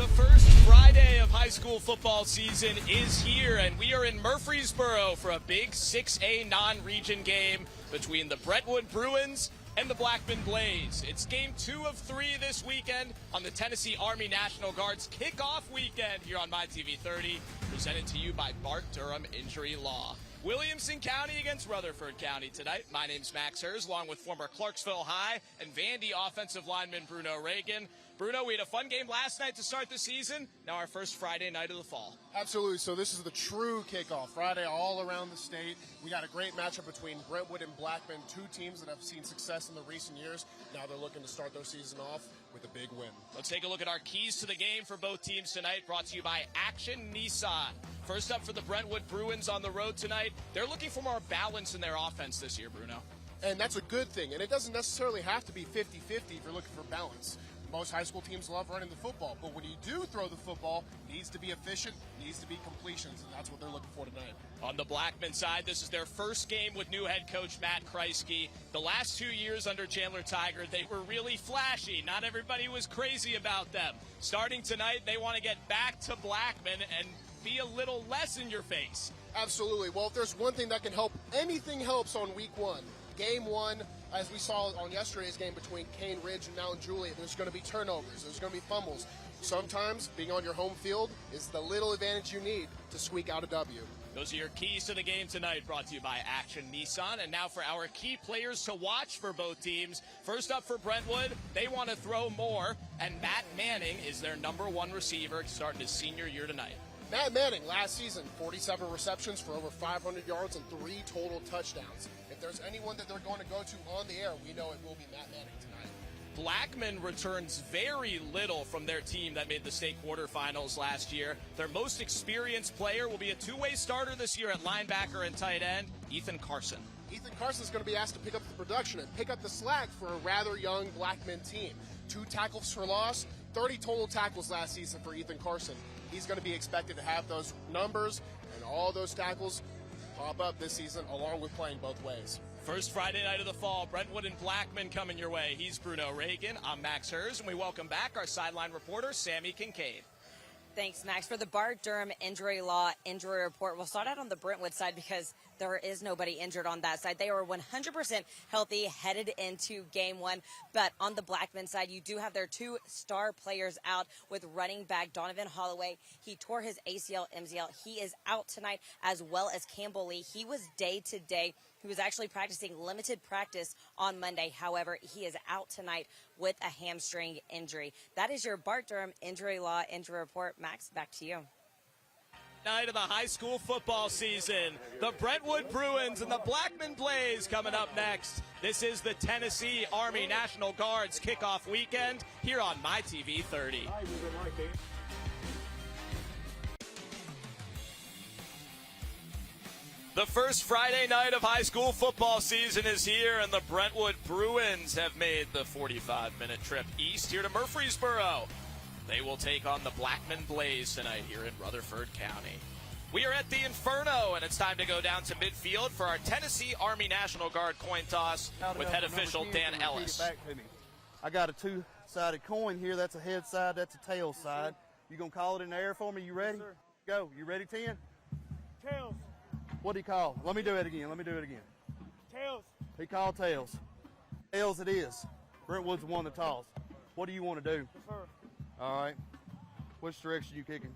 The first Friday of high school football season is here, and we are in Murfreesboro for a big 6A non-region game between the Brentwood Bruins and the Blackman Blaze. It's game 2 of 3 this weekend on the Tennessee Army National Guard's kickoff weekend here on MyTV 30, presented to you by Bart Durham Injury Law. Williamson County against Rutherford County tonight. My name's Max Hers, along with former Clarksville High and Vandy offensive lineman Bruno Reagan. Bruno, we had a fun game last night to start the season. Now our first Friday night of the fall. Absolutely. So this is the true kickoff. Friday all around the state. We got a great matchup between Brentwood and Blackman, two teams that have seen success in the recent years. Now they're looking to start their season off with a big win. Let's take a look at our keys to the game for both teams tonight, brought to you by Action Nissan. First up for the Brentwood Bruins on the road tonight. They're looking for more balance in their offense this year, Bruno. And that's a good thing. And it doesn't necessarily have to be 50-50 if you're looking for balance. Most high school teams love running the football, but when you do throw the football, it needs to be efficient, needs to be completions, and that's what they're looking for tonight. On the Blackman side, this is their first game with new head coach Matt Kreisky. The last 2 years under Chandler Tiger, they were really flashy. Not everybody was crazy about them. Starting tonight, they want to get back to Blackman and be a little less in your face. Absolutely. Well, if there's one thing that can help, anything helps on week 1. Game 1, as we saw on yesterday's game between Cane Ridge and now Juliet, there's going to be turnovers, there's going to be fumbles. Sometimes being on your home field is the little advantage you need to squeak out a W. Those are your keys to the game tonight, brought to you by Action Nissan. And now for our key players to watch for both teams. First up for Brentwood, they want to throw more, and Matt Manning is their #1 receiver starting his senior year tonight. Matt Manning, last season, 47 receptions for over 500 yards and 3 total touchdowns. If there's anyone that they're going to go to on the air, we know it will be Matt Manning tonight. Blackman returns very little from their team that made the state quarterfinals last year. Their most experienced player will be a two-way starter this year at linebacker and tight end, Ethan Carson. Ethan Carson's going to be asked to pick up the production and pick up the slack for a rather young Blackman team. 2 tackles for loss, 30 total tackles last season for Ethan Carson. He's going to be expected to have those numbers and all those tackles pop up this season, along with playing both ways. First Friday night of the fall, Brentwood and Blackman coming your way. He's Bruno Reagan. I'm Max Hers, and we welcome back our sideline reporter, Sammy Kincaid. Thanks, Max. For the Bart Durham Injury Law Injury Report, we'll start out on the Brentwood side because there is nobody injured on that side. They are 100% healthy headed into game 1. But on the Blackman side, you do have their 2 star players out with running back Donovan Holloway. He tore his ACL, MCL. He is out tonight, as well as Campbell Lee. He was day-to-day. He was actually practicing limited practice on Monday. However, he is out tonight with a hamstring injury. That is your Bart Durham Injury Law Injury Report. Max, back to you. Night of the high school football season. The Brentwood Bruins and the Blackman Blaze coming up next. This is the Tennessee Army National Guard's kickoff weekend here on MyTV 30. The first Friday night of high school football season is here, and the Brentwood Bruins have made the 45-minute trip east here to Murfreesboro. They will take on the Blackman Blaze tonight here in Rutherford County. We are at the Inferno, and it's time to go down to midfield for our Tennessee Army National Guard coin toss with head official Dan Ellis. I got a 2-sided coin here. That's a head side, that's a tail side. You gonna call it in the air for me? You ready? Yes, go. You ready, 10? Tails. What do you call? Let me do it again. Tails. He called tails. Tails it is. Brentwood's won the toss. What do you want to do? Yes, sir. All right. Which direction you kicking?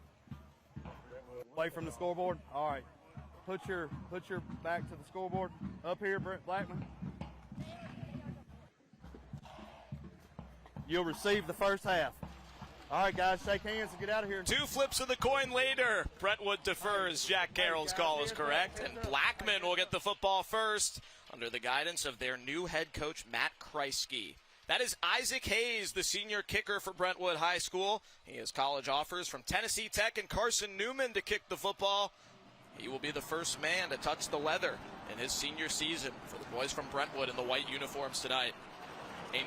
Away from the scoreboard? All right. Put your back to the scoreboard. Up here, Brent Blackman. You'll receive the first half. All right, guys, shake hands and get out of here. 2 flips of the coin later. Brentwood defers. Jack Carroll's call is correct, and Blackman will get the football first under the guidance of their new head coach, Matt Kreisky. That is Isaac Hayes, the senior kicker for Brentwood High School. He has college offers from Tennessee Tech and Carson Newman to kick the football. He will be the first man to touch the leather in his senior season for the boys from Brentwood in the white uniforms tonight.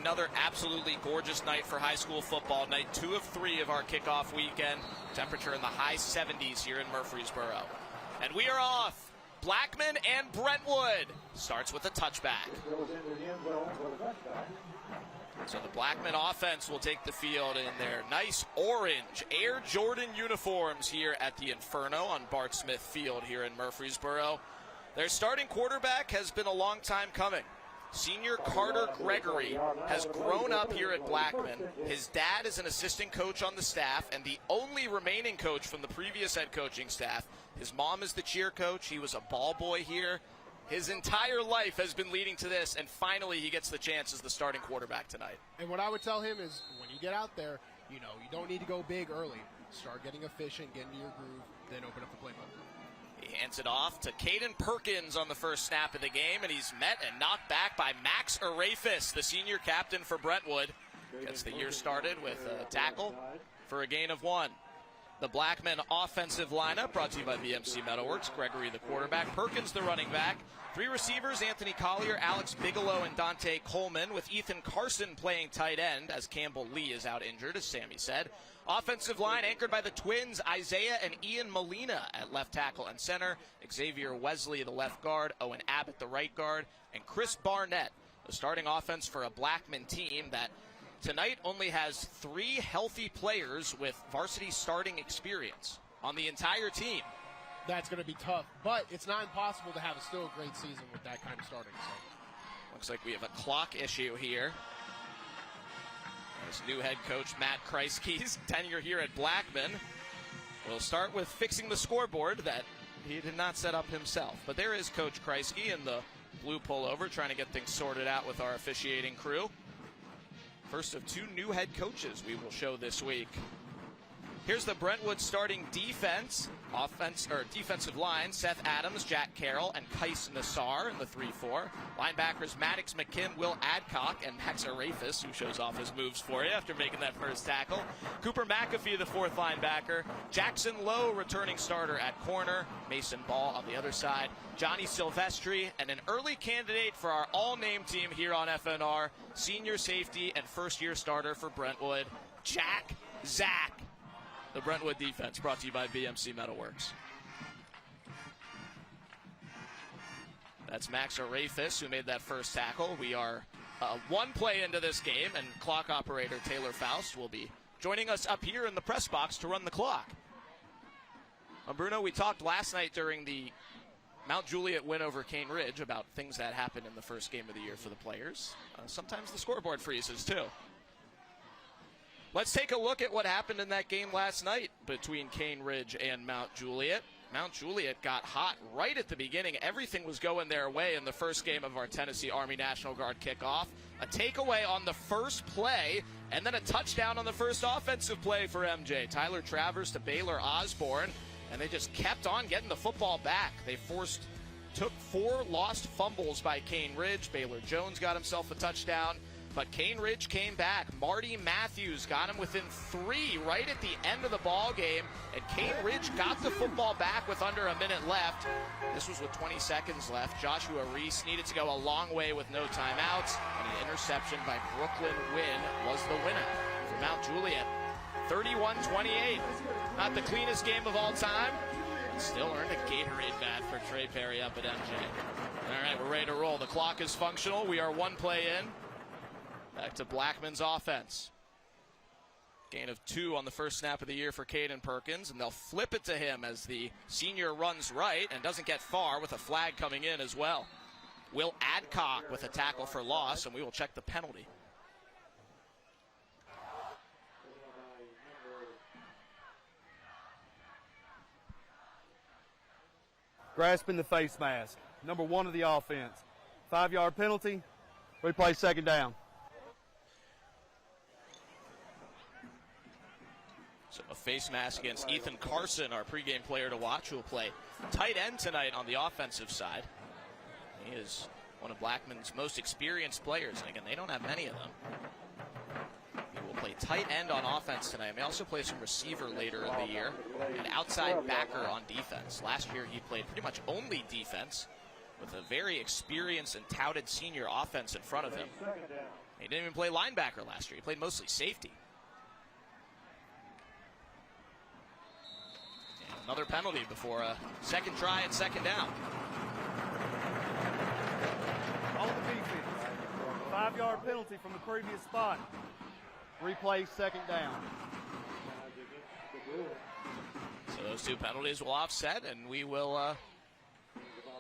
Another absolutely gorgeous night for high school football. Night 2 of 3 of our kickoff weekend. Temperature in the high 70s here in Murfreesboro. And we are off. Blackman and Brentwood starts with a touchback. So the Blackman offense will take the field in their nice orange Air Jordan uniforms here at the Inferno on Bart Smith Field here in Murfreesboro. Their starting quarterback has been a long time coming. Senior Carter Gregory has grown up here at Blackman. His dad is an assistant coach on the staff and the only remaining coach from the previous head coaching staff. His mom is the cheer coach. He was a ball boy here. His entire life has been leading to this, and finally he gets the chance as the starting quarterback tonight. And what I would tell him is when you get out there, you don't need to go big early. Start getting efficient, get into your groove, then open up the playbook. He hands it off to Caden Perkins on the first snap of the game, and he's met and knocked back by Max Arafis, the senior captain for Brentwood. Gets the year started with a tackle for a gain of 1. The Blackman offensive lineup brought to you by BMC Metalworks. Gregory the quarterback, Perkins the running back. 3 receivers, Anthony Collier, Alex Bigelow, and Dante Coleman, with Ethan Carson playing tight end as Campbell Lee is out injured, as Sammy said. Offensive line anchored by the twins, Isaiah and Ian Molina at left tackle and center, Xavier Wesley the left guard, Owen Abbott the right guard, and Chris Barnett, the starting offense for a Blackman team that tonight only has 3 healthy players with varsity starting experience on the entire team. That's going to be tough, but it's not impossible to have still a great season with that kind of starting. So. Looks like we have a clock issue here. As new head coach Matt Kreisky's tenure here at Blackman. We'll start with fixing the scoreboard that he did not set up himself. But there is Coach Kreisky in the blue pullover trying to get things sorted out with our officiating crew. First of 2 new head coaches we will show this week. Here's the Brentwood starting defensive line. Seth Adams, Jack Carroll, and Kais Nassar in the 3-4. Linebackers Maddox McKim, Will Adcock, and Max Arafis, who shows off his moves for you after making that first tackle. Cooper McAfee, the 4th linebacker. Jackson Lowe, returning starter at corner. Mason Ball on the other side. Johnny Silvestri, and an early candidate for our all-name team here on FNR, senior safety and first-year starter for Brentwood, Jack Zach. The Brentwood defense brought to you by BMC Metalworks. That's Max Arafis who made that first tackle. We are 1 play into this game, and clock operator Taylor Faust will be joining us up here in the press box to run the clock. Bruno, we talked last night during the Mount Juliet win over Cane Ridge about things that happened in the first game of the year for the players. Sometimes the scoreboard freezes too. Let's take a look at what happened in that game last night between Cane Ridge and Mount Juliet. Mount Juliet got hot right at the beginning. Everything was going their way in the first game of our Tennessee Army National Guard kickoff. A takeaway on the first play, and then a touchdown on the first offensive play for MJ. Tyler Travers to Baylor Osborne, and they just kept on getting the football back. They took 4 lost fumbles by Cane Ridge. Baylor Jones got himself a touchdown. But Cane Ridge came back. Marty Matthews got him within 3 right at the end of the ball game. And Cane Ridge got the football back with under a minute left. This was with 20 seconds left. Joshua Reese needed to go a long way with no timeouts. And an interception by Brooklyn Wynn was the winner for Mount Juliet. 31-28. Not the cleanest game of all time. Still earned a Gatorade bat for Trey Perry up at MJ. All right, we're ready to roll. The clock is functional. We are 1 play in. Back to Blackman's offense. Gain of 2 on the first snap of the year for Caden Perkins, and they'll flip it to him as the senior runs right and doesn't get far with a flag coming in as well. Will Adcock with a tackle for loss, and we will check the penalty. Grasping the face mask. Number 1 of the offense. 5-yard penalty. Replay 2nd down. So a face mask against Ethan Carson, our pregame player to watch, who will play tight end tonight on the offensive side. He is one of Blackman's most experienced players, and again, they don't have many of them. He will play tight end on offense tonight. May also play some receiver later in the year, and outside backer on defense. Last year, he played pretty much only defense with a very experienced and touted senior offense in front of him. He didn't even play linebacker last year. He played mostly safety. Another penalty before a second try and 2nd down. On the defense. 5-yard penalty from the previous spot. Replay second down. So those two penalties will offset, and we will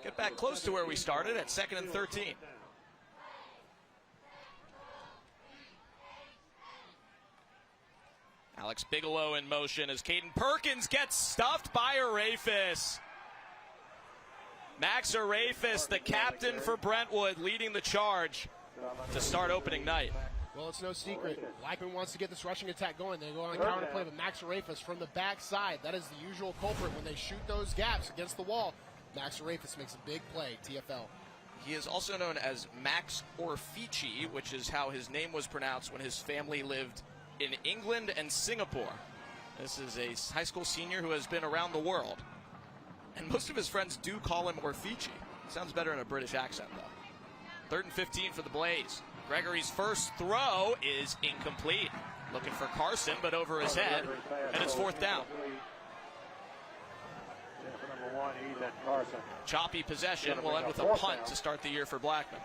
get back close to where we started at 2nd and 13. Alex Bigelow in motion as Caden Perkins gets stuffed by Arafis. Max Arafis, the captain for Brentwood, leading the charge to start opening night. Well, it's no secret. Blackman wants to get this rushing attack going. They go on a counter play with Max Arafis from the backside. That is the usual culprit when they shoot those gaps against the wall. Max Arafis makes a big play, TFL. He is also known as Max Orfici, which is how his name was pronounced when his family lived in England and Singapore. This is a high school senior who has been around the world. And most of his friends do call him Orfici. Sounds better in a British accent, though. 3rd and 15 for the Blaze. Gregory's first throw is incomplete. Looking for Carson, but over his head, and it's 4th down. Choppy possession will end with a punt to start the year for Blackman.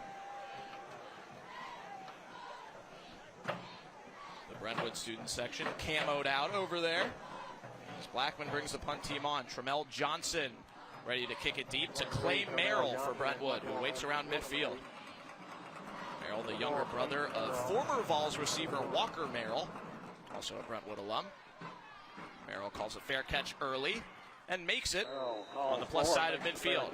The Brentwood student section camoed out over there. As Blackman brings the punt team on. Tremel Johnson ready to kick it deep to Clay Merrill for Brentwood, who waits around midfield. Merrill, the younger brother of former Vols receiver Walker Merrill, also a Brentwood alum. Merrill calls a fair catch early and makes it on the plus side of midfield.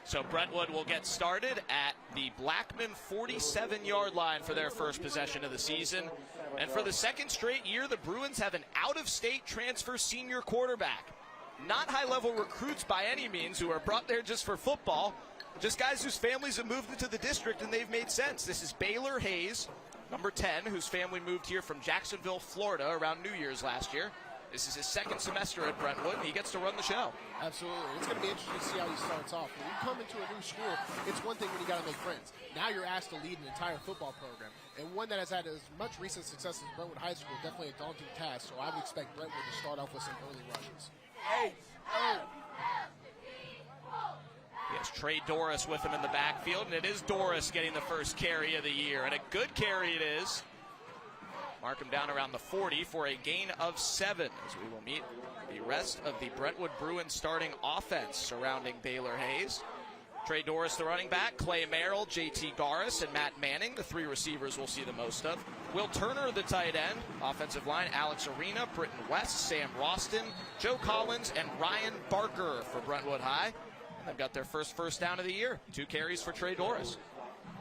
So Brentwood will get started at the Blackman 47-yard line for their first possession of the season. And for the second straight year, the Bruins have an out-of-state transfer senior quarterback. Not high-level recruits by any means who are brought there just for football, just guys whose families have moved into the district and they've made sense. This is Baylor Hayes, number 10, whose family moved here from Jacksonville, Florida around New Year's last year. This is his second semester at Brentwood, and he gets to run the show. Absolutely. It's going to be interesting to see how he starts off. When you come into a new school, it's one thing when you got to make friends. Now you're asked to lead an entire football program, and one that has had as much recent success as Brentwood High School, definitely a daunting task, so I would expect Brentwood to start off with some early rushes. He has Trey Doris with him in the backfield, and it is Doris getting the first carry of the year, and a good carry it is. Mark him down around the 40 for a gain of 7 as we will meet the rest of the Brentwood Bruins starting offense surrounding Baylor Hayes. Trey Doris, the running back, Clay Merrill, JT Garis, and Matt Manning, the 3 receivers we'll see the most of. Will Turner, the tight end. Offensive line, Alex Arena, Britton West, Sam Roston, Joe Collins, and Ryan Barker for Brentwood High. And they've got their first down of the year. 2 carries for Trey Doris.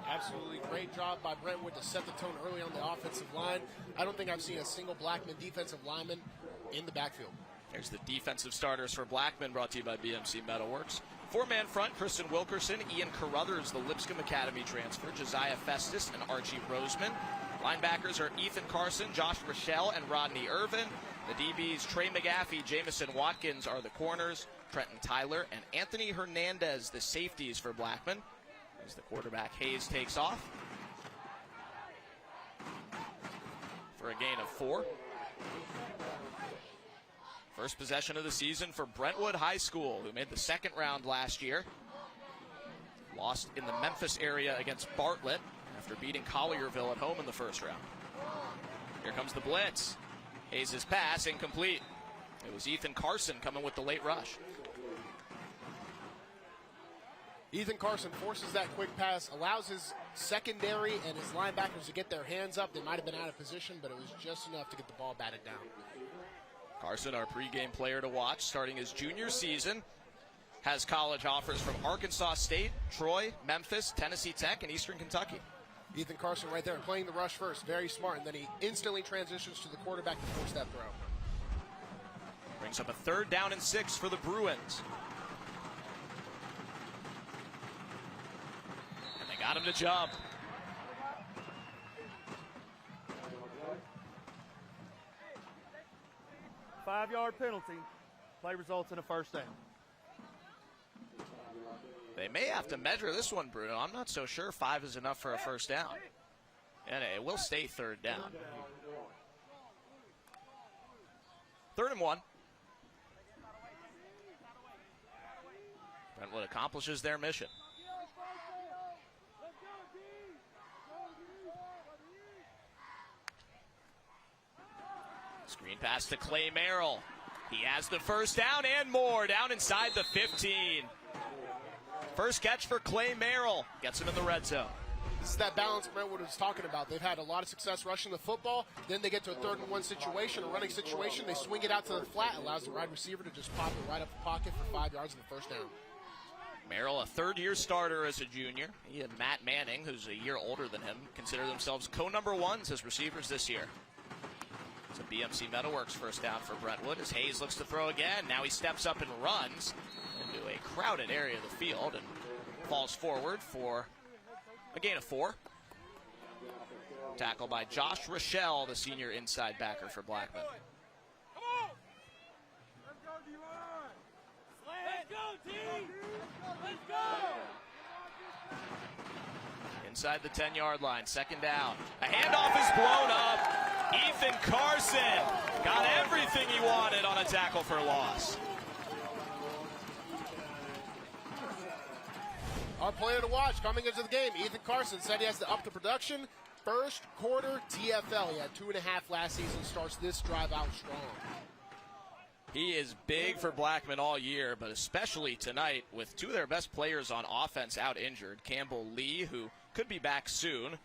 Absolutely great job by Brentwood to set the tone early on the offensive line. I don't think I've seen a single Blackman defensive lineman in the backfield. There's the defensive starters for Blackman, brought to you by BMC Metalworks. 4-man front, Kristen Wilkerson, Ian Carruthers, the Lipscomb Academy transfer, Josiah Festus, and Archie Roseman. Linebackers are Ethan Carson, Josh Rochelle, and Rodney Irvin. The DBs, Trey McGaffey, Jamison Watkins are the corners, Trenton Tyler, and Anthony Hernandez, the safeties for Blackman. As the quarterback Hayes takes off for a gain of 4. First possession of the season for Brentwood High School, who made the second round last year. Lost in the Memphis area against Bartlett after beating Collierville at home in the first round. Here comes the blitz. Hayes' pass incomplete. It was Ethan Carson coming with the late rush. Ethan Carson forces that quick pass, allows his secondary and his linebackers to get their hands up. They might have been out of position, but it was just enough to get the ball batted down. Carson, our pregame player to watch, starting his junior season, has college offers from Arkansas State, Troy, Memphis, Tennessee Tech, and Eastern Kentucky. Ethan Carson right there playing the rush first, very smart, and then he instantly transitions to the quarterback to force that throw. Brings up a 3rd down and 6 for the Bruins. Got him to jump. Five-yard penalty. Play results in a first down. They may have to measure this one, Bruno. I'm not so sure 5 is enough for a first down. And it will stay 3rd down. 3rd and 1. Brentwood accomplishes their mission. Green pass to Clay Merrill. He has the first down and more, down inside the 15. First catch for Clay Merrill. Gets him in the red zone. This is that balance Brentwood was talking about. They've had a lot of success rushing the football. Then they get to a 3rd and 1 situation, a running situation. They swing it out to the flat, allows the wide receiver to just pop it right up the pocket for 5 yards and the first down. Merrill, a 3rd-year starter as a junior. He and Matt Manning, who's a year older than him, consider themselves co-number ones as receivers this year. It's a BMC Metalworks first down for Brentwood as Hayes looks to throw again. Now he steps up and runs into a crowded area of the field and falls forward for a gain of 4. Tackle by Josh Rochelle, the senior inside backer for Blackman. Come on! Let's go, D-line! Let's go, team! Let's go! Inside the 10-yard line, 2nd down. A handoff is blown up. Ethan Carson got everything he wanted on a tackle for loss. Our player to watch coming into the game, Ethan Carson, said he has to up the production. First quarter TFL. He had 2.5 last season, starts this drive out strong. He is big for Blackman all year, but especially tonight with 2 of their best players on offense out injured. Campbell Lee, who could be back soon,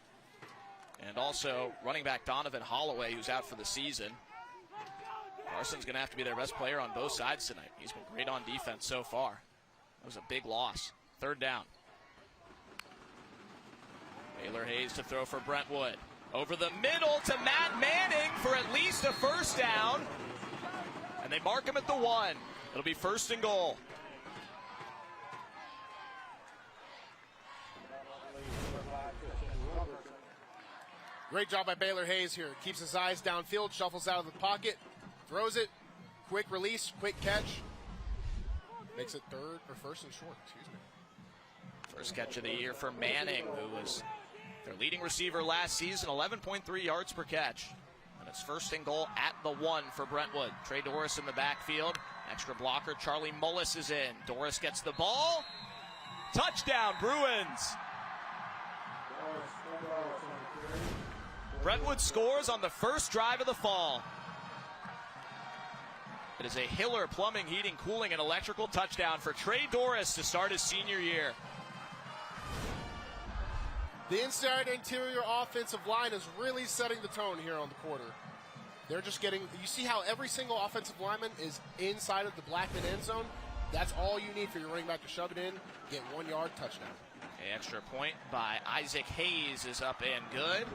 and also running back Donovan Holloway, who's out for the season. Carson's going to have to be their best player on both sides tonight. He's been great on defense so far. That was a big loss. 3rd down. Baylor Hayes to throw for Brentwood. Over the middle to Matt Manning for at least a first down. And they mark him at the 1. It'll be 1st and goal. Great job by Baylor Hayes here. Keeps his eyes downfield, shuffles out of the pocket, throws it, quick release, quick catch. Makes it 3rd or 1st and short, excuse me. First catch of the year for Manning, who was their leading receiver last season, 11.3 yards per catch. And it's 1st and goal at the 1 for Brentwood. Trey Doris in the backfield. Extra blocker, Charlie Mullis is in. Doris gets the ball. Touchdown, Bruins. Brentwood scores on the first drive of the fall. It is a Hiller Plumbing, Heating, Cooling, and Electrical touchdown for Trey Doris to start his senior year. The inside interior offensive line is really setting the tone here on the quarter. They're just getting, you see how every single offensive lineman is inside of the Blackman end zone? That's all you need for your running back to shove it in, get 1 yard, touchdown. An extra point by Isaac Hayes is up and good.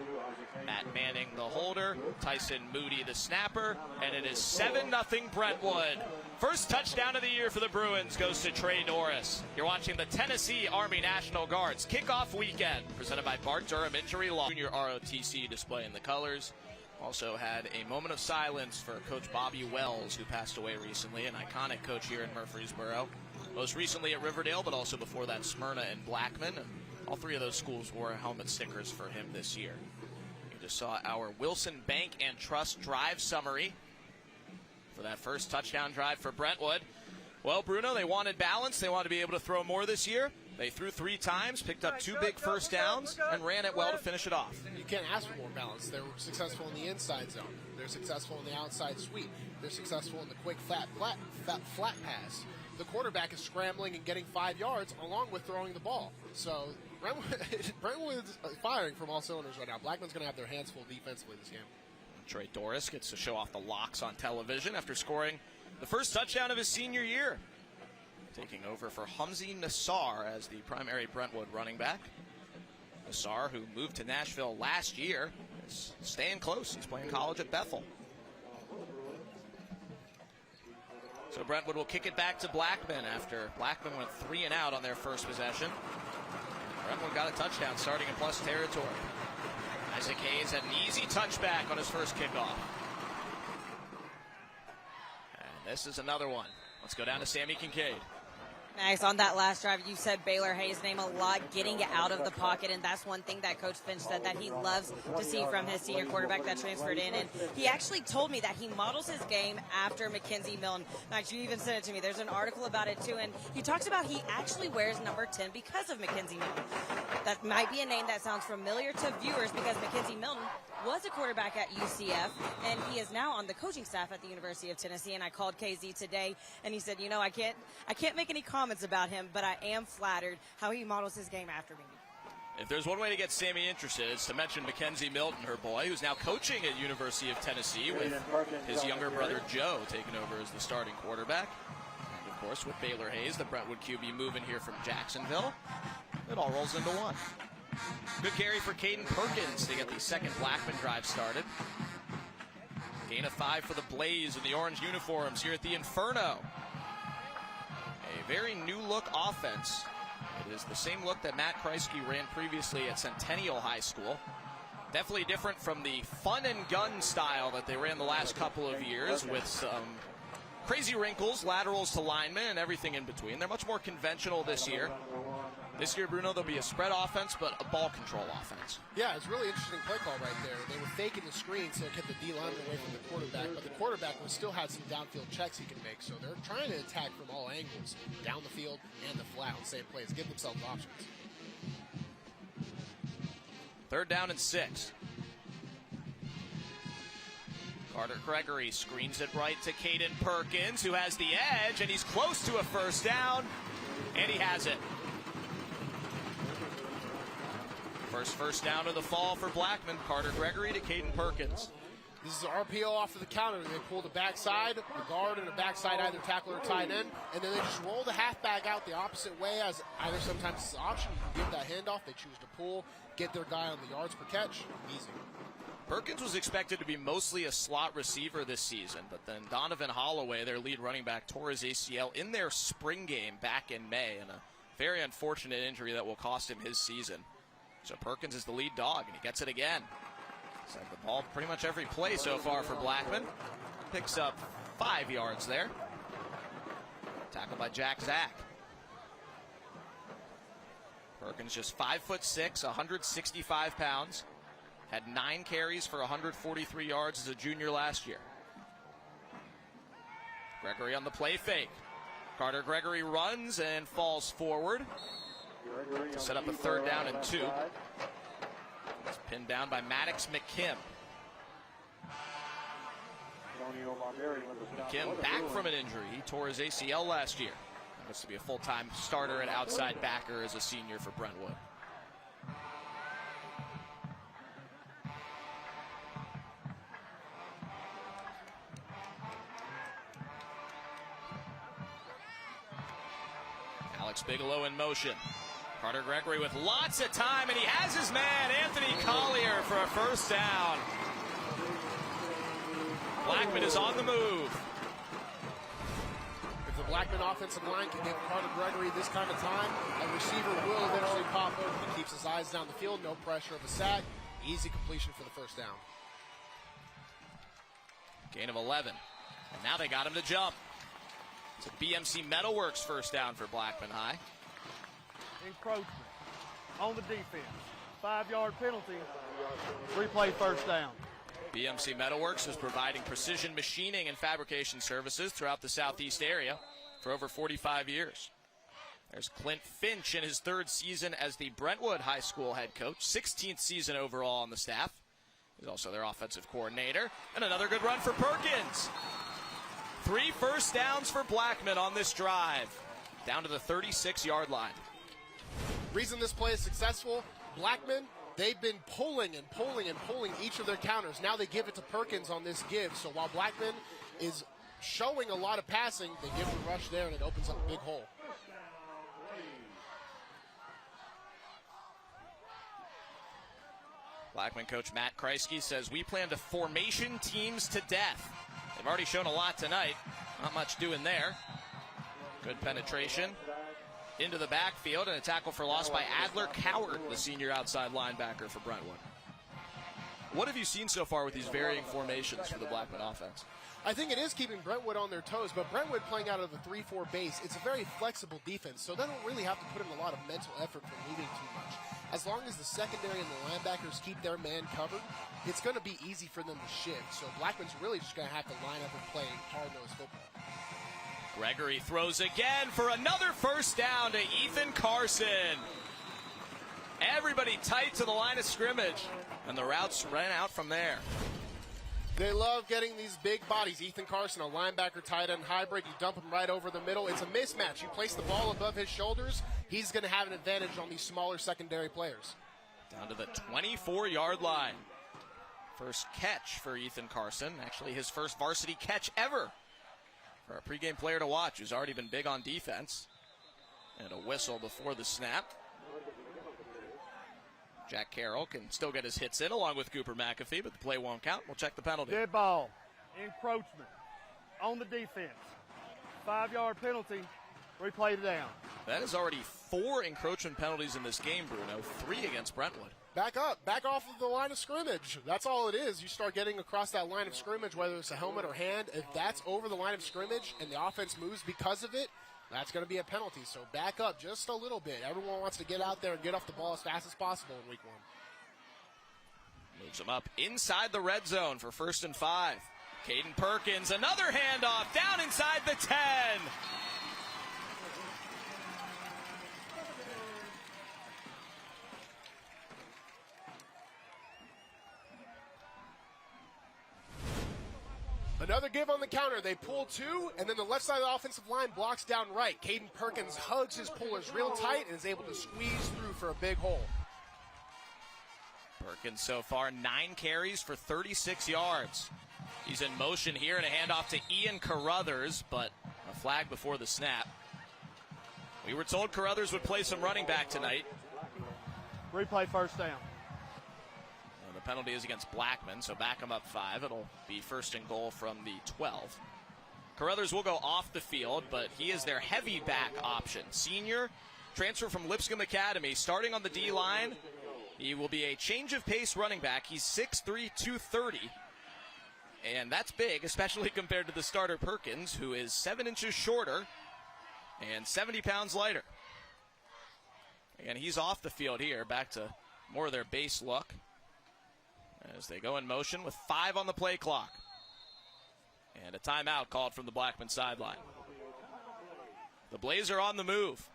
Matt Manning the holder, Tyson Moody the snapper, and it is 7-0 Brentwood. First touchdown of the year for the Bruins goes to Trey Doris. You're watching the Tennessee Army National Guard's kickoff weekend, presented by Bart Durham Injury Law. Junior ROTC displaying the colors. Also had a moment of silence for Coach Bobby Wells, who passed away recently, an iconic coach here in Murfreesboro. Most recently at Riverdale, but also before that Smyrna and Blackman. And all 3 of those schools wore helmet stickers for him this year. You just saw our Wilson Bank and Trust drive summary for that first touchdown drive for Brentwood. Well, Bruno, they wanted balance. They wanted to be able to throw more this year. They threw 3 times, picked up 2 big first downs, and ran it well to finish it off. You can't ask for more balance. They were successful in the inside zone. They're successful in the outside sweep. They're successful in the quick flat pass. The quarterback is scrambling and getting 5 yards along with throwing the ball. So Brentwood's firing from all cylinders right now. Blackman's going to have their hands full defensively this game. Trey Doris gets to show off the locks on television after scoring the first touchdown of his senior year. Taking over for Humzy Nassar as the primary Brentwood running back. Nassar, who moved to Nashville last year, is staying close. He's playing college at Bethel. So Brentwood will kick it back to Blackman after Blackman went 3 and out on their first possession. Brentwood got a touchdown starting in plus territory. Isaac Hayes had an easy touchback on his first kickoff. And this is another one. Let's go down to Sammy Kincaid. Max, on that last drive, you said Baylor Hayes' name a lot, getting out of the pocket, and that's one thing that Coach Finch said that he loves to see from his senior quarterback that transferred in. And he actually told me that he models his game after Mackenzie Milton. Max, you even sent it to me. There's an article about it, too, and he talks about he actually wears number 10 because of Mackenzie Milton. That might be a name that sounds familiar to viewers because Mackenzie Milton was a quarterback at UCF, and he is now on the coaching staff at the University of Tennessee. And I called KZ today, and he said, you know, I can't make any comments about him, but I am flattered how he models his game after me. If there's one way to get Sammy interested, it's to mention Mackenzie Milton, her boy, who's now coaching at University of Tennessee with his younger brother Joe taking over as the starting quarterback. And, of course, with Baylor Hayes, the Brentwood QB, moving here from Jacksonville. It all rolls into one. Good carry for Caden Perkins to get the second Blackman drive started. Gain of 5 for the Blaze in the orange uniforms here at the Inferno. A very new-look offense. It is the same look that Matt Kreisky ran previously at Centennial High School. Definitely different from the fun and gun style that they ran the last couple of years with some crazy wrinkles, laterals to linemen, and everything in between. They're much more conventional this year. This year, Bruno, there'll be a spread offense, but a ball control offense. Yeah, it's a really interesting play call right there. They were faking the screen so it kept the D-lineman away from the quarterback, but the quarterback still had some downfield checks he can make, so they're trying to attack from all angles, down the field and the flat on the same plays, give themselves options. 3rd down and 6. Carter Gregory screens it right to Caden Perkins, who has the edge, and he's close to a first down, and he has it. First down of the fall for Blackman. Carter Gregory to Caden Perkins. This is an RPO off of the counter. They pull the backside, the guard and the backside either tackle or tight end, and then they just roll the halfback out the opposite way as either sometimes it's an option. You give that handoff, they choose to pull, get their guy on the yards per catch. Easy. Perkins was expected to be mostly a slot receiver this season, but then Donovan Holloway, their lead running back, tore his ACL in their spring game back in May, and a very unfortunate injury that will cost him his season. So Perkins is the lead dog, and he gets it again. He's had the ball pretty much every play so far for Blackman. Picks up 5 yards there. Tackled by Jack Zach. Perkins just 5'6", 165 pounds. Had 9 carries for 143 yards as a junior last year. Gregory on the play fake. Carter Gregory runs and falls forward to set up a 3rd down and 2. It's pinned down by Maddox McKim. McKim back from an injury. He tore his ACL last year. Looks to be a full-time starter and outside backer as a senior for Brentwood. Alex Bigelow in motion. Carter Gregory with lots of time, and he has his man, Anthony Collier, for a first down. Blackman is on the move. If the Blackman offensive line can give Carter Gregory this kind of time, a receiver will eventually pop open. He keeps his eyes down the field, no pressure of a sack. Easy completion for the first down. Gain of 11. And now they got him to jump. It's a BMC Metalworks first down for Blackman High. Encroachment on the defense. 5-yard penalty. 3-play first down. BMC Metalworks is providing precision machining and fabrication services throughout the southeast area for over 45 years. There's Clint Finch in his 3rd season as the Brentwood High School head coach, 16th season overall on the staff. He's also their offensive coordinator. And another good run for Perkins. 3 first downs for Blackman on this drive, down to the 36-yard line. Reason this play is successful, Blackman, they've been pulling and pulling and pulling each of their counters. Now they give it to Perkins on this give. So while Blackman is showing a lot of passing, they give the rush there, and it opens up a big hole. Blackman coach Matt Kreisky says, we plan to formation teams to death. They've already shown a lot tonight. Not much doing there. Good penetration into the backfield, and a tackle for loss by Adler Coward, the senior outside linebacker for Brentwood. What have you seen so far with these varying formations for the Blackman offense? I think it is keeping Brentwood on their toes, but Brentwood playing out of the 3-4 base, it's a very flexible defense, so they don't really have to put in a lot of mental effort for moving too much. As long as the secondary and the linebackers keep their man covered, it's going to be easy for them to shift. So Blackman's really just going to have to line up and play hard-nosed football. Gregory throws again for another first down to Ethan Carson. Everybody tight to the line of scrimmage. And the routes ran out from there. They love getting these big bodies. Ethan Carson, a linebacker tight end hybrid. You dump him right over the middle. It's a mismatch. You place the ball above his shoulders, he's going to have an advantage on these smaller secondary players. Down to the 24-yard line. First catch for Ethan Carson. Actually, his first varsity catch ever for a pregame player to watch who's already been big on defense. And a whistle before the snap. Jack Carroll can still get his hits in along with Cooper McAfee, but the play won't count. We'll check the penalty. Dead ball. Encroachment on the defense. 5-yard penalty. Replay it down. That is already 4 encroachment penalties in this game, Bruno. 3 against Brentwood. Back up. Back off of the line of scrimmage. That's all it is. You start getting across that line of scrimmage, whether it's a helmet or hand. If that's over the line of scrimmage and the offense moves because of it, that's going to be a penalty. So back up just a little bit. Everyone wants to get out there and get off the ball as fast as possible in week 1. Moves them up inside the red zone for 1st and 5. Caden Perkins, another handoff down inside the 10. Another give on the counter. They pull 2, and then the left side of the offensive line blocks down right. Caden Perkins hugs his pullers real tight and is able to squeeze through for a big hole. Perkins so far 9 carries for 36 yards. He's in motion here and a handoff to Ian Carruthers, but a flag before the snap. We were told Carruthers would play some running back tonight. Replay first down. The penalty is against Blackman, so back him up 5. It'll be 1st and goal from the 12. Carruthers will go off the field, but he is their heavy back option. Senior, transfer from Lipscomb Academy, starting on the D-line. He will be a change of pace running back. He's 6'3", 230. And that's big, especially compared to the starter Perkins, who is 7 inches shorter and 70 pounds lighter. And he's off the field here, back to more of their base look, as they go in motion with 5 on the play clock. And a timeout called from the Blackman sideline. The Blaze are on the move.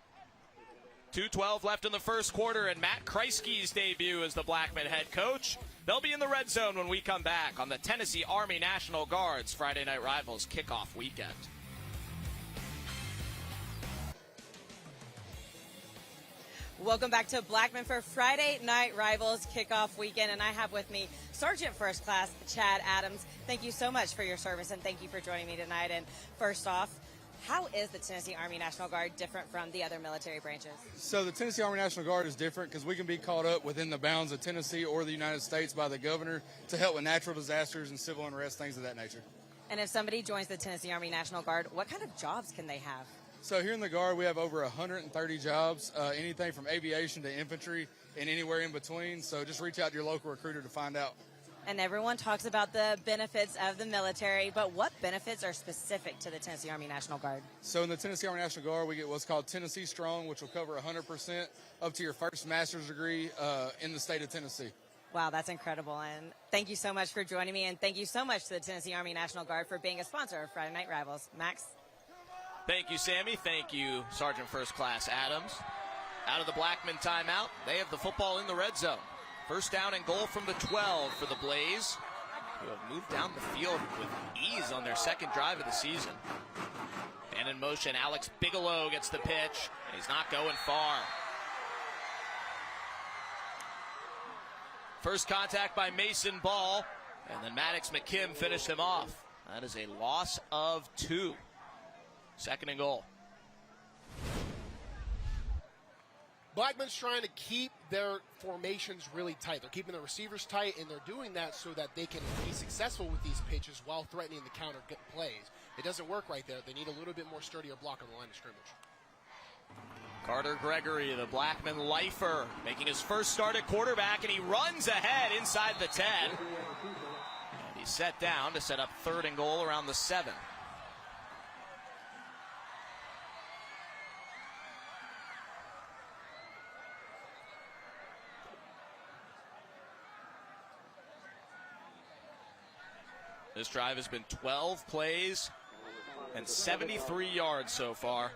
2:12 left in the first quarter, and Matt Kreisky's debut as the Blackman head coach. They'll be in the red zone when we come back on the Tennessee Army National Guard's Friday Night Rivals kickoff weekend. Welcome back to Blackman for Friday Night Rivals kickoff weekend, and I have with me Sergeant First Class Chad Adams. Thank you so much for your service, and thank you for joining me tonight. And first off, how is the Tennessee Army National Guard different from the other military branches? So the Tennessee Army National Guard is different because we can be caught up within the bounds of Tennessee or the United States by the governor to help with natural disasters and civil unrest, things of that nature. And if somebody joins the Tennessee Army National Guard, what kind of jobs can they have? So here in the Guard, we have over 130 jobs, anything from aviation to infantry and anywhere in between. So just reach out to your local recruiter to find out. And everyone talks about the benefits of the military, but what benefits are specific to the Tennessee Army National Guard? So in the Tennessee Army National Guard, we get what's called Tennessee Strong, which will cover 100% up to your first master's degree in the state of Tennessee. Wow, that's incredible. And thank you so much for joining me, and thank you so much to the Tennessee Army National Guard for being a sponsor of Friday Night Rivals. Max? Thank you, Sammy. Thank you, Sergeant First Class Adams. Out of the Blackman timeout, they have the football in the red zone. First down and goal from the 12 for the Blaze, who have moved down the field with ease on their second drive of the season. And in motion, Alex Bigelow gets the pitch. He's not going far. First contact by Mason Ball, and then Maddox McKim finished him off. That is a loss of 2. Second and goal. Blackman's trying to keep their formations really tight. They're keeping the receivers tight, and they're doing that so that they can be successful with these pitches while threatening the counter plays. It doesn't work right there. They need a little bit more sturdier block on the line of scrimmage. Carter Gregory, the Blackman lifer, making his first start at quarterback, and he runs ahead inside the 10. And he's set down to set up third and goal around the 7. This drive has been 12 plays and 73 yards so far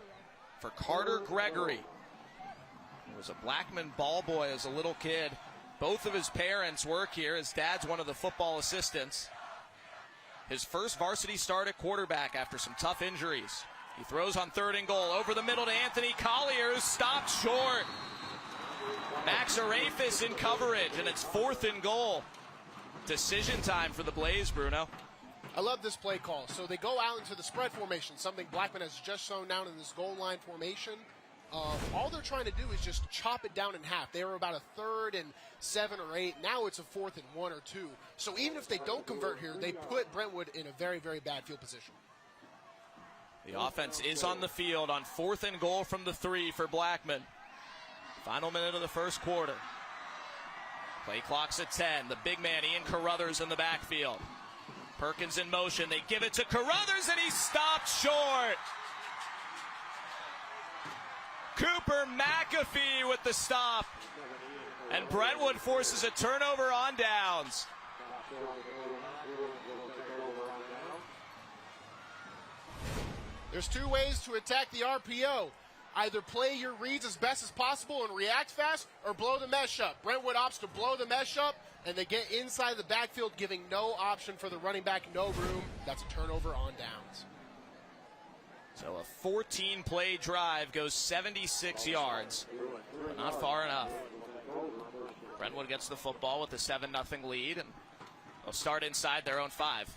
for Carter Gregory. He was a Blackman ball boy as a little kid. Both of his parents work here. His dad's one of the football assistants. His first varsity start at quarterback after some tough injuries. He throws on 3rd and goal. Over the middle to Anthony Collier, who's stopped short. Max Arafis in coverage, and it's 4th and goal. Decision time for the Blaze, Bruno. I love this play call. So they go out into the spread formation, something Blackman has just shown down in this goal line formation. All they're trying to do is just chop it down in half. They were about a 3rd and 7 or 8. Now it's a 4th and 1 or 2. So even if they don't convert here, they put Brentwood in a very, very bad field position. The offense is on the field on 4th and goal from the 3 for Blackman. Final minute of the first quarter. Play clock's at 10. The big man, Ian Carruthers, in the backfield. Perkins in motion. They give it to Carruthers, and he stopped short. Cooper McAfee with the stop. And Brentwood forces a turnover on downs. There's 2 ways to attack the RPO. Either play your reads as best as possible and react fast, or blow the mesh up. Brentwood opts to blow the mesh up, and they get inside the backfield, giving no option for the running back, no room. That's a turnover on downs. So a 14-play drive goes 76 yards, but not far enough. Brentwood gets the football with a 7-0 lead, and they'll start inside their own 5.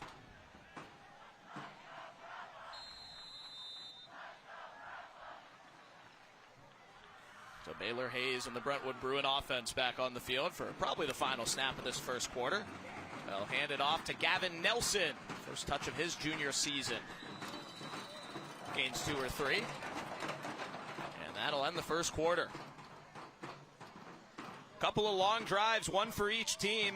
So Baylor Hayes and the Brentwood Bruin offense back on the field for probably the final snap of this first quarter. They'll hand it off to Gavin Nelson. First touch of his junior season. Gains 2 or 3. And that'll end the first quarter. Couple of long drives, one for each team.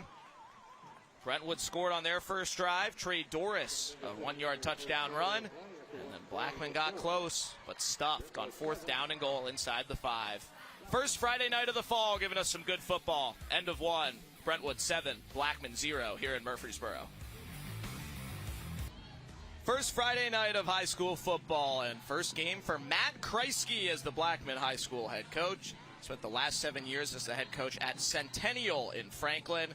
Brentwood scored on their first drive. Trey Doris, a 1-yard touchdown run. And then Blackman got close, but stuffed on 4th down and goal inside the 5. First Friday night of the fall, giving us some good football. End of 1, Brentwood 7, Blackman 0 here in Murfreesboro. First Friday night of high school football, and first game for Matt Kreisky as the Blackman High School head coach. Spent the last 7 years as the head coach at Centennial in Franklin.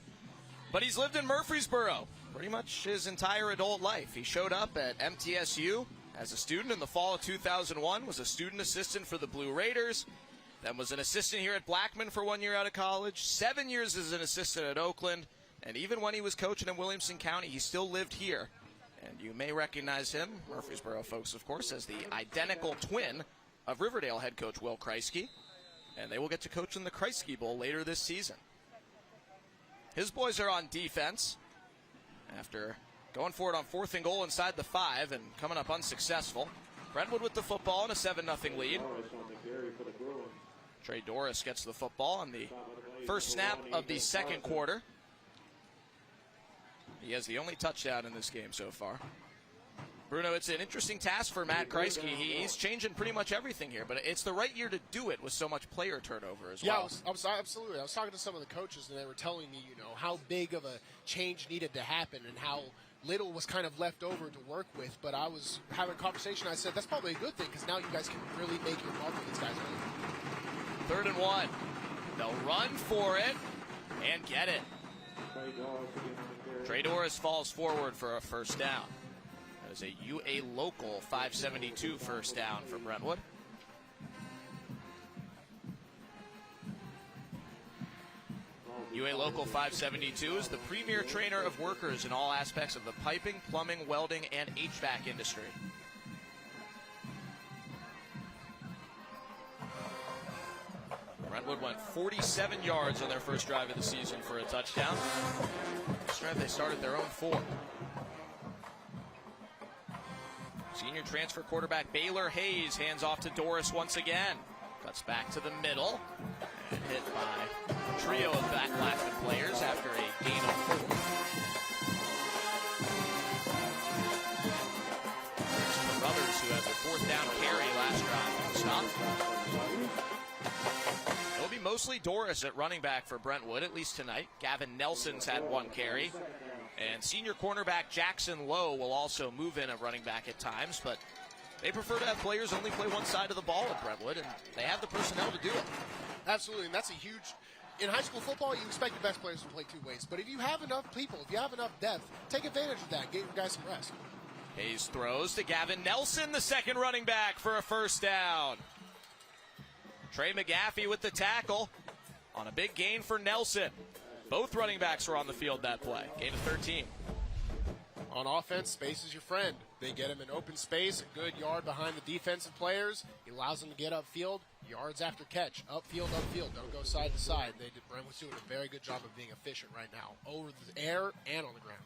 But he's lived in Murfreesboro pretty much his entire adult life. He showed up at MTSU as a student in the fall of 2001, was a student assistant for the Blue Raiders, then was an assistant here at Blackman for 1 year out of college, 7 years as an assistant at Oakland, and even when he was coaching in Williamson County, he still lived here. And you may recognize him, Murfreesboro folks, of course, as the identical twin of Riverdale head coach Will Kreisky. And they will get to coach in the Kreisky Bowl later this season. His boys are on defense after going for it on 4th and goal inside the 5 and coming up unsuccessful. Brentwood with the football and a 7-0 lead. Trey Doris gets the football on the first snap of the second quarter. He has the only touchdown in this game so far. Bruno, it's an interesting task for Matt Kreisky. He's changing pretty much everything here, but it's the right year to do it with so much player turnover as well. Yeah, absolutely. I was talking to some of the coaches, and they were telling me, how big of a change needed to happen and how little was kind of left over to work with. But I was having a conversation. I said, that's probably a good thing because now you guys can really make your mark on these guys. 3rd and 1. They'll run for it and get it. Trey Doris falls forward for a first down. That is a UA Local 572 first down for Brentwood. UA Local 572 is the premier trainer of workers in all aspects of the piping, plumbing, welding, and HVAC industry. Brentwood went 47 yards on their first drive of the season for a touchdown. This drive they started their own 4. Senior transfer quarterback Baylor Hayes hands off to Doris once again. Cuts back to the middle and hit by a trio of Blackman players after a gain of 4. There's Carruthers, who had their 4th down carry last drive. Stop. It'll be mostly Doris at running back for Brentwood, at least tonight. Gavin Nelson's had 1 carry. And senior cornerback Jackson Lowe will also move in at running back at times, but they prefer to have players only play one side of the ball at Brentwood, and they have the personnel to do it. Absolutely, and that's a huge in high school football, you expect the best players to play 2 ways. But if you have enough people, if you have enough depth, take advantage of that. Get your guys some rest. Hayes throws to Gavin Nelson, the second running back, for a first down. Trey McGaffey with the tackle on a big gain for Nelson. Both running backs were on the field that play. Gain of 13. On offense, space is your friend. They get him in open space, a good yard behind the defensive players. He allows them to get upfield, yards after catch, upfield, upfield. Don't go side to side. Brentwood's doing a very good job of being efficient right now, over the air and on the ground.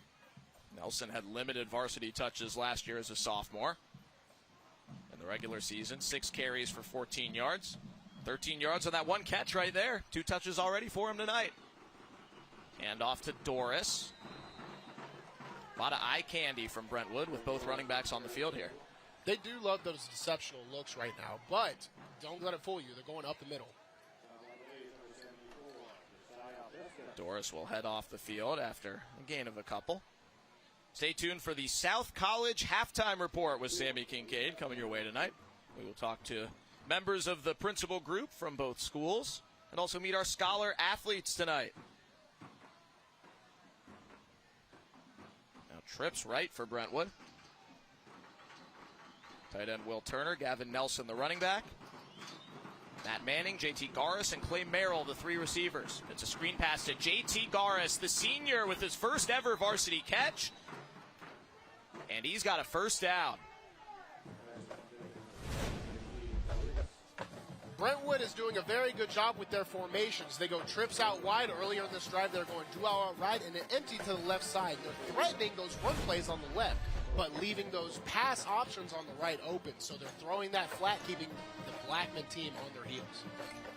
Nelson had limited varsity touches last year as a sophomore. In the regular season, 6 carries for 14 yards. 13 yards on that one catch right there. 2 touches already for him tonight. And off to Doris. A lot of eye candy from Brentwood with both running backs on the field here. They do love those deceptional looks right now, but don't let it fool you. They're going up the middle. Doris will head off the field after a gain of a couple. Stay tuned for the South College halftime report with Sammy Kincaid coming your way tonight. We will talk to members of the principal group from both schools and also meet our scholar athletes tonight. Now trips right for Brentwood. Tight end Will Turner, Gavin Nelson the running back. Matt Manning, JT Garris, and Clay Merrill, the 3 receivers. It's a screen pass to JT Garris, the senior, with his first ever varsity catch. And he's got a first down. Brentwood is doing a very good job with their formations. They go trips out wide. Earlier in this drive, they're going dual out right and then empty to the left side. They're threatening those run plays on the left, but leaving those pass options on the right open. So they're throwing that flat, keeping the Blackman team on their heels.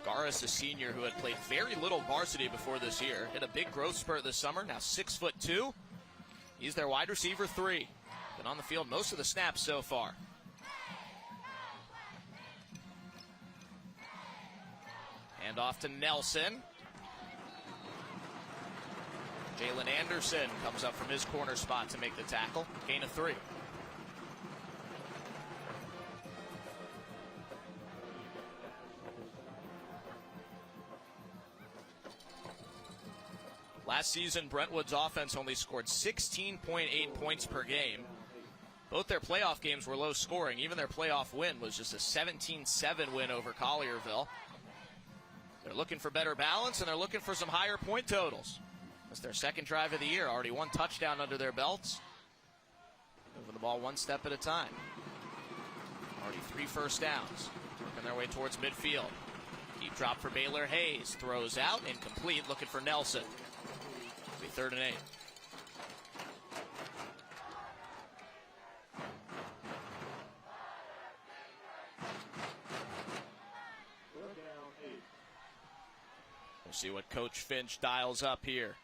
Garris, a senior who had played very little varsity before this year, hit a big growth spurt this summer, now 6'2". He's their wide receiver 3. Been on the field most of the snaps so far. Hand off to Nelson. Jalen Anderson comes up from his corner spot to make the tackle. Gain of 3. Last season, Brentwood's offense only scored 16.8 points per game. Both their playoff games were low scoring. Even their playoff win was just a 17-7 win over Collierville. They're looking for better balance, and they're looking for some higher point totals. That's their second drive of the year. Already 1 touchdown under their belts. Moving the ball 1 step at a time. Already 3 first downs. Working their way towards midfield. Deep drop for Baylor Hayes. Throws out, incomplete, looking for Nelson. It'll be 3rd and 8. We'll see what Coach Finch dials up here.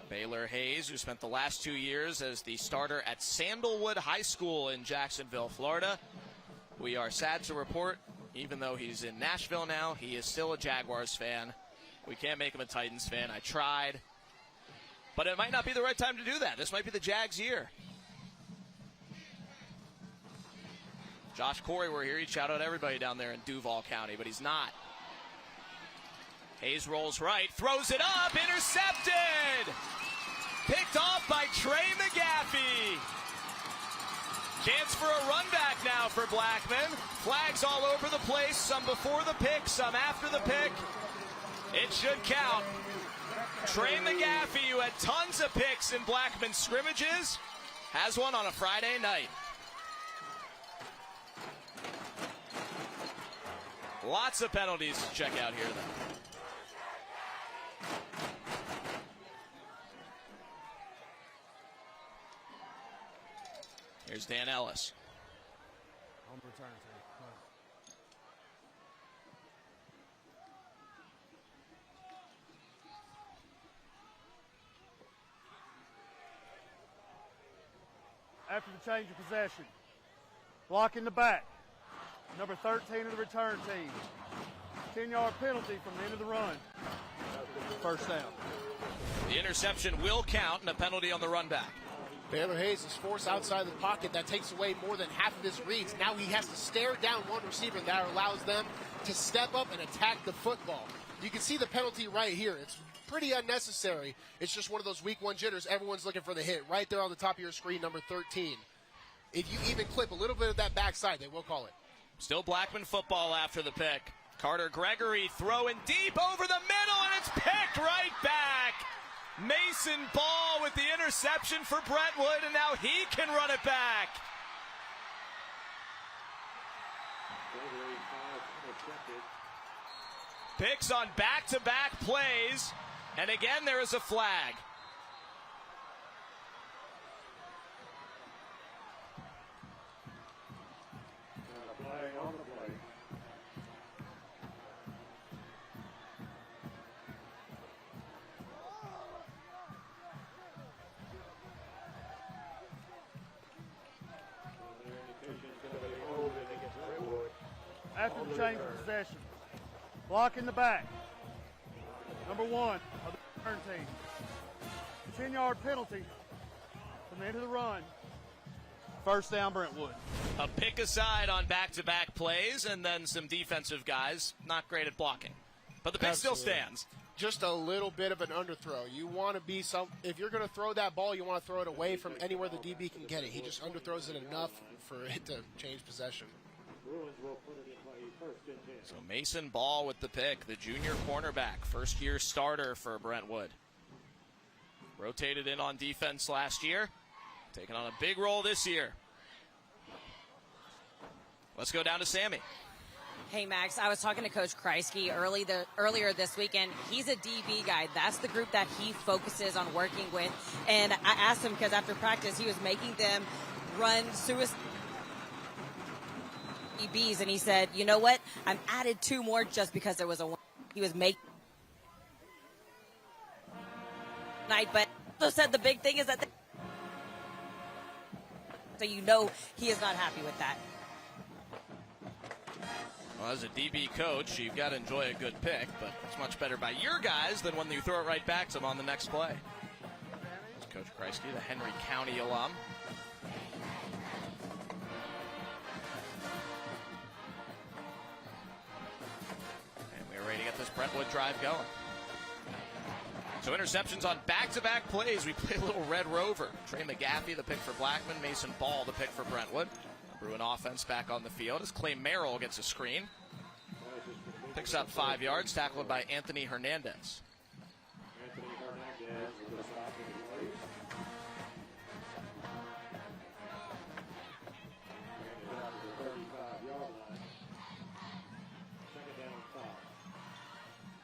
Baylor Hayes, who spent the last 2 years as the starter at Sandalwood High School in Jacksonville, Florida. We are sad to report, even though he's in Nashville now, he is still a Jaguars fan. We can't make him a Titans fan. I tried. But it might not be the right time to do that. This might be the Jags' year. Josh Corey were here. He'd shout out everybody down there in Duval County, but he's not. Hayes rolls right, throws it up, intercepted! Picked off by Trey McGaffey. Chance for a run back now for Blackman. Flags all over the place, some before the pick, some after the pick. It should count. Trey McGaffey, who had tons of picks in Blackman scrimmages, has one on a Friday night. Lots of penalties to check out here, though. Here's Dan Ellis. On return to after the change of possession. Block in the back. Number 13 of the return team. 10-yard penalty from the end of the run. First down. The interception will count and a penalty on the run back. Baylor Hayes is forced outside the pocket. That takes away more than half of his reads. Now he has to stare down one receiver. That allows them to step up and attack the football. You can see the penalty right here. It's pretty unnecessary. It's just one of those week one jitters. Everyone's looking for the hit right there on the top of your screen, number 13. If you even clip a little bit of that backside, they will call it. Still Blackman football after the pick. Carter Gregory throwing deep over the middle, and it's picked right back. Mason Ball with the interception for Brentwood, and now he can run it back. Picks on back-to-back plays, and again there is a flag. After the change of possession, block in the back. Number 1 of the return team. 10-yard penalty from the end of the run. First down, Brentwood. A pick aside on back-to-back plays, and then some defensive guys not great at blocking. But the pick still stands. Just a little bit of an underthrow. You want to be if you're going to throw that ball, you want to throw it away from anywhere the DB can get it. He just underthrows it enough for it to change possession. So Mason Ball with the pick, the junior cornerback, first-year starter for Brentwood. Rotated in on defense last year, taking on a big role this year. Let's go down to Sammy. Hey, Max, I was talking to Coach Kreisky earlier this weekend. He's a DB guy. That's the group that he focuses on working with. And I asked him because after practice, he was making them run suicide DBs, and he said, you know what? I'm added 2 more just because there was he was making night, but also said the big thing is that so you know he is not happy with that. Well, as a DB coach, you've got to enjoy a good pick, but it's much better by your guys than when you throw it right back to them on the next play. Coach Kreisky, the Henry County alum. Ready to get this Brentwood drive going. So interceptions on back-to-back plays. We play a little Red Rover. Trey McGaffey, the pick for Blackman. Mason Ball, the pick for Brentwood. Bruin offense back on the field as Clay Merrill gets a screen. Picks up 5 yards, tackled by Anthony Hernandez.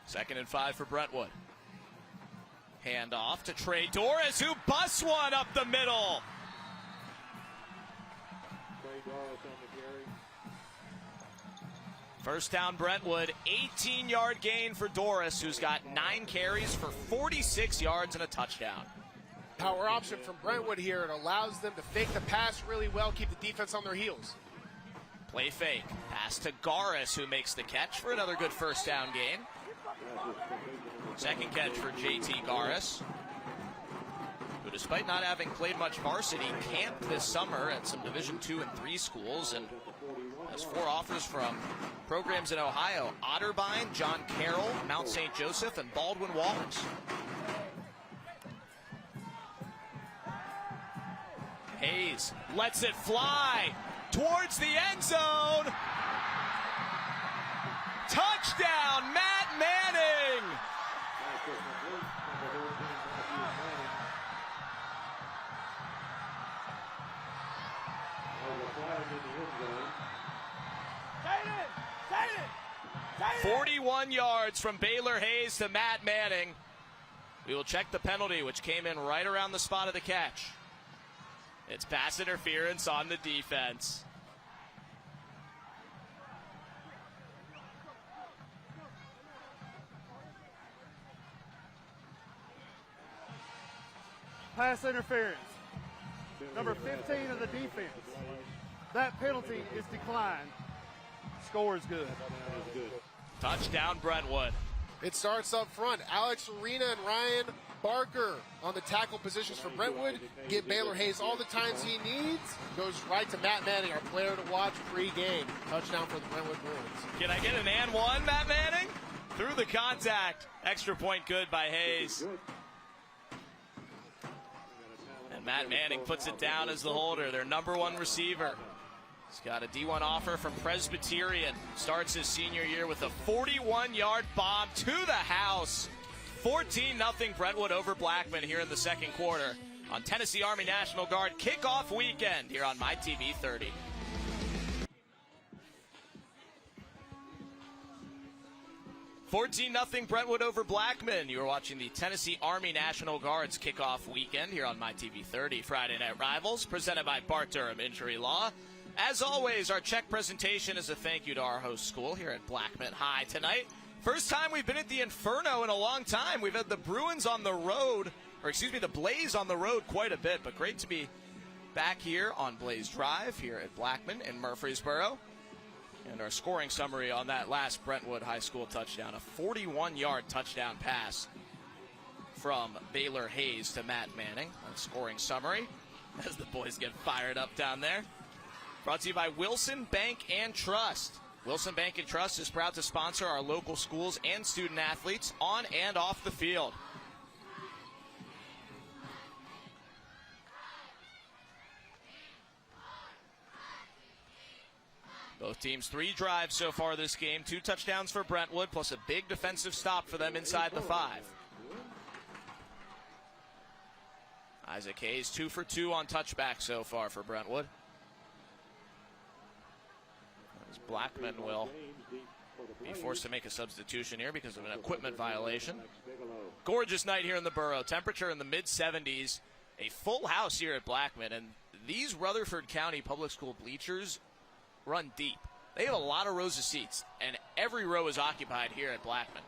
Second and 5 for Brentwood. Hand off to Trey Doris, who busts one up the middle. First down, Brentwood. 18-yard gain for Doris, who's got 9 carries for 46 yards and a touchdown. Power option from Brentwood here. It allows them to fake the pass really well, keep the defense on their heels. Play fake. Pass to Garis, who makes the catch for another good first down gain. Second catch for JT Garis, who despite not having played much varsity, camped this summer at some Division II and III schools and has 4 offers from programs in Ohio: Otterbein, John Carroll, Mount St. Joseph, and Baldwin Wallace. Hayes lets it fly towards the end zone. Touchdown, Matt Manning! Take it! 41 yards from Baylor Hayes to Matt Manning. We will check the penalty, which came in right around the spot of the catch. It's pass interference on the defense. Pass interference. Number 15 of the defense. That penalty is declined. Score is good. Touchdown, Brentwood. It starts up front. Alex Arena and Ryan Barker on the tackle positions for Brentwood. Give Baylor Hayes all the times he needs. Goes right to Matt Manning, our player to watch pre-game. Touchdown for the Brentwood Bruins. Can I get an and one, Matt Manning? Through the contact. Extra point good by Hayes. And Matt Manning puts it down as the holder, their number one receiver. He's got a D1 offer from Presbyterian. Starts his senior year with a 41-yard bomb to the house. 14-0 Brentwood over Blackman here in the second quarter on Tennessee Army National Guard kickoff weekend here on MyTV 30. $14-0 Brentwood over Blackman. You are watching the Tennessee Army National Guard's kickoff weekend here on MyTV 30. Friday Night Rivals, presented by Bart Durham Injury Law. As always, our check presentation is a thank you to our host school here at Blackman High tonight. First time we've been at the Inferno in a long time. We've had the Bruins on the road, or excuse me, the Blaze on the road quite a bit, but great to be back here on Blaze Drive here at Blackman in Murfreesboro. And our scoring summary on that last Brentwood High School touchdown, a 41-yard touchdown pass from Baylor Hayes to Matt Manning. That scoring summary as the boys get fired up down there. Brought to you by Wilson Bank and Trust. Wilson Bank and Trust is proud to sponsor our local schools and student athletes on and off the field. Both teams 3 drives so far this game, 2 touchdowns for Brentwood, plus a big defensive stop for them inside the 5. Isaac Hayes 2 for 2 on touchback so far for Brentwood. As Blackman will be forced to make a substitution here because of an equipment violation. Gorgeous night here in the borough. Temperature in the mid-70s. A full house here at Blackman, and these Rutherford County Public School bleachers run deep. They have a lot of rows of seats, and every row is occupied here at Blackman.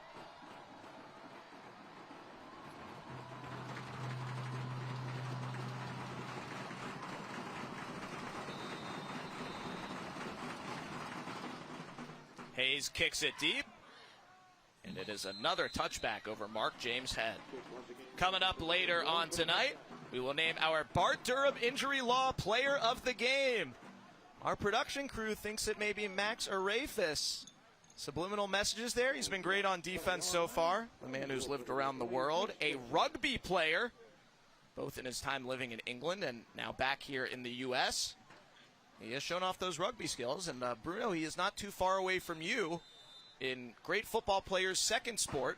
Hayes kicks it deep, and it is another touchback over Mark James Head. Coming up later on tonight, we will name our Bart Durham Injury Law Player of the Game. Our production crew thinks it may be Max Arafis. Subliminal messages there. He's been great on defense so far. The man who's lived around the world. A rugby player, both in his time living in England and now back here in the U.S. He has shown off those rugby skills. And Bruno, he is not too far away from you in great football player's second sport,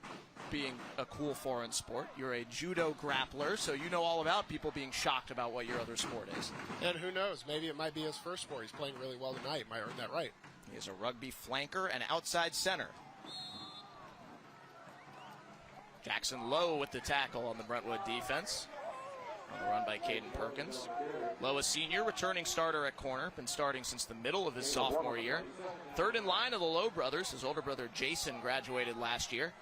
being a cool foreign sport. You're a judo grappler, so you know all about people being shocked about what your other sport is. And who knows, maybe it might be his first sport. He's playing really well tonight. Might earn that right. He is a rugby flanker and outside center. Jackson Lowe with the tackle on the Brentwood defense. On the run by Caden Perkins. Lowe, a senior, returning starter at corner. Been starting since the middle of his sophomore year. Third in line of the Lowe brothers. His older brother Jason graduated last year.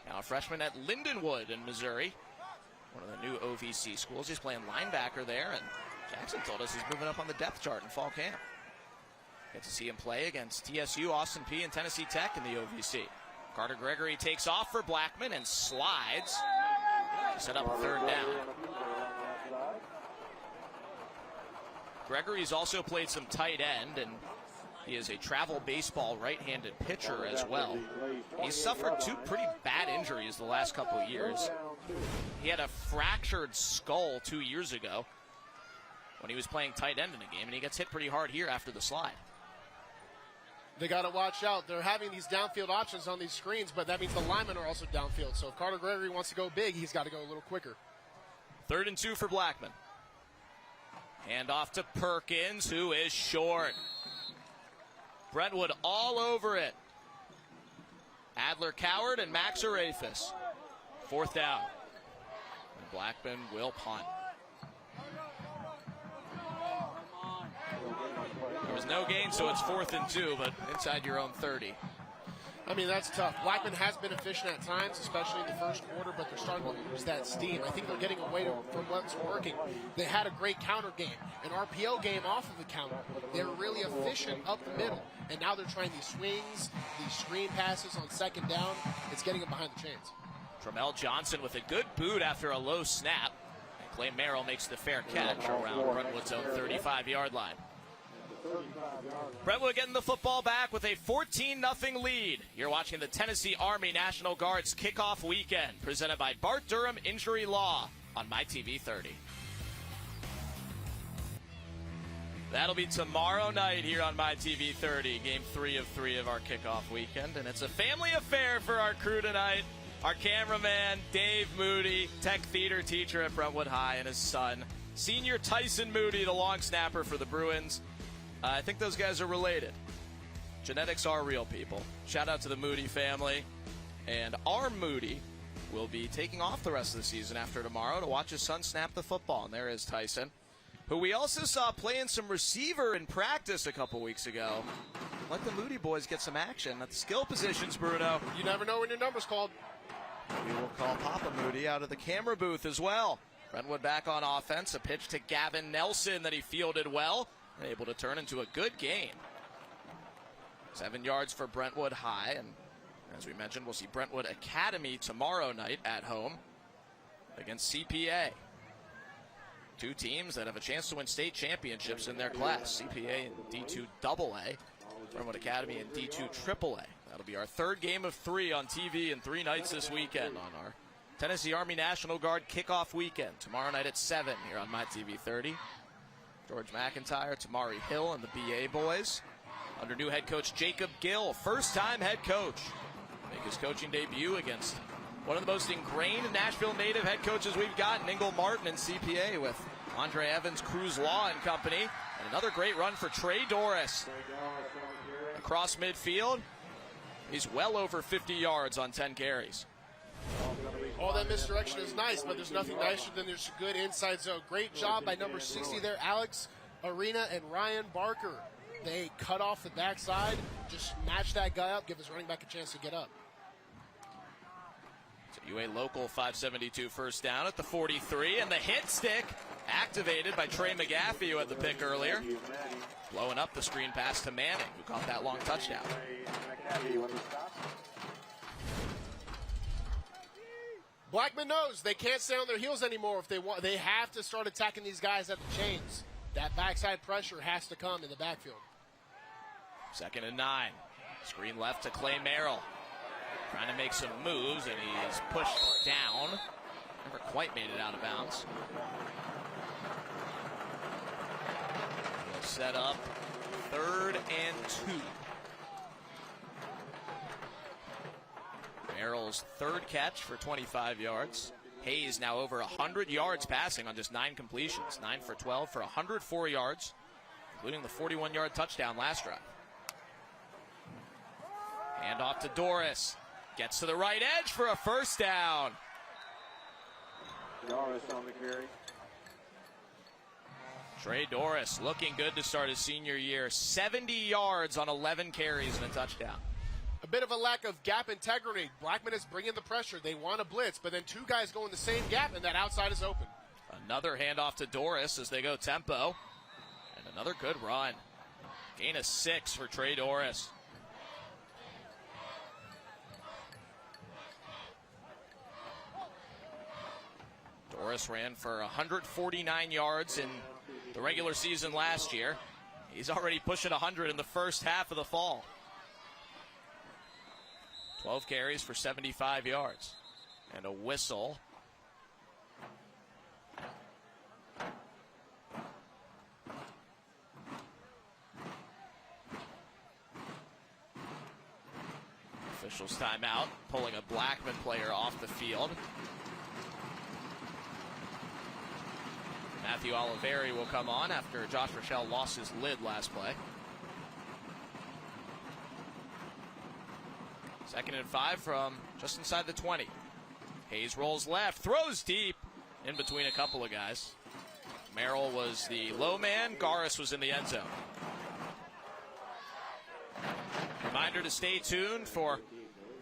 Now a freshman at Lindenwood in Missouri. One of the new OVC schools. He's playing linebacker there. And Jackson told us he's moving up on the depth chart in fall camp. Get to see him play against TSU, Austin Peay, and Tennessee Tech in the OVC. Carter Gregory takes off for Blackman and slides to set up a third down. Gregory's also played some tight end, and he is a travel baseball right-handed pitcher as well. He's suffered 2 pretty bad injuries the last couple of years. He had a fractured skull 2 years ago when he was playing tight end in a game, and he gets hit pretty hard here after the slide. They got to watch out. They're having these downfield options on these screens, but that means the linemen are also downfield. So if Carter Gregory wants to go big, he's got to go a little quicker. 3rd and 2 for Blackman. Hand off to Perkins, who is short. Brentwood all over it. Adler Coward and Max Arafis. 4th down. And Blackman will punt. There was no gain, so it's 4th and 2, but inside your own 30. I mean, that's tough. Blackman has been efficient at times, especially in the first quarter, but they're starting to lose that steam. I think they're getting away from what's working. They had a great counter game, an RPO game off of the counter. They were really efficient up the middle, and now they're trying these swings, these screen passes on 2nd down. It's getting them behind the chains. Tramel Johnson with a good boot after a low snap. And Clay Merrill makes the fair catch around Brentwood's own 35-yard line. Brentwood getting the football back with a 14-0 lead. You're watching the Tennessee Army National Guard's kickoff weekend, presented by Bart Durham Injury Law on MyTV 30. That'll be tomorrow night here on MyTV 30, game 3 of 3 of our kickoff weekend. And it's a family affair for our crew tonight. Our cameraman, Dave Moody, tech theater teacher at Brentwood High, and his son, senior Tyson Moody, the long snapper for the Bruins. I think those guys are related. Genetics are real, people. Shout out to the Moody family. And our Moody will be taking off the rest of the season after tomorrow to watch his son snap the football. And there is Tyson, who we also saw playing some receiver in practice a couple weeks ago. Let the Moody boys get some action at the skill positions, Bruno. You never know when your number's called. We will call Papa Moody out of the camera booth as well. Brentwood back on offense. A pitch to Gavin Nelson that he fielded well. And able to turn into a good game. 7 yards for Brentwood High. And as we mentioned, we'll see Brentwood Academy tomorrow night at home against CPA. Two teams that have a chance to win state championships in their class. CPA and D2 AA. Brentwood Academy and D2 AAA. That'll be our third game of 3 on TV in 3 nights this weekend on our Tennessee Army National Guard kickoff weekend. Tomorrow night at 7 here on MyTV 30. George McIntyre, Tamari Hill, and the BA boys. Under new head coach Jacob Gill, first-time head coach. Make his coaching debut against one of the most ingrained Nashville native head coaches we've got, Ningle Martin and CPA, with Andre Evans, Cruz Law and company. And another great run for Trey Doris. Across midfield, he's well over 50 yards on 10 carries. All that misdirection is nice, but there's nothing nicer than there's a good inside zone. Great job by number 60 there, Alex Arena and Ryan Barker. They cut off the backside, just match that guy up, give his running back a chance to get up. So UA local 572 first down at the 43, and the hit stick activated by Trey McGaffey, who had the pick earlier. Blowing up the screen pass to Manning, who caught that long touchdown. Blackman knows they can't stay on their heels anymore if they want. They have to start attacking these guys at the chains. That backside pressure has to come in the backfield. 2nd and 9. Screen left to Clay Merrill. Trying to make some moves, and he's pushed down. Never quite made it out of bounds. He'll set up 3rd and 2. Merrill's 3rd catch for 25 yards. Hayes now over 100 yards passing on just 9 completions. 9 for 12 for 104 yards, including the 41-yard touchdown last drive. Hand off to Doris. Gets to the right edge for a first down. Doris on the carry. Trey Doris looking good to start his senior year. 70 yards on 11 carries and a touchdown. A bit of a lack of gap integrity. Blackman is bringing the pressure. They want to blitz, but then 2 guys go in the same gap, and that outside is open. Another handoff to Doris as they go tempo. And another good run. Gain of 6 for Trey Doris. Doris ran for 149 yards in the regular season last year. He's already pushing 100 in the first half of the fall. 12 carries for 75 yards. And a whistle. Officials timeout, pulling a Blackman player off the field. Matthew Oliveri will come on after Josh Rochelle lost his lid last play. 2nd and 5 from just inside the 20. Hayes rolls left, throws deep in between a couple of guys. Merrill was the low man. Garis was in the end zone. Reminder to stay tuned for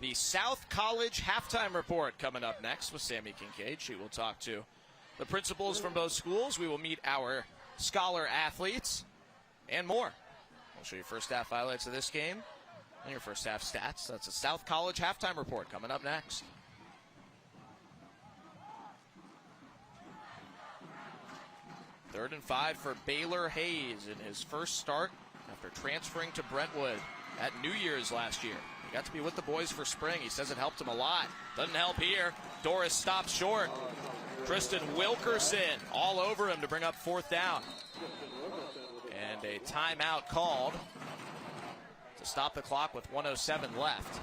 the South College halftime report coming up next with Sammy Kincaid. She will talk to the principals from both schools. We will meet our scholar athletes and more. We'll show you first half highlights of this game and your first half stats. That's a South College halftime report coming up next. Third and 5 for Baylor Hayes in his first start after transferring to Brentwood at New Year's last year. He got to be with the boys for spring. He says it helped him a lot. Doesn't help here. Doris stops short. Tristan Wilkerson all over him to bring up 4th down. And a timeout called to stop the clock with 1:07 left.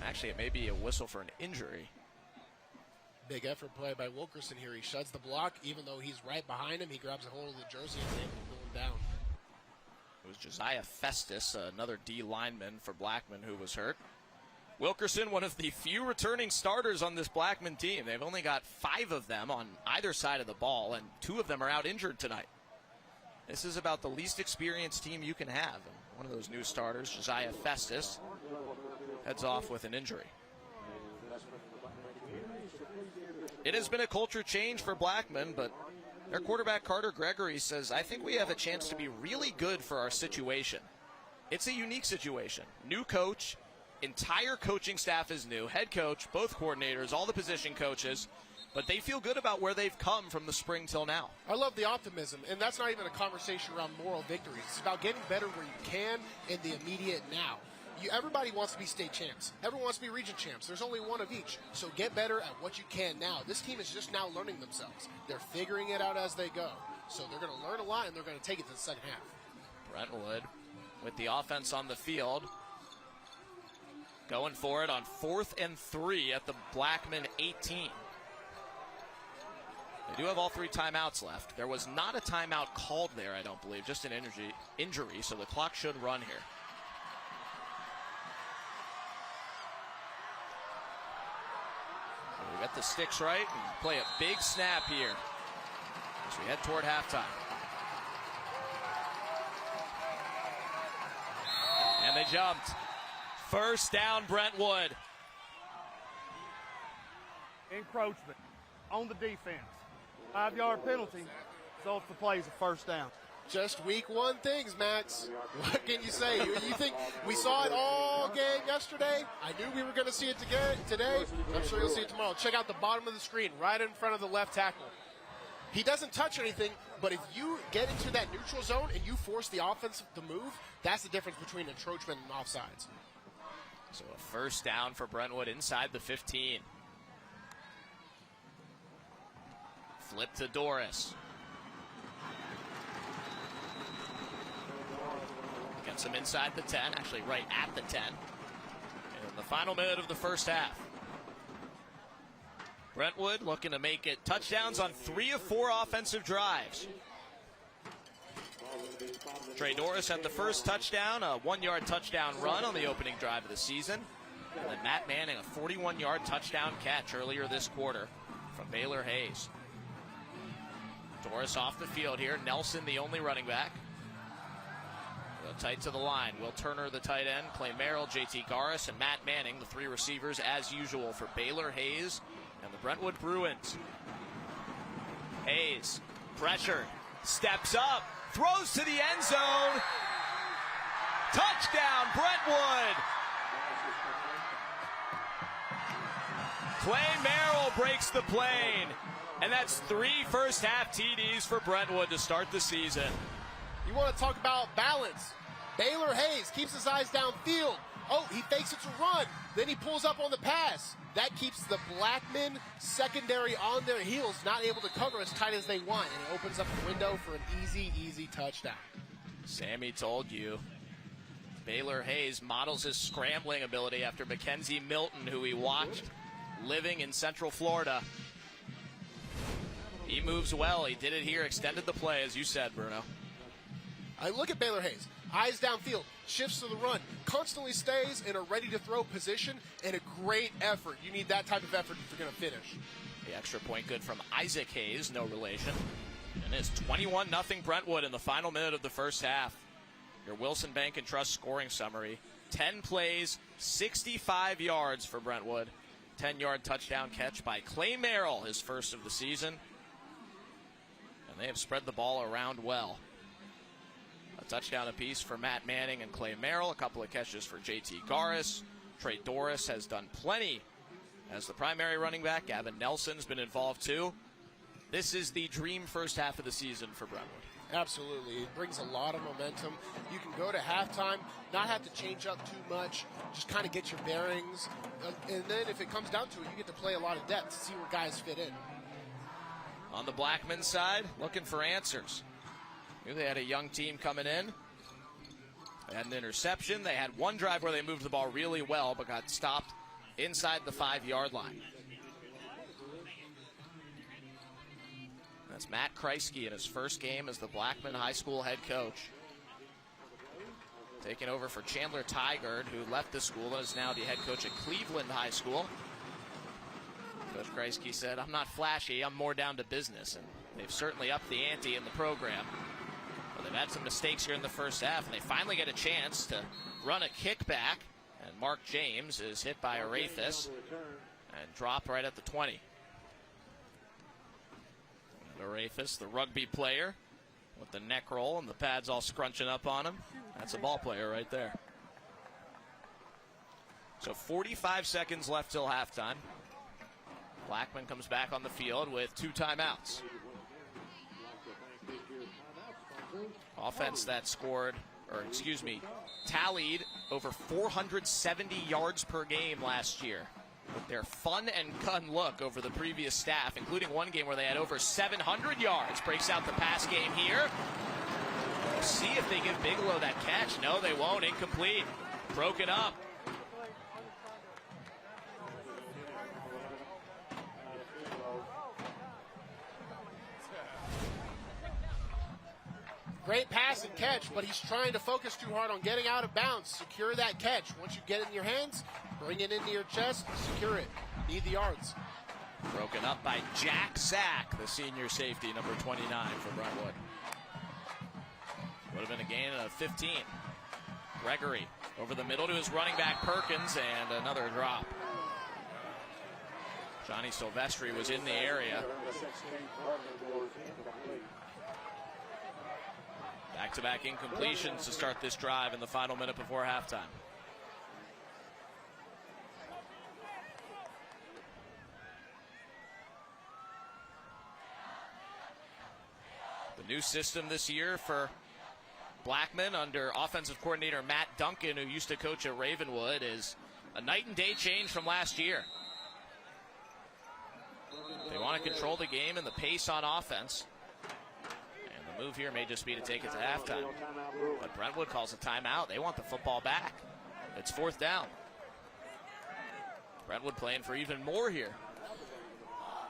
Actually, it may be a whistle for an injury. Big effort play by Wilkerson here. He shuts the block. Even though he's right behind him, he grabs a hold of the jersey and is able to pull him down. It was Josiah Festus, another D lineman for Blackman, who was hurt. Wilkerson, one of the few returning starters on this Blackman team. They've only got 5 of them on either side of the ball, and 2 of them are out injured tonight. This is about the least experienced team you can have. And one of those new starters, Josiah Festus, heads off with an injury. It has been a culture change for Blackman, but their quarterback Carter Gregory says, I think we have a chance to be really good for our situation. It's a unique situation. New coach, entire coaching staff is new, head coach, both coordinators, all the position coaches, but they feel good about where they've come from the spring till now. I love the optimism, and that's not even a conversation around moral victories. It's about getting better where you can in the immediate now. Everybody wants to be state champs. Everyone wants to be region champs. There's only one of each. So get better at what you can now. This team is just now learning themselves. They're figuring it out as they go. So they're going to learn a lot, and they're going to take it to the second half. Brentwood with the offense on the field. Going for it on 4th and 3 at the Blackman 18. They do have all 3 timeouts left. There was not a timeout called there, I don't believe, just an injury, so the clock should run here. We got the sticks right and play a big snap here as we head toward halftime. And they jumped. 1st down, Brentwood. Encroachment on the defense. 5-yard penalty results the play as a 1st down. Just week 1 things, Max. What can you say? You think we saw it all game yesterday? I knew we were going to see it today. I'm sure you'll see it tomorrow. Check out the bottom of the screen, right in front of the left tackle. He doesn't touch anything, but if you get into that neutral zone and you force the offense to move, that's the difference between encroachment and offsides. So a 1st down for Brentwood inside the 15. Flip to Doris. Gets him inside the 10, actually right at the 10. In the final minute of the 1st half. Brentwood looking to make it touchdowns on 3 of 4 offensive drives. Trey Doris had the first touchdown, a 1-yard touchdown run on the opening drive of the season. And then Matt Manning, a 41-yard touchdown catch earlier this quarter from Baylor Hayes. Doris off the field here. Nelson, the only running back. Go tight to the line. Will Turner, the tight end. Clay Merrill, JT Garris, and Matt Manning, the 3 receivers, as usual for Baylor Hayes and the Brentwood Bruins. Hayes, pressured, steps up, throws to the end zone. Touchdown, Brentwood! Clay Merrill breaks the plane. And that's 3 first-half TDs for Brentwood to start the season. You want to talk about balance. Baylor Hayes keeps his eyes downfield. Oh, he fakes it to run. Then he pulls up on the pass. That keeps the Blackman secondary on their heels, not able to cover as tight as they want. And it opens up a window for an easy touchdown. Sammy told you. Baylor Hayes models his scrambling ability after Mackenzie Milton, who he watched living in Central Florida. He moves well. He did it here, extended the play, as you said, Bruno. I look at Baylor Hayes. Eyes downfield, shifts to the run, constantly stays in a ready-to-throw position, and a great effort. You need that type of effort if you're going to finish. The extra point good from Isaac Hayes, no relation. And it's 21-0 Brentwood in the final minute of the first half. Your Wilson Bank and Trust scoring summary. 10 plays, 65 yards for Brentwood. 10-yard touchdown catch by Clay Merrill, his first of the season. And they have spread the ball around well. A touchdown apiece for Matt Manning and Clay Merrill. A couple of catches for JT Garris. Trey Doris has done plenty as the primary running back. Gavin Nelson's been involved too. This is the dream first half of the season for Brentwood. Absolutely. It brings a lot of momentum. You can go to halftime, not have to change up too much, just kind of get your bearings. And then if it comes down to it, you get to play a lot of depth to see where guys fit in. On the Blackman side, looking for answers. Knew they had a young team coming in. They had an interception. They had one drive where they moved the ball really well, but got stopped inside the 5-yard line. That's Matt Kreisky in his first game as the Blackman High School head coach. Taking over for Chandler Tygard, who left the school and is now the head coach at Cleveland High School. Coach Kreisky said, "I'm not flashy, I'm more down to business." And they've certainly upped the ante in the program. But they've had some mistakes here in the first half, and they finally get a chance to run a kickback. And Mark James is hit by Arafis and dropped right at the 20. Arafis, the rugby player, with the neck roll and the pads all scrunching up on him. That's a ball player right there. So 45 seconds left till halftime. Blackman comes back on the field with 2 timeouts. Offense that tallied over 470 yards per game last year. With their fun and gun look over the previous staff, including one game where they had over 700 yards. Breaks out the pass game here. We'll see if they give Bigelow that catch. No, they won't. Incomplete. Broken up. Great pass and catch, but he's trying to focus too hard on getting out of bounds. Secure that catch. Once you get it in your hands, bring it into your chest, secure it. Need the yards. Broken up by Jack Sack, the senior safety, number 29 for Brentwood. Would have been a gain of 15. Gregory over the middle to his running back Perkins, and another drop. Johnny Silvestri was in the area. Back-to-back incompletions to start this drive in the final minute before halftime. The new system this year for Blackman under offensive coordinator Matt Duncan, who used to coach at Ravenwood, is a night and day change from last year. They want to control the game and the pace on offense. Move here may just be to take it to halftime. But Brentwood calls a timeout. They want the football back. It's 4th down. Brentwood playing for even more here.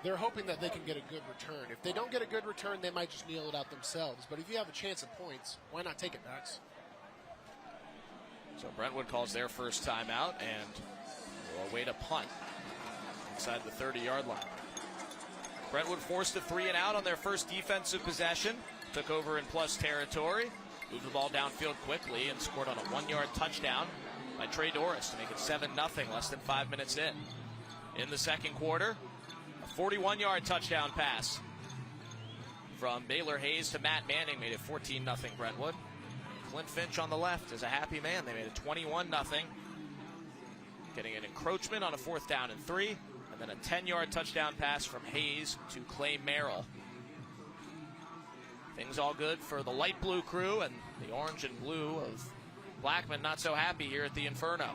They're hoping that they can get a good return. If they don't get a good return, they might just kneel it out themselves. But if you have a chance at points, why not take it, Max? So Brentwood calls their first timeout and will await a punt inside the 30-yard line. Brentwood forced a 3-and-out on their first defensive possession. Took over in plus territory, moved the ball downfield quickly, and scored on a 1-yard touchdown by Trey Doris to make it 7-0, less than 5 minutes in. In the second quarter, a 41-yard touchdown pass from Baylor Hayes to Matt Manning made it 14-0 Brentwood. Clint Finch on the left is a happy man. They made it 21-0, getting an encroachment on a 4th down and 3, and then a 10-yard touchdown pass from Hayes to Clay Merrill. Things all good for the light blue crew, and the orange and blue of Blackman not so happy here at the Inferno.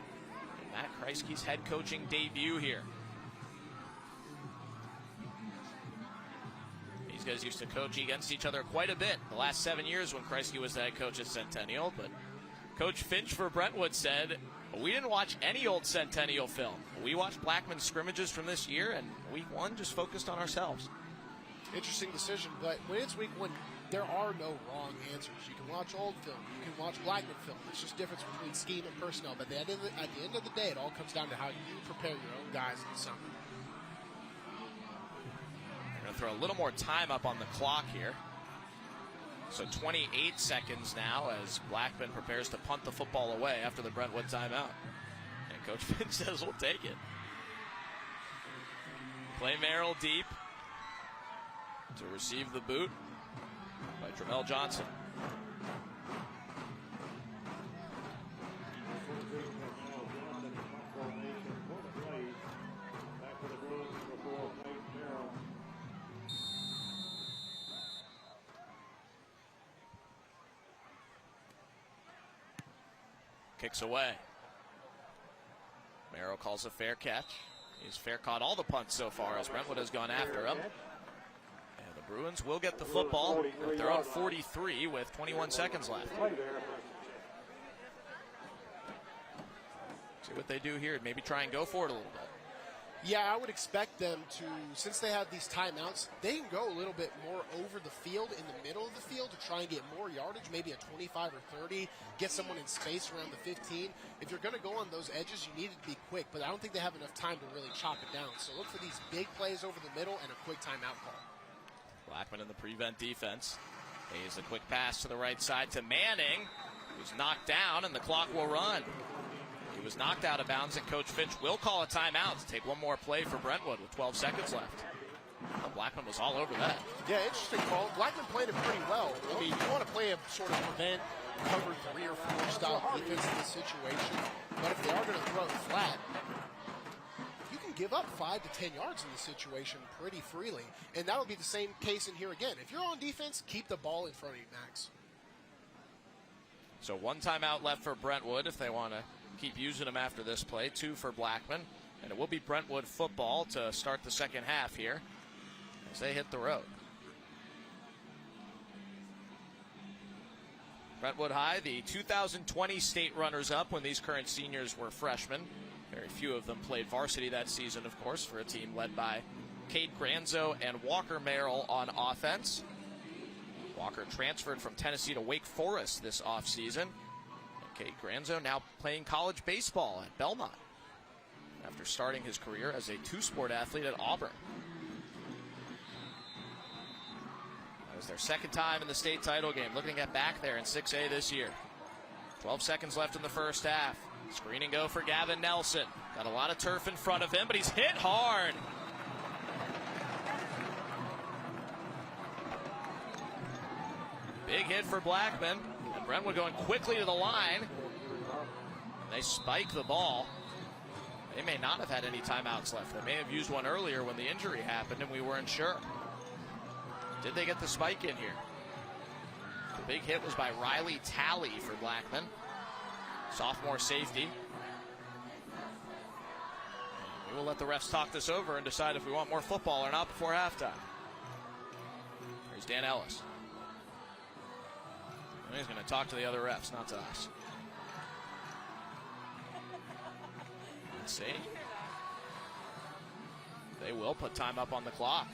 Matt Kreisky's head coaching debut here. These guys used to coach against each other quite a bit the last 7 years when Kreisky was the head coach at Centennial, but Coach Finch for Brentwood said, "We didn't watch any old Centennial film. We watched Blackman's scrimmages from this year, and week 1 just focused on ourselves." Interesting decision, but when it's week 1, there are no wrong answers. You can watch old film, you can watch Blackman film. It's just difference between scheme and personnel. But at the end of the day, it all comes down to how you prepare your own guys in the summer. They're going to throw a little more time up on the clock here. So 28 seconds now as Blackman prepares to punt the football away after the Brentwood timeout. And Coach Finch says, "We'll take it." Clay Merrill deep to receive the boot by Tramel Johnson. Kicks away. Merrill calls a fair catch. He's fair caught all the punts so far as Brentwood has gone after him. And the Bruins will get the football at their own 43 with 21 seconds left. See what they do here. Maybe try and go for it a little bit. Yeah, I would expect them to, since they have these timeouts, they can go a little bit more over the field, in the middle of the field, to try and get more yardage, maybe a 25 or 30, get someone in space around the 15. If you're going to go on those edges, you need it to be quick, but I don't think they have enough time to really chop it down. So look for these big plays over the middle and a quick timeout call. Blackman in the prevent defense. Hayes a quick pass to the right side to Manning, who's knocked down, and the clock will run. He was knocked out of bounds, and Coach Finch will call a timeout to take one more play for Brentwood with 12 seconds left. Well, Blackman was all over that. Yeah, interesting call. Blackman played it pretty well. I mean, you want to play a sort of prevent, cover 3 or 4 style defense in this situation, but if they are going to throw it flat, you can give up 5 to 10 yards in this situation pretty freely, and that'll be the same case in here again. If you're on defense, keep the ball in front of you, Max. So one timeout left for Brentwood if they want to keep using them after this play. 2 for Blackman. And it will be Brentwood football to start the second half here as they hit the road. Brentwood High, the 2020 state runners-up when these current seniors were freshmen. Very few of them played varsity that season, of course, for a team led by Cade Granzo and Walker Merrill on offense. Walker transferred from Tennessee to Wake Forest this offseason. Cade Granzo now playing college baseball at Belmont after starting his career as a 2-sport athlete at Auburn. That was their second time in the state title game. Looking at back there in 6A this year. 12 seconds left in the first half. Screen and go for Gavin Nelson. Got a lot of turf in front of him, but he's hit hard. Big hit for Blackman. And Brentwood going quickly to the line. They spike the ball. They may not have had any timeouts left. They may have used one earlier when the injury happened and we weren't sure. Did they get the spike in here? The big hit was by Riley Talley for Blackman. Sophomore safety. We will let the refs talk this over and decide if we want more football or not before halftime. Here's Dan Ellis. He's going to talk to the other refs, not to us. Let's see. They will put time up on the clock.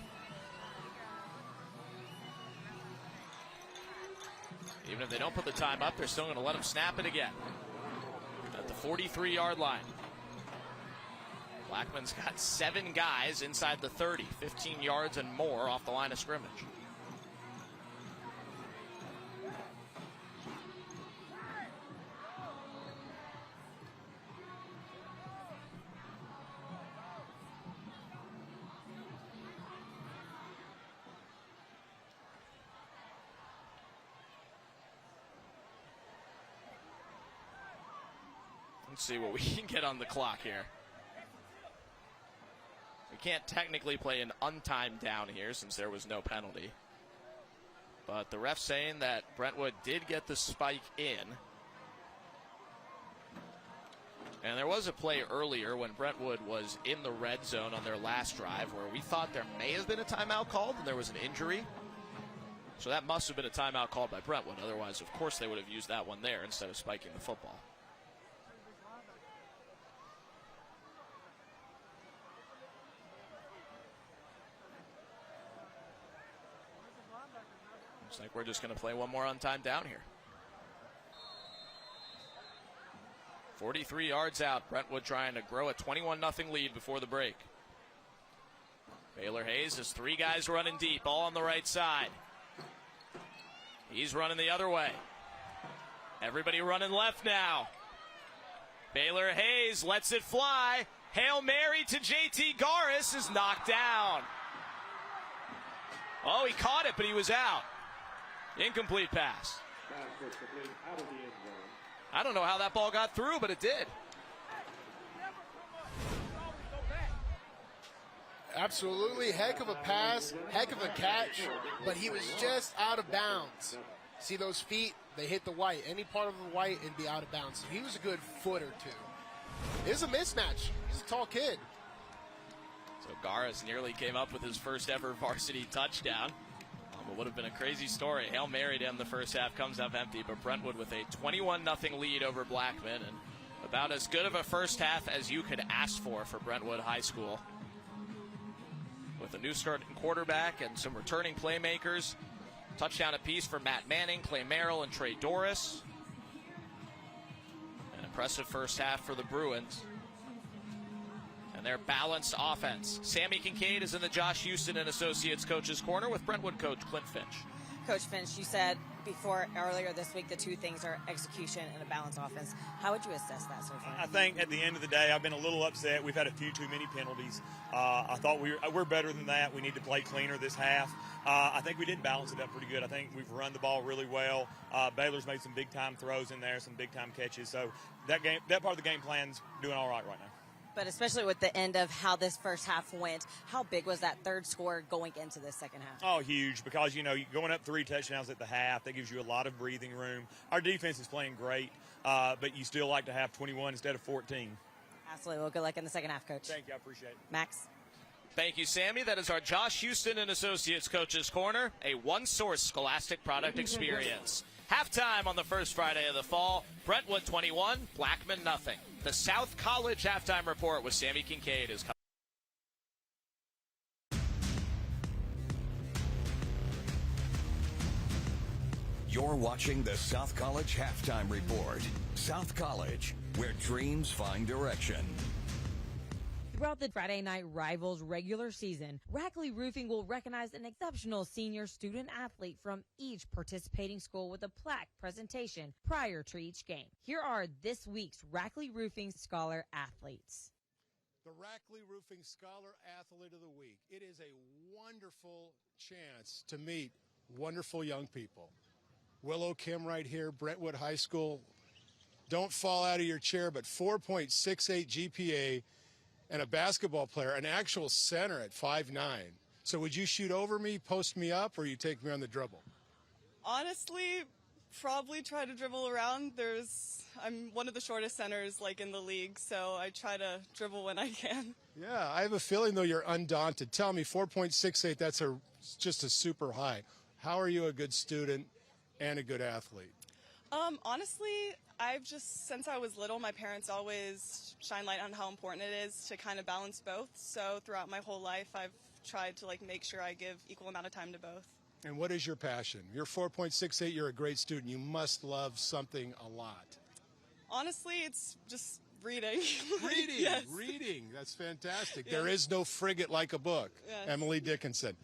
Even if they don't put the time up, they're still going to let them snap it again. At the 43-yard line. Blackman's got 7 guys inside the 30, 15 yards and more off the line of scrimmage. Let's see what we can get on the clock here. We can't technically play an untimed down here since there was no penalty. But the ref's saying that Brentwood did get the spike in. And there was a play earlier when Brentwood was in the red zone on their last drive where we thought there may have been a timeout called and there was an injury. So that must have been a timeout called by Brentwood. Otherwise, of course, they would have used that one there instead of spiking the football. Looks like we're just going to play one more on time down here. 43 yards out. Brentwood trying to grow a 21-0 lead before the break. Baylor Hayes has 3 guys running deep, all on the right side. He's running the other way. Everybody running left now. Baylor Hayes lets it fly. Hail Mary to JT Garis is knocked down. Oh, he caught it, but he was out. Incomplete pass. I don't know how that ball got through, but it did. Absolutely. Heck of a pass, heck of a catch, but he was just out of bounds. See those feet? They hit the white. Any part of the white and be out of bounds. He was a good foot or two. It is a mismatch. He's a tall kid. So Garas nearly came up with his first ever varsity touchdown. It would have been a crazy story. Hail Mary to him the first half, comes up empty, but Brentwood with a 21-0 lead over Blackman, and about as good of a first half as you could ask for Brentwood High School. With a new starting quarterback and some returning playmakers. Touchdown apiece for Matt Manning, Clay Merrill, and Trey Doris. An impressive first half for the Bruins. And their balanced offense. Sammy Kincaid is in the Josh Houston and Associates Coach's Corner with Brentwood coach Clint Finch. Coach Finch, you said earlier this week the two things are execution and a balanced offense. How would you assess that so far? I think at the end of the day, I've been a little upset. We've had a few too many penalties. I thought we're better than that. We need to play cleaner this half. I think we did balance it up pretty good. I think we've run the ball really well. Baylor's made some big-time throws in there, some big-time catches. So that part of the game plan's doing all right now. But especially with the end of how this first half went, how big was that third score going into the second half? Oh, huge, because, you're going up 3 touchdowns at the half. That gives you a lot of breathing room. Our defense is playing great, but you still like to have 21 instead of 14. Absolutely. Well, good luck in the second half, Coach. Thank you. I appreciate it. Max? Thank you, Sammy. That is our Josh Houston and Associates Coach's Corner, a one-source Scholastic product experience. Halftime on the first Friday of the fall, Brentwood 21, Blackman 0. The South College halftime report with Sammy Kincaid is coming. You're watching the South College halftime report. South College, where dreams find direction. Throughout the Friday Night Rivals regular season, Rackley Roofing will recognize an exceptional senior student athlete from each participating school with a plaque presentation prior to each game. Here are this week's Rackley Roofing Scholar athletes. The Rackley Roofing Scholar Athlete of the Week. It is a wonderful chance to meet wonderful young people. Willow Kim right here, Brentwood High School. Don't fall out of your chair, but 4.68 GPA. And a basketball player, an actual center at 5'9". So would you shoot over me, post me up, or you take me on the dribble? Honestly, probably try to dribble around. I'm one of the shortest centers in the league, so I try to dribble when I can. Yeah, I have a feeling though you're undaunted. Tell me, 4.68, that's just a super high. How are you a good student and a good athlete? Honestly, since I was little, my parents always shine light on how important it is to kind of balance both. So throughout my whole life, I've tried to make sure I give equal amount of time to both. And what is your passion? You're 4.68, you're a great student. You must love something a lot. Honestly, it's just reading. Reading, yes. Reading. That's fantastic. Yes. There is no frigate like a book. Yes. Emily Dickinson.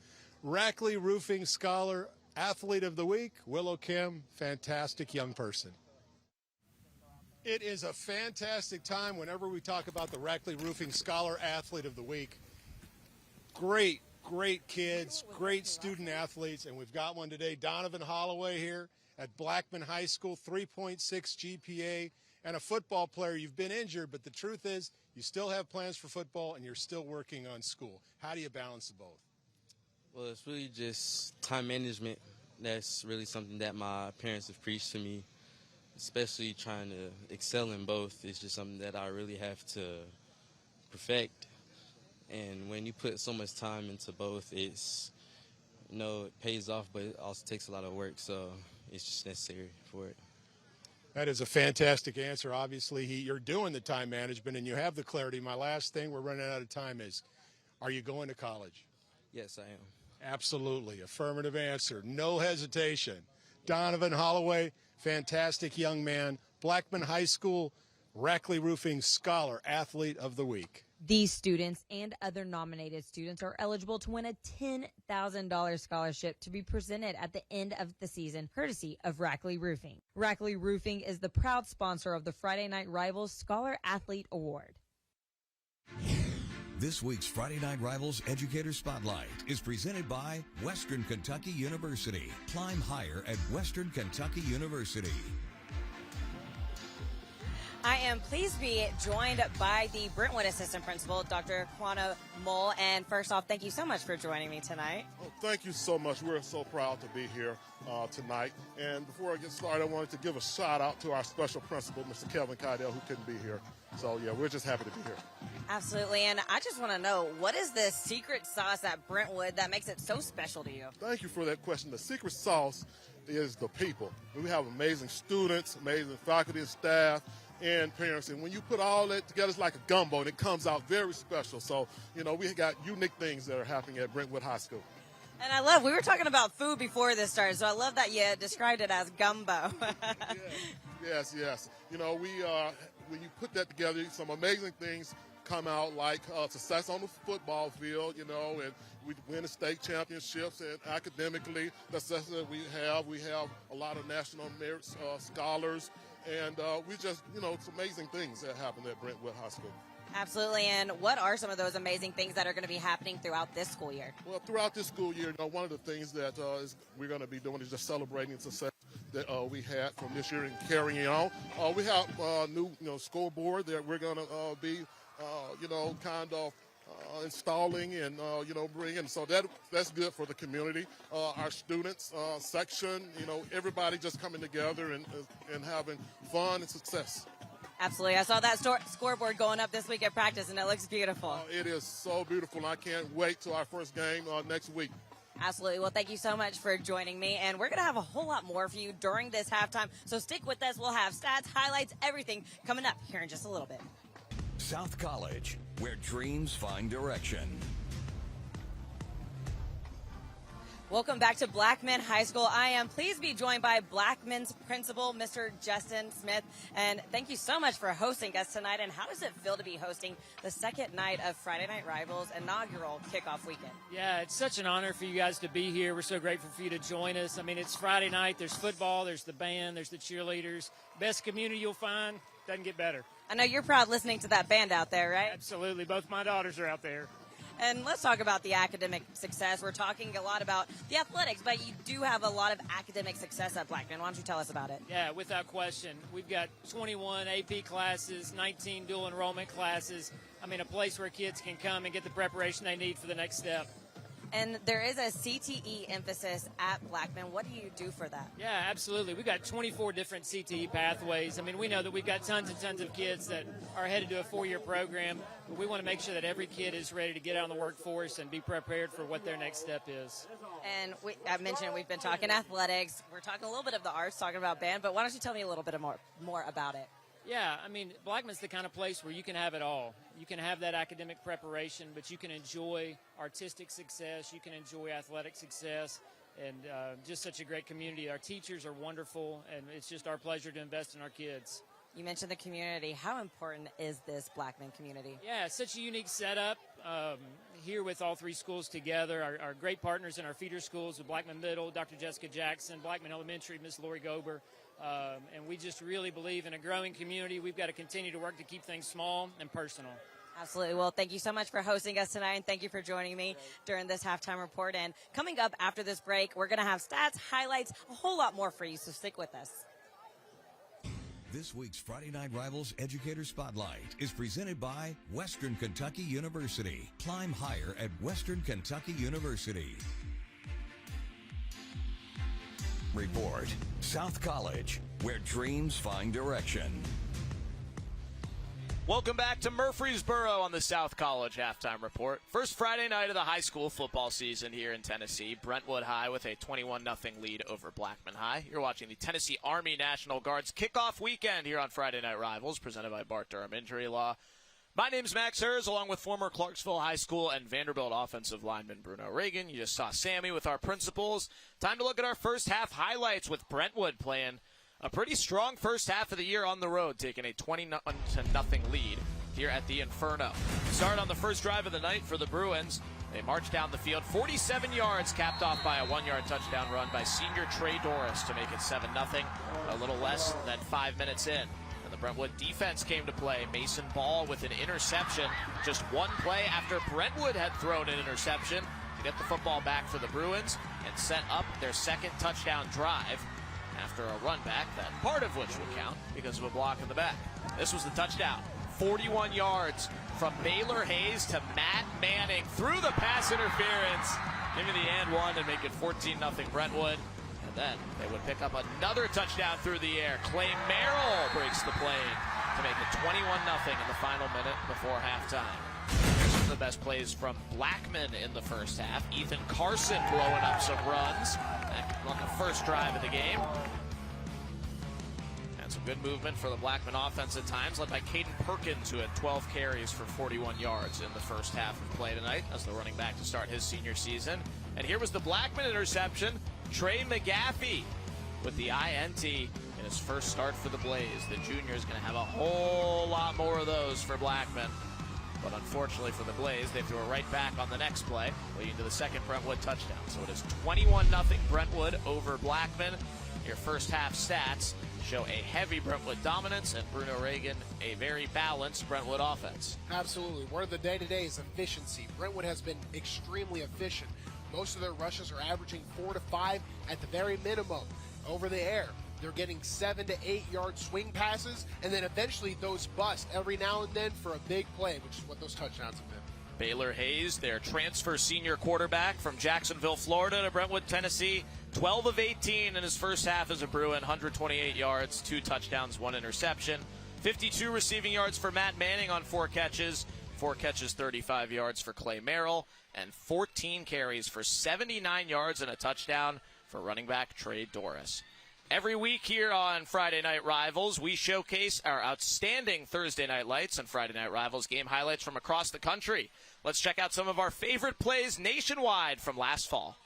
Rackley Roofing Scholar Athlete of the Week, Willow Kim, fantastic young person. It is a fantastic time whenever we talk about the Rackley Roofing Scholar Athlete of the Week. Great kids, great student athletes, and we've got one today. Donovan Holloway here at Blackman High School, 3.6 GPA, and a football player. You've been injured, but the truth is you still have plans for football and you're still working on school. How do you balance the both? Well, it's really just time management. That's really something that my parents have preached to me, especially trying to excel in both. It's just something that I really have to perfect. And when you put so much time into both, it pays off, but it also takes a lot of work, so it's just necessary for it. That is a fantastic answer. Obviously, you're doing the time management and you have the clarity. My last thing, we're running out of time, is are you going to college? Yes, I am. Absolutely. Affirmative answer. No hesitation. Donovan Holloway, fantastic young man. Blackman High School, Rackley Roofing Scholar Athlete of the Week. These students and other nominated students are eligible to win a $10,000 scholarship to be presented at the end of the season, courtesy of Rackley Roofing. Rackley Roofing is the proud sponsor of the Friday Night Rivals Scholar Athlete Award. This week's Friday Night Rivals Educator Spotlight is presented by Western Kentucky University. Climb higher at Western Kentucky University. I am pleased to be joined by the Brentwood Assistant Principal, Dr. Quana Mole. And first off, thank you so much for joining me tonight. Oh, thank you so much. We're so proud to be here tonight. And before I get started, I wanted to give a shout out to our special principal, Mr. Kevin Kydell, who couldn't be here. So, yeah, we're just happy to be here. Absolutely. And I just want to know, what is the secret sauce at Brentwood that makes it so special to you? Thank you for that question. The secret sauce is the people. We have amazing students, amazing faculty and staff, and parents. And when you put all that together, it's like a gumbo, and it comes out very special. So, you know, we got unique things that are happening at Brentwood High School. And we were talking about food before this started, so I love that you described it as gumbo. Yes. You know, when you put that together, some amazing things come out, like success on the football field, you know, and we win the state championships, and academically, the success that we have a lot of national merit scholars, and we just, you know, it's amazing things that happen at Brentwood High School. Absolutely. And what are some of those amazing things that are going to be happening throughout this school year? Well, throughout this school year, you know, one of the things that we're going to be doing is just celebrating the success that we had from this year and carrying on. We have a new, you know, scoreboard that we're going to be, you know, kind of installing and, you know, bringing. So that's good for the community. Our students section, you know, everybody just coming together and having fun and success. Absolutely. I saw that scoreboard going up this week at practice, and it looks beautiful. It is so beautiful, and I can't wait till our first game next week. Absolutely. Well, thank you so much for joining me, and we're going to have a whole lot more for you during this halftime, so stick with us. We'll have stats, highlights, everything coming up here in just a little bit. South College, where dreams find direction. Welcome back to Blackman High School. I am pleased to be joined by Blackman's principal, Mr. Justin Smith. And thank you so much for hosting us tonight. And how does it feel to be hosting the second night of Friday Night Rivals inaugural kickoff weekend? Yeah, it's such an honor for you guys to be here. We're so grateful for you to join us. I mean, it's Friday night. There's football. There's the band. There's the cheerleaders. Best community you'll find. Doesn't get better. I know you're proud listening to that band out there, right? Absolutely. Both my daughters are out there. And let's talk about the academic success. We're talking a lot about the athletics, but you do have a lot of academic success at Blackman. Why don't you tell us about it? Yeah, without question. We've got 21 AP classes, 19 dual enrollment classes. I mean, a place where kids can come and get the preparation they need for the next step. And there is a CTE emphasis at Blackman. What do you do for that? Yeah, absolutely. We've got 24 different CTE pathways. I mean, we know that we've got tons and tons of kids that are headed to a 4-year program, but we want to make sure that every kid is ready to get out in the workforce and be prepared for what their next step is. And I mentioned we've been talking athletics. We're talking a little bit of the arts, talking about band, but why don't you tell me a little bit more about it? Yeah, I mean, Blackman's the kind of place where you can have it all. You can have that academic preparation, but you can enjoy artistic success, you can enjoy athletic success, and just such a great community. Our teachers are wonderful, and it's just our pleasure to invest in our kids. You mentioned the community. How important is this Blackman community? Yeah, it's such a unique setup here with all three schools together. Our great partners in our feeder schools with Blackman Middle, Dr. Jessica Jackson, Blackman Elementary, Miss Lori Gober. And we just really believe in a growing community. We've got to continue to work to keep things small and personal. Absolutely. Well, thank you so much for hosting us tonight, and thank you for joining me during this halftime report. And coming up after this break, we're going to have stats, highlights, a whole lot more for you, so stick with us. This week's Friday Night Rivals Educator Spotlight is presented by Western Kentucky University. Climb higher at Western Kentucky University. Report, South College, where dreams find direction. Welcome back to Murfreesboro on the South College Halftime Report. First Friday night of the high school football season here in Tennessee. Brentwood High with a 21-0 lead over Blackman High. You're watching the Tennessee Army National Guard's kickoff weekend here on Friday Night Rivals, presented by Bart Durham Injury Law. My name's Max Hers, along with former Clarksville High School and Vanderbilt offensive lineman Bruno Reagan. You just saw Sammy with our principals. Time to look at our first half highlights with Brentwood playing a pretty strong first half of the year on the road, taking a 20-0 lead here at the Inferno. Start on the first drive of the night for the Bruins. They marched down the field 47 yards, capped off by a 1-yard touchdown run by senior Trey Doris to make it 7-0, a little less than 5 minutes in. And the Brentwood defense came to play. Mason Ball with an interception just one play after Brentwood had thrown an interception to get the football back for the Bruins and set up their second touchdown drive. after a run back, that part of which would count because of a block in the back. This was the touchdown. 41 yards from Baylor Hayes to Matt Manning through the pass interference. Give me the and one and make it 14-0 Brentwood. And then they would pick up another touchdown through the air. Clay Merrill breaks the plane to make it 21-0 in the final minute before halftime. Some of the best plays from Blackman in the first half. Ethan Carson blowing up some runs on the first drive of the game. And some good movement for the Blackman offense at times, led by Caden Perkins, who had 12 carries for 41 yards in the first half of play tonight as the running back to start his senior season. And here was the Blackman interception. Trey McGaffey with the INT in his first start for the Blaze. The junior is going to have a whole lot more of those for Blackman. But unfortunately for the Blaze, they threw it right back on the next play, leading to the second Brentwood touchdown. So it is 21-0 Brentwood over Blackman. Your first half stats show a heavy Brentwood dominance and Bruno Reagan a very balanced Brentwood offense. Absolutely. Word of the day is efficiency. Brentwood has been extremely efficient. Most of their rushes are averaging 4 to 5 at the very minimum over the air. They're getting 7 to 8 yard swing passes, and then eventually those bust every now and then for a big play, which is what those touchdowns have been. Baylor Hayes, their transfer senior quarterback from Jacksonville, Florida to Brentwood, Tennessee, 12 of 18 in his first half as a Bruin, 128 yards, 2 touchdowns, 1 interception. 52 receiving yards for Matt Manning on 4 catches. 4 catches, 35 yards for Clay Merrill, and 14 carries for 79 yards and a touchdown for running back Trey Doris. Every week here on Friday Night Rivals, we showcase our outstanding Thursday Night Lights and Friday Night Rivals game highlights from across the country. Let's check out some of our favorite plays nationwide from last fall.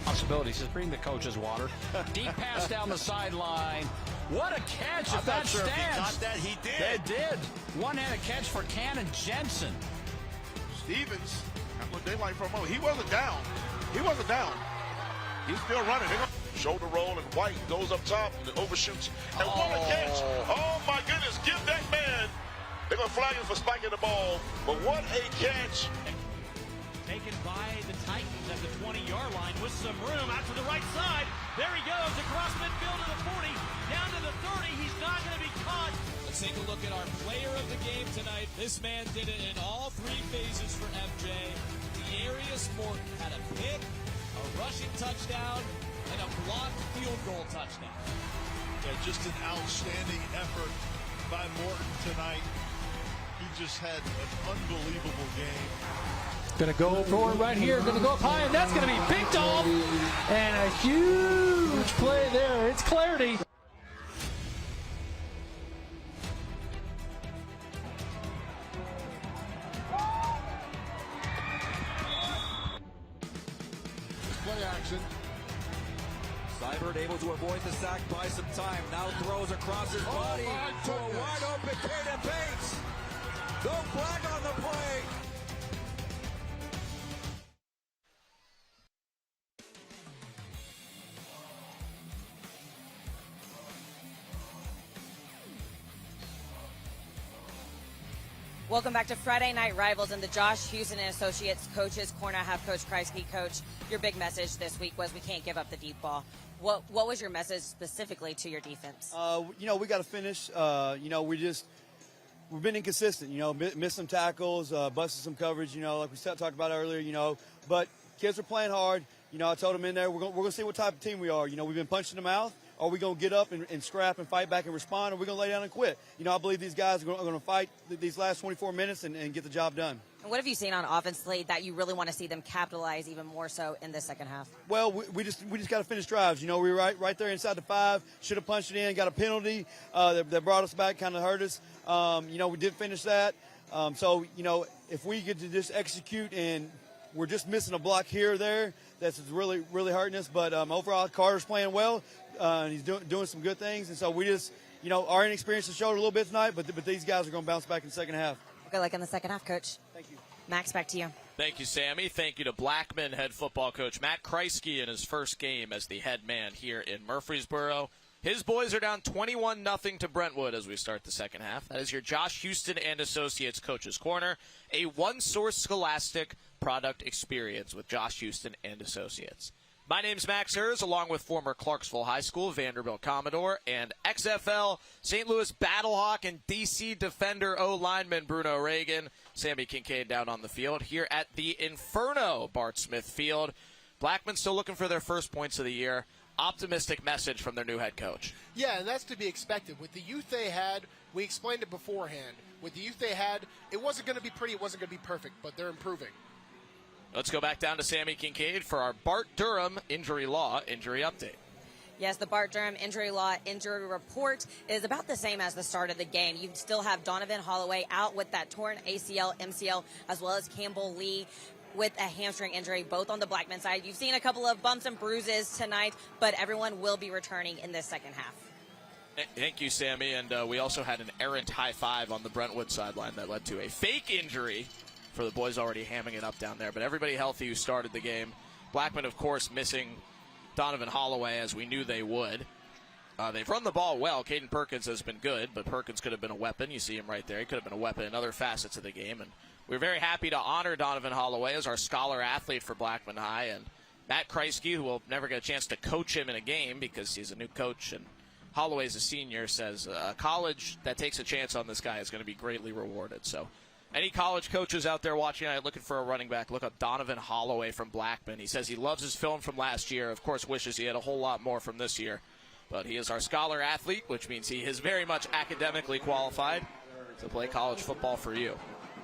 Possibilities. Just bring the coach's water. Deep pass down the sideline. What a catch! If that stands. If he got that, he did. It did. One-handed catch for Cannon Jensen. Stevens, they like for a moment. He wasn't down. He's still running. Shoulder roll, and White goes up top and overshoots. And what a catch! Oh my goodness, give that man. They're going to flag him for spiking the ball, but what a catch! Taken by the Titans at the 20-yard line with some room out to the right side. There he goes across midfield to the 40, down to the 30. He's not going to be caught. Let's take a look at our player of the game tonight. This man did it in all 3 phases for MJ. Dearius Morton had a pick, a rushing touchdown, and a blocked field goal touchdown. Yeah, just an outstanding effort by Morton tonight. He just had an unbelievable game. Going to go for it right here. Going to go up high, and that's going to be picked off. And a huge play there. It's clarity. Play action. Seibert able to avoid the sack by some time. Now throws across his body to a wide open Caden Bates. No flag on the play. Welcome back to Friday Night Rivals and the Josh Houston and Associates Coaches Corner. I have Coach Kreisky. Coach, your big message this week was we can't give up the deep ball. What was your message specifically to your defense? We got to finish. We've been inconsistent. Missed some tackles, busted some coverage. Like we talked about earlier. But kids are playing hard. I told them in there we're going to see what type of team we are. We've been punched in the mouth. Are we going to get up and scrap and fight back and respond, or are we going to lay down and quit? I believe these guys are going to fight these last 24 minutes and get the job done. And what have you seen on offensively that you really want to see them capitalize even more so in the second half? Well, we just got to finish drives. We were right there inside the 5. Should have punched it in. Got a penalty that brought us back, kind of hurt us. We did finish that. If we get to just execute and we're just missing a block here or there, that's really, really hurting us. But overall, Carter's playing well. And he's doing some good things. And so we just, our inexperience has showed a little bit tonight, but these guys are going to bounce back in the second half. Good luck in the second half, Coach. Thank you. Max, back to you. Thank you, Sammy. Thank you to Blackman head football coach Matt Kreisky in his first game as the head man here in Murfreesboro. His boys are down 21-0 to Brentwood as we start the second half. That is your Josh Houston and Associates Coaches Corner, a one-source Scholastic product experience with Josh Houston and Associates. My name's Max Hers, along with former Clarksville High School, Vanderbilt Commodore, and XFL St. Louis Battlehawk and DC Defender O-lineman Bruno Reagan. Sammy Kincaid down on the field here at the Inferno, Bart Smith Field. Blackman still looking for their first points of the year. Optimistic message from their new head coach. Yeah, and that's to be expected. With the youth they had, we explained it beforehand. With the youth they had, it wasn't going to be pretty, it wasn't going to be perfect, but they're improving. Let's go back down to Sammy Kincaid for our Bart Durham injury update. Yes, the Bart Durham injury law injury report is about the same as the start of the game. You still have Donovan Holloway out with that torn ACL, MCL, as well as Campbell Lee with a hamstring injury, both on the Blackman side. You've seen a couple of bumps and bruises tonight, but everyone will be returning in this second half. Thank you, Sammy. And we also had an errant high five on the Brentwood sideline that led to a fake injury for the boys already hamming it up down there. But everybody healthy who started the game. Blackman, of course, missing Donovan Holloway, as we knew they would. They've run the ball well. Caden Perkins has been good, but Perkins could have been a weapon. You see him right there. He could have been a weapon in other facets of the game. And we're very happy to honor Donovan Holloway as our scholar athlete for Blackman High. And Matt Kreisky, who will never get a chance to coach him in a game because he's a new coach and Holloway's a senior, says a college that takes a chance on this guy is going to be greatly rewarded. So any college coaches out there watching tonight looking for a running back, look up Donovan Holloway from Blackman. He says he loves his film from last year. Of course, wishes he had a whole lot more from this year. But he is our scholar athlete, which means he is very much academically qualified to play college football for you.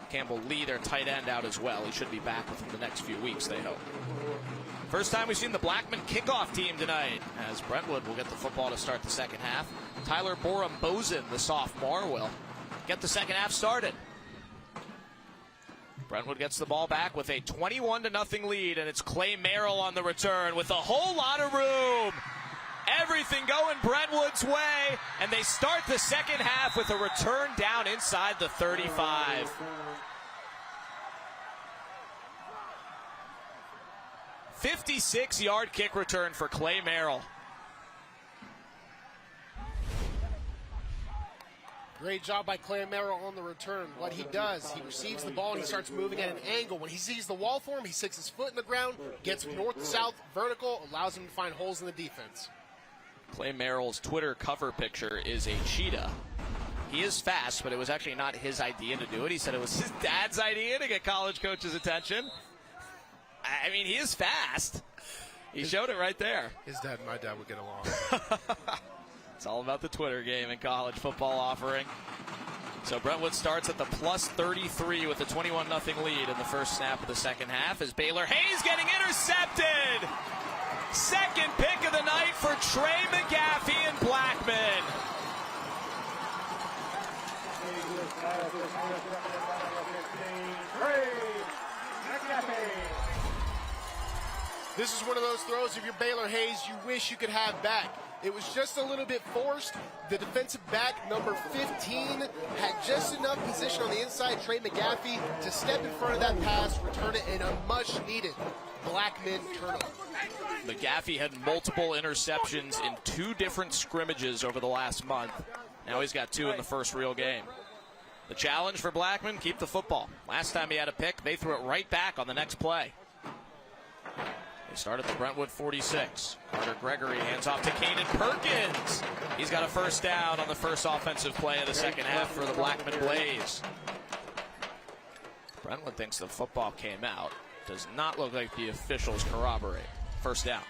Campbell Lee, their tight end, out as well. He should be back within the next few weeks, they hope. First time we've seen the Blackman kickoff team tonight, as Brentwood will get the football to start the second half. Tyler Borum-Bozen, the sophomore, will get the second half started. Brentwood gets the ball back with a 21-0 lead, and it's Clay Merrill on the return with a whole lot of room. Everything going Brentwood's way, and they start the second half with a return down inside the 35. A 56-yard kick return for Clay Merrill. Great job by Clay Merrill on the return. What he does, he receives the ball and he starts moving at an angle. When he sees the wall form, he sticks his foot in the ground, gets north to south, vertical, allows him to find holes in the defense. Clay Merrill's Twitter cover picture is a cheetah. He is fast, but it was actually not his idea to do it. He said it was his dad's idea to get college coaches' attention. I mean, he is fast. He showed it right there. His dad and my dad would get along. It's all about the Twitter game and college football offering. So Brentwood starts at the plus 33 with a 21-0 lead in the first snap of the second half as Baylor Hayes getting intercepted. Second pick of the night for Trey McGaffey and Blackman. This is one of those throws of your Baylor Hayes you wish you could have back. It was just a little bit forced. The defensive back, number 15, had just enough position on the inside, Trey McGaffey, to step in front of that pass, return it in a much-needed Blackman turnover. McGaffey had multiple interceptions in 2 different scrimmages over the last month. Now he's got 2 in the first real game. The challenge for Blackman, keep the football. Last time he had a pick, they threw it right back on the next play. They start at the Brentwood 46. Carter Gregory hands off to Caden Perkins. He's got a first down on the first offensive play of the second half for the Blackman Blaze. Brentwood thinks the football came out. Does not look like the officials corroborate. First down.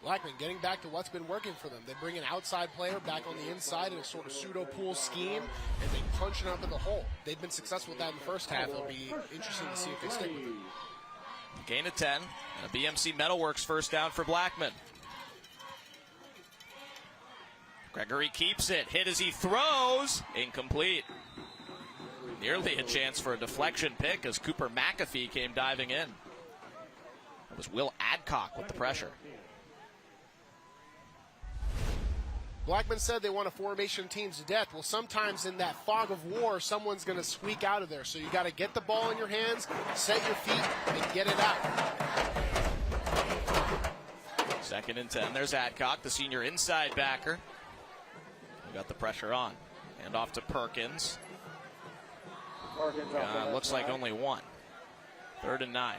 Blackman getting back to what's been working for them. They bring an outside player back on the inside in a sort of pseudo-pool scheme, and they punch it up in the hole. They've been successful with that in the first half. It'll be interesting to see if they stick with it. Gain of 10, and a BMC Metalworks first down for Blackman. Gregory keeps it, hit as he throws, incomplete. Nearly a chance for a deflection pick as Cooper McAfee came diving in. It was Will Adcock with the pressure. Blackman said they want a formation teams to death. Well, sometimes in that fog of war, someone's going to squeak out of there. So you got to get the ball in your hands, set your feet, and get it out. Second and 10. There's Adcock, the senior inside backer. We got the pressure on. Hand off to Perkins. Looks like only one. 3rd and 9.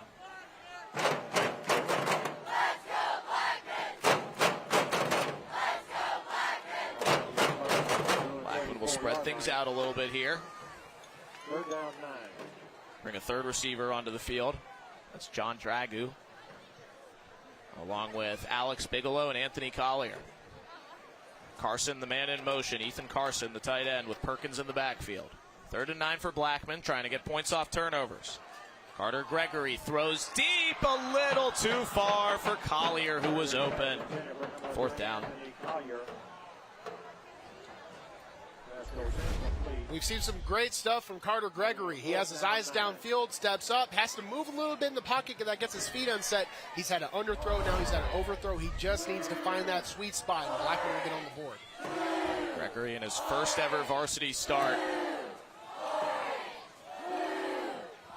spread things out a little bit here. Third down 9. Bring a third receiver onto the field. That's John Dragu, along with Alex Bigelow and Anthony Collier. Carson, the man in motion. Ethan Carson, the tight end, with Perkins in the backfield. 3rd and 9 for Blackman, trying to get points off turnovers. Carter Gregory throws deep, a little too far for Collier, who was open. 4th down. We've seen some great stuff from Carter Gregory. He has his eyes downfield, steps up, has to move a little bit in the pocket because that gets his feet unset. He's had an underthrow, now he's had an overthrow. He just needs to find that sweet spot, and Blackman will get on the board. Gregory in his first ever varsity start.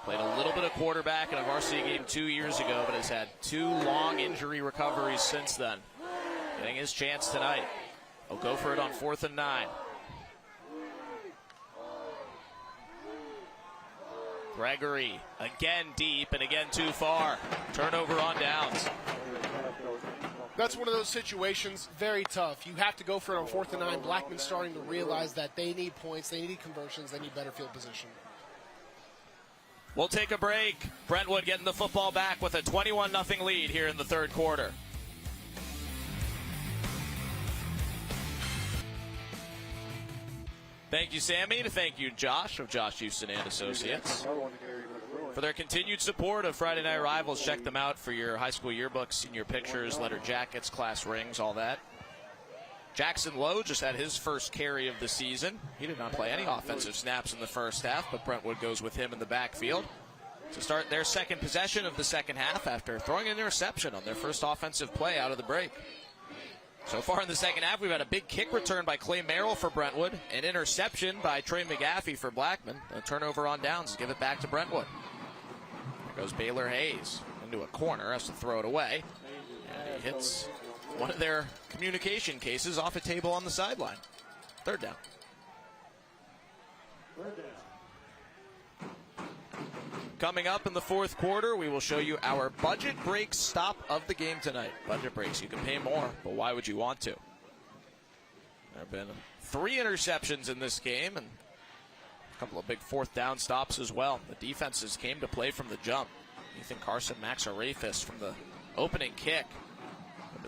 Played a little bit of quarterback in a varsity game 2 years ago, but has had 2 long injury recoveries since then. Getting his chance tonight. He'll go for it on 4th and 9. Gregory again deep and again too far. Turnover on downs. That's one of those situations, very tough. You have to go for it on 4th and 9. Blackman's starting to realize that they need points, they need conversions, they need better field position. We'll take a break. Brentwood getting the football back with a 21-0 lead here in the 3rd quarter. Thank you, Sammy. Thank you, Josh of Josh Houston and Associates. For their continued support of Friday Night Rivals, check them out for your high school yearbooks, senior pictures, letter jackets, class rings, all that. Jackson Lowe just had his first carry of the season. He did not play any offensive snaps in the first half, but Brentwood goes with him in the backfield to start their second possession of the second half after throwing an interception on their first offensive play out of the break. So far in the second half, we've had a big kick return by Clay Merrill for Brentwood, an interception by Trey McGaffey for Blackman, a turnover on downs to give it back to Brentwood. There goes Baylor Hayes into a corner, has to throw it away, and he hits one of their communication cases off a table on the sideline. 3rd down. Coming up in the 4th quarter, we will show you our budget break stop of the game tonight. Budget breaks, you can pay more, but why would you want to? There have been 3 interceptions in this game and a couple of big 4th down stops as well. The defenses came to play from the jump. Ethan Carson, Max Arafis from the opening kick,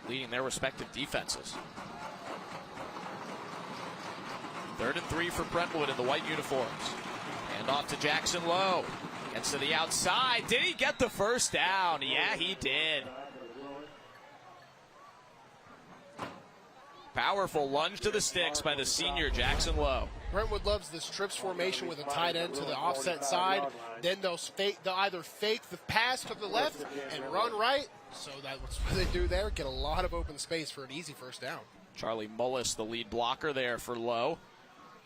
leading their respective defenses. 3rd and 3 for Brentwood in the white uniforms. Hand off to Jackson Lowe. Gets to the outside. Did he get the first down? Yeah, he did. Powerful lunge to the sticks by the senior Jackson Lowe. Brentwood loves this trips formation with a tight end to the offset side. Then they'll either fake the pass to the left and run right. So that's what they do there. Get a lot of open space for an easy first down. Charlie Mullis, the lead blocker there for Lowe,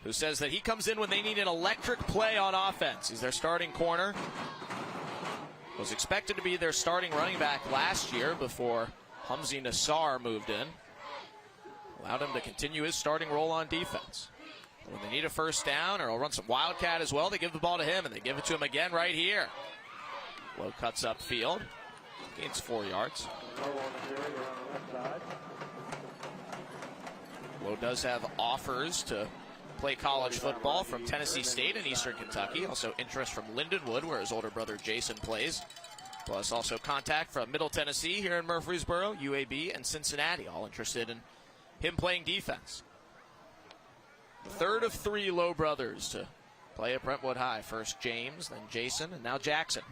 who says that he comes in when they need an electric play on offense. He's their starting corner. Was expected to be their starting running back last year before Humzy Nassar moved in. Allowed him to continue his starting role on defense. When they need a first down, or he'll run some wildcat as well, they give the ball to him, and they give it to him again right here. Lowe cuts upfield. Gains 4 yards. Lowe does have offers to play college football from Tennessee State and Eastern Kentucky. Also interest from Lindenwood, where his older brother Jason plays. Plus also contact from Middle Tennessee here in Murfreesboro, UAB, and Cincinnati, all interested in him playing defense. The 3rd of 3 Lowe brothers to play at Brentwood High. First James, then Jason, and now Jackson.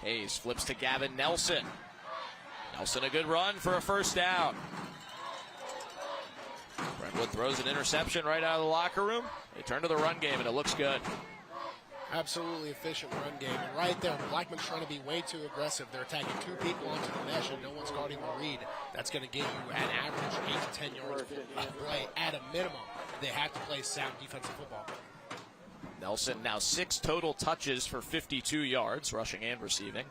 Hayes flips to Gavin Nelson. Nelson a good run for a first down. Brentwood throws an interception right out of the locker room. They turn to the run game, and it looks good. Absolutely efficient run game. And right there, Blackman's trying to be way too aggressive. They're attacking 2 people onto the mesh, and no one's guarding the read. That's going to give you an average 8 to 10 yards of play at a minimum. They have to play sound defensive football. Nelson now 6 total touches for 52 yards, rushing and receiving.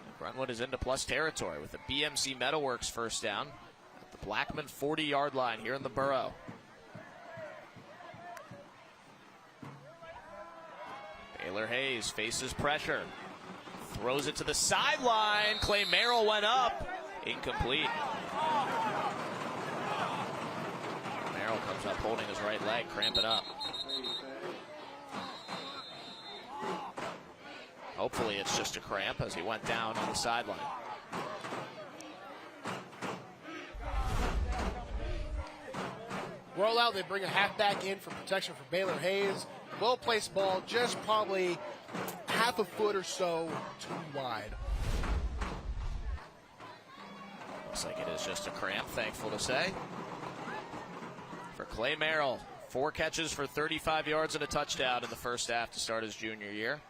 And Brentwood is into plus territory with the BMC Metalworks first down at the Blackman 40-yard line here in the borough. Baylor Hayes faces pressure. Throws it to the sideline. Clay Merrill went up. Incomplete. Merrill comes up holding his right leg, cramping up. Hopefully it's just a cramp as he went down on the sideline. Roll out, they bring a halfback in for protection for Baylor Hayes. Well-placed ball, just probably half a foot or so too wide. Looks like it is just a cramp, thankful to say. For Clay Merrill, 4 catches for 35 yards and a touchdown in the first half to start his junior year.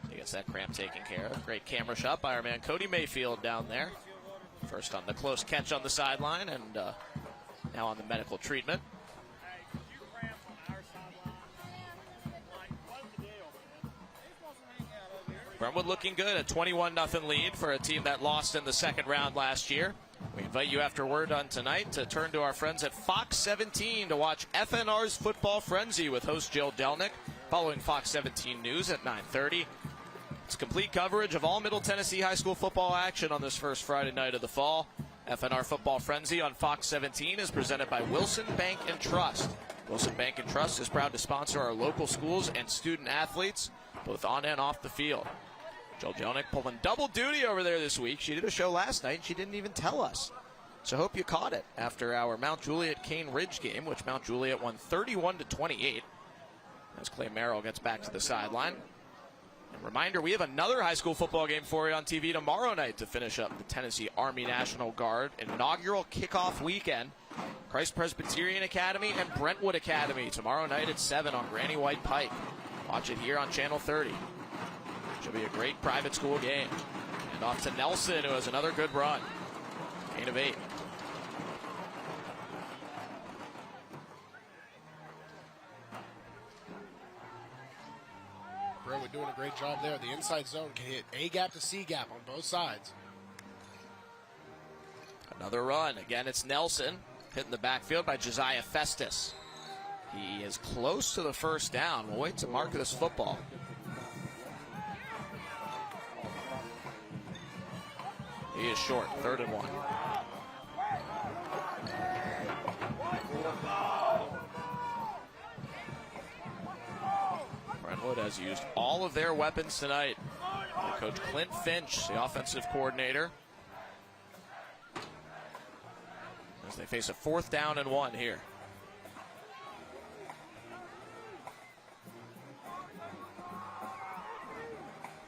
He gets that cramp taken care of. Great camera shot by our man Cody Mayfield down there. First on the close catch on the sideline and now on the medical treatment. Brentwood looking good, a 21-0 lead for a team that lost in the second round last year. We invite you after we're done tonight to turn to our friends at Fox 17 to watch FNR's Football Frenzy with host Jill Delnick, following Fox 17 News at 9:30. It's complete coverage of all Middle Tennessee high school football action on this first Friday night of the fall. FNR Football Frenzy on Fox 17 is presented by Wilson Bank and Trust. Wilson Bank and Trust is proud to sponsor our local schools and student athletes, both on and off the field. Jill Jelnick pulling double duty over there this week. She did a show last night and she didn't even tell us. So hope you caught it after our Mount Juliet Cane Ridge game, which Mount Juliet won 31-28. As Clay Merrill gets back to the sideline. And reminder, we have another high school football game for you on TV tomorrow night to finish up the Tennessee Army National Guard inaugural kickoff weekend. Christ Presbyterian Academy and Brentwood Academy tomorrow night at 7 on Granny White Pike. Watch it here on Channel 30. Should be a great private school game. And off to Nelson, who has another good run. Gain of 8. Brentwood doing a great job there. The inside zone can hit A gap to C gap on both sides. Another run. Again, it's Nelson. Hit in the backfield by Josiah Festus. He is close to the first down. We'll wait to mark this football. He is short, 3rd and 1. Brentwood has used all of their weapons tonight. Coach Clint Finch, the offensive coordinator, as they face a 4th down and 1 here.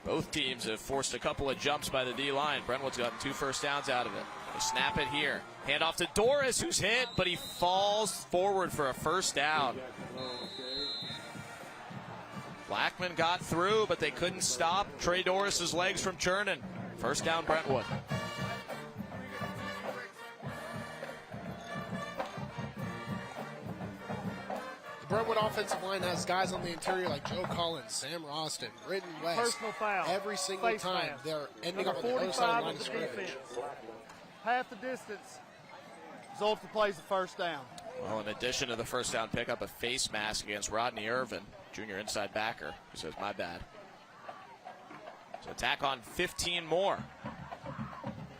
Both teams have forced a couple of jumps by the D-line. Brentwood's gotten 2 first downs out of it. They snap it here. Hand off to Doris, who's hit, but he falls forward for a first down. Blackman got through, but they couldn't stop Trey Doris's legs from churning. First down, Brentwood. The Brentwood offensive line has guys on the interior like Joe Collins, Sam Roston, Britton West. Personal foul. Every single Face time mask. they're ending Number up on the other side of the line of 45 of the scrimmage. defense. Half the distance. Zolta plays the first down. Well, in addition to the first down pickup, a face mask against Rodney Irvin, junior inside backer, who says, my bad. So attack on 15 more.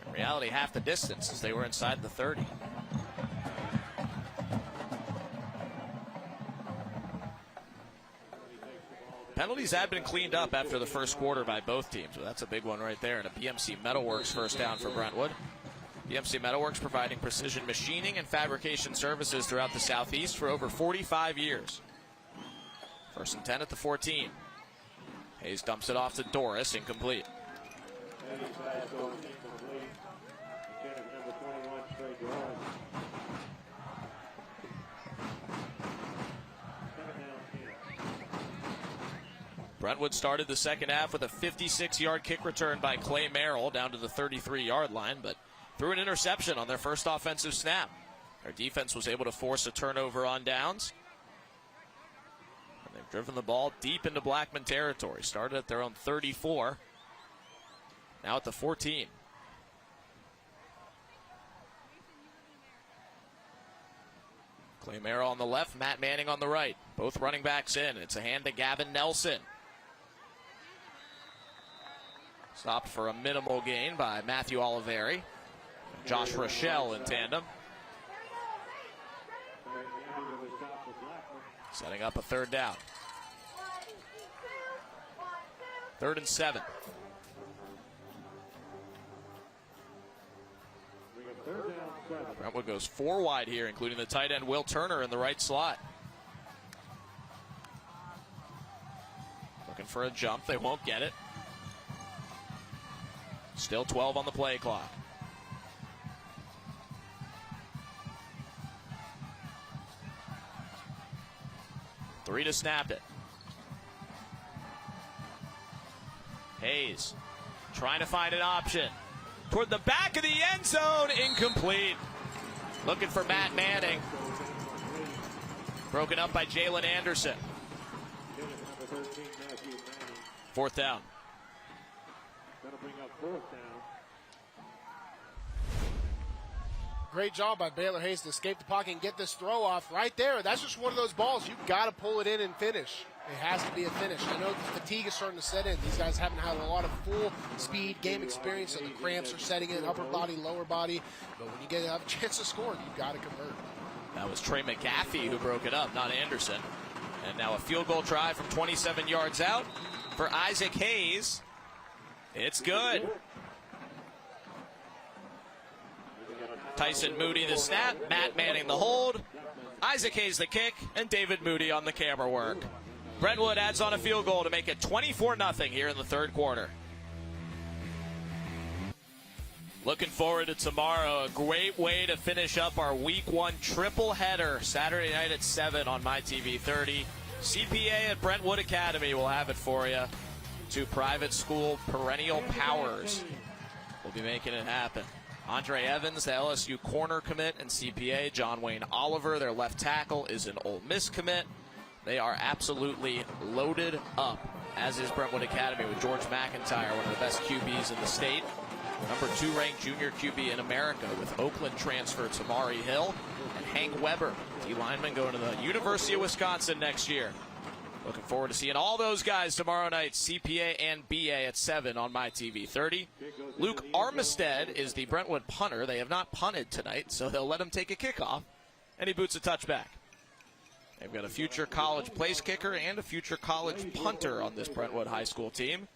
In reality, half the distance as they were inside the 30. Penalties had been cleaned up after the first quarter by both teams. So that's a big one right there. And a BMC Metalworks first down for Brentwood. BMC Metalworks providing precision machining and fabrication services throughout the Southeast for over 45 years. 1st and 10 at the 14. Hayes dumps it off to Doris, incomplete. Brentwood started the second half with a 56-yard kick return by Clay Merrill down to the 33-yard line, but threw an interception on their first offensive snap. Their defense was able to force a turnover on downs. And they've driven the ball deep into Blackman territory. Started at their own 34. Now at the 14. Clay Merrill on the left, Matt Manning on the right. Both running backs in. It's a hand to Gavin Nelson. Stopped for a minimal gain by Matthew Oliveri. Josh Rochelle in tandem. Setting up a third down. 3rd and 7. Brentwood goes 4 wide here, including the tight end Will Turner in the right slot. Looking for a jump. They won't get it. Still 12 on the play clock. Three to snap it. Hayes trying to find an option. Toward the back of the end zone. Incomplete. Looking for Matt Manning. Broken up by Jalen Anderson. 4th down. Great job by Baylor Hayes to escape the pocket and get this throw off right there. That's just one of those balls. You've got to pull it in and finish. It has to be a finish. I know the fatigue is starting to set in. These guys haven't had a lot of full speed game experience, so the cramps are setting in, upper body, lower body. But when you have a chance to score, you've got to convert. That was Trey McGaffey who broke it up, not Anderson. And now a field goal try from 27 yards out for Isaac Hayes. It's good. Tyson Moody the snap, Matt Manning the hold, Isaac Hayes the kick, and David Moody on the camera work. Brentwood adds on a field goal to make it 24-0 here in the 3rd quarter. Looking forward to tomorrow. A great way to finish up our Week 1 triple header. Saturday night at 7 on MyTV30. CPA at Brentwood Academy will have it for you. 2 private school perennial powers will be making it happen. Andre Evans, the LSU corner commit and CPA. John Wayne Oliver, their left tackle, is an Ole Miss commit. They are absolutely loaded up, as is Brentwood Academy with George McIntyre, one of the best QBs in the state. Number 2 ranked junior QB in America with Oakland transfer Tamari Hill. And Hank Weber, D lineman, going to the University of Wisconsin next year. Looking forward to seeing all those guys tomorrow night, CPA and BA at 7 on MyTV30. Luke Armistead is the Brentwood punter. They have not punted tonight, so they'll let him take a kickoff, and he boots a touchback. They've got a future college place kicker and a future college punter on this Brentwood high school team.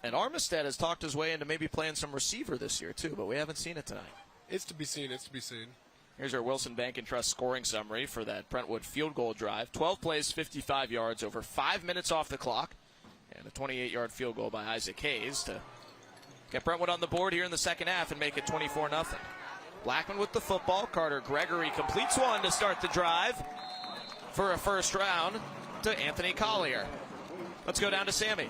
And Armistead has talked his way into maybe playing some receiver this year, too, but we haven't seen it tonight. It's to be seen. It's to be seen. Here's our Wilson Bank and Trust scoring summary for that Brentwood field goal drive. 12 plays, 55 yards, over 5 minutes off the clock, and a 28-yard field goal by Isaac Hayes to get Brentwood on the board here in the second half and make it 24-0. Blackman with the football. Carter Gregory completes one to start the drive for a first round to Anthony Collier. Let's go down to Sammy.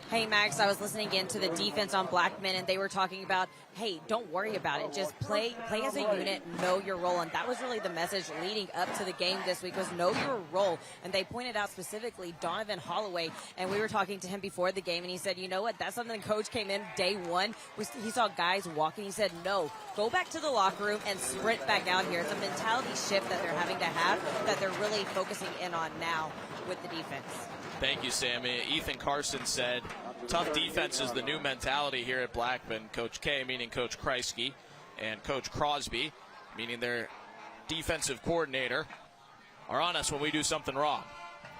Hey, Max, I was listening in to the defense on Blackman, and they were talking about, hey, don't worry about it. Just play as a unit, know your role. And that was really the message leading up to the game this week was know your role. And they pointed out specifically Donovan Holloway, and we were talking to him before the game, and he said, you know what, that's something the coach came in day one. He saw guys walking. He said, no, go back to the locker room and sprint back out here. It's a mentality shift that they're having to have that they're really focusing in on now with the defense. Thank you, Sammy. Ethan Carson said, tough defense is the new mentality here at Blackman. Coach K, meaning Coach Kreisky, and Coach Crosby, meaning their defensive coordinator, are on us when we do something wrong.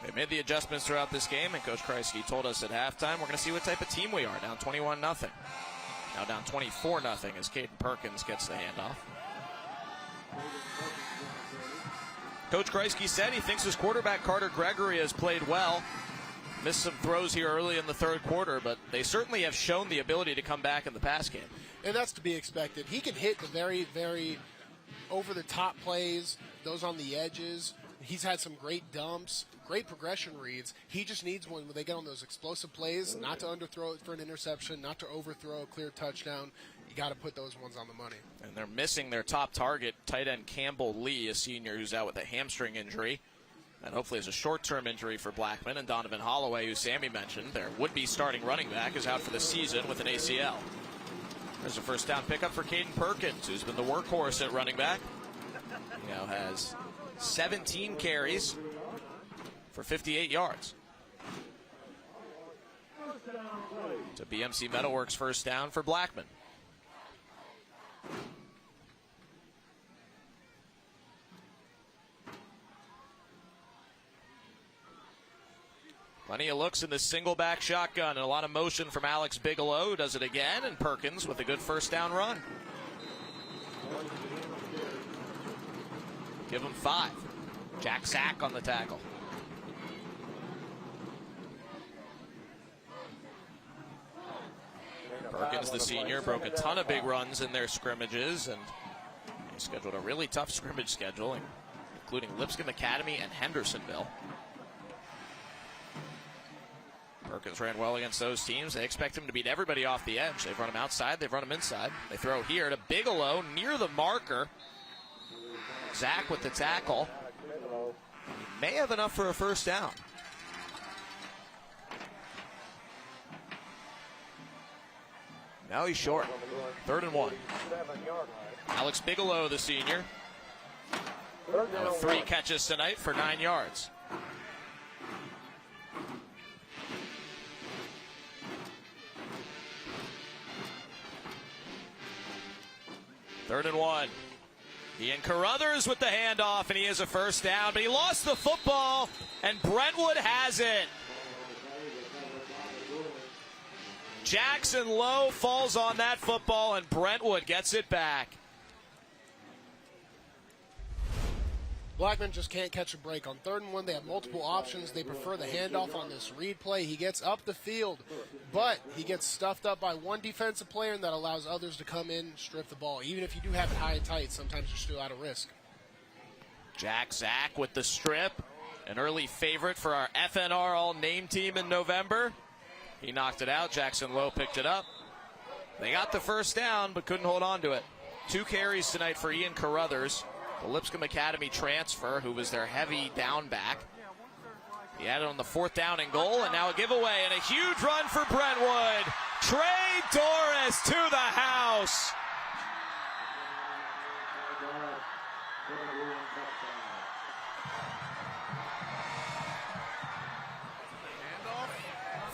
They made the adjustments throughout this game, and Coach Kreisky told us at halftime we're going to see what type of team we are. Down 21-0. Now down 24-0 as Caden Perkins gets the handoff. Coach Kreisky said he thinks his quarterback Carter Gregory has played well. Missed some throws here early in the 3rd quarter, but they certainly have shown the ability to come back in the pass game. And that's to be expected. He can hit the very, very over-the-top plays, those on the edges. He's had some great dumps, great progression reads. He just needs one when they get on those explosive plays, not to underthrow it for an interception, not to overthrow a clear touchdown. You got to put those ones on the money. And they're missing their top target, tight end Campbell Lee, a senior who's out with a hamstring injury. And hopefully it's a short-term injury for Blackman. And Donovan Holloway, who Sammy mentioned, their would-be starting running back, is out for the season with an ACL. There's a first down pickup for Caden Perkins, who's been the workhorse at running back. He now has 17 carries for 58 yards. To BMC Metalworks first down for Blackman. Plenty of looks in the single back shotgun and a lot of motion from Alex Bigelow, who does it again, and Perkins with a good first down run. Give him 5. Jack Sack on the tackle. Perkins, the senior, broke a ton of big runs in their scrimmages, and he scheduled a really tough scrimmage schedule, including Lipscomb Academy and Hendersonville. Perkins ran well against those teams. They expect him to beat everybody off the edge. They've run him outside. They've run him inside. They throw here to Bigelow near the marker. Zach with the tackle. He may have enough for a first down. Now he's short. 3rd and 1. Alex Bigelow, the senior. Now 3 catches tonight for 9 yards. Third and 1. Ian Carruthers with the handoff, and he has a first down, but he lost the football, and Brentwood has it. Jackson Lowe falls on that football, and Brentwood gets it back. Blackman just can't catch a break. On 3rd and 1, they have multiple options. They prefer the handoff on this read play. He gets up the field, but he gets stuffed up by one defensive player, and that allows others to come in and strip the ball. Even if you do have it high and tight, sometimes you're still out of risk. Jack Zach with the strip, an early favorite for our FNR all-name team in November. He knocked it out. Jackson Lowe picked it up. They got the first down, but couldn't hold on to it. 2 carries tonight for Ian Carruthers, the Lipscomb Academy transfer, who was their heavy down back. He had it on the 4th down and goal, and now a giveaway and a huge run for Brentwood. Trey Doris to the house.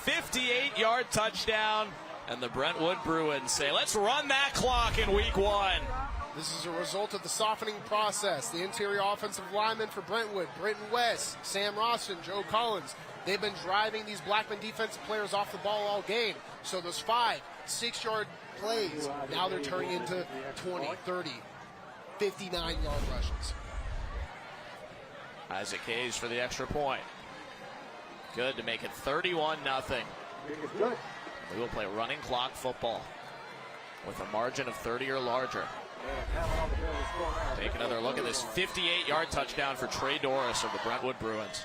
$58-yard touchdown, and the Brentwood Bruins say, let's run that clock in week 1. This is a result of the softening process. The interior offensive linemen for Brentwood, Britton West, Sam Roston, Joe Collins, they've been driving these Blackman defensive players off the ball all game. So those 5, 6-yard plays, now they're turning into 20, 30, 59-yard rushes. Isaac Hayes for the extra point. Good to make it 31-0. We will play running clock football with a margin of 30 or larger. Take another look at this 58-yard touchdown for Trey Doris of the Brentwood Bruins.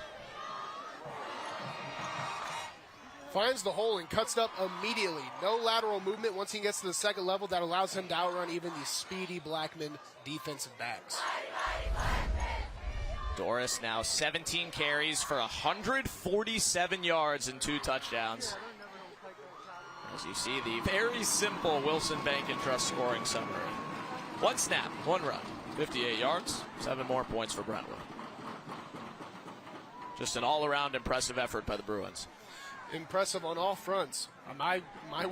Finds the hole and cuts it up immediately. No lateral movement once he gets to the second level. That allows him to outrun even the speedy Blackman defensive backs. Doris now 17 carries for 147 yards and 2 touchdowns. As you see, the very simple Wilson Bank and Trust scoring summary. 1 snap, 1 run, 58 yards, 7 more points for Brentwood. Just an all-around impressive effort by the Bruins. Impressive on all fronts. My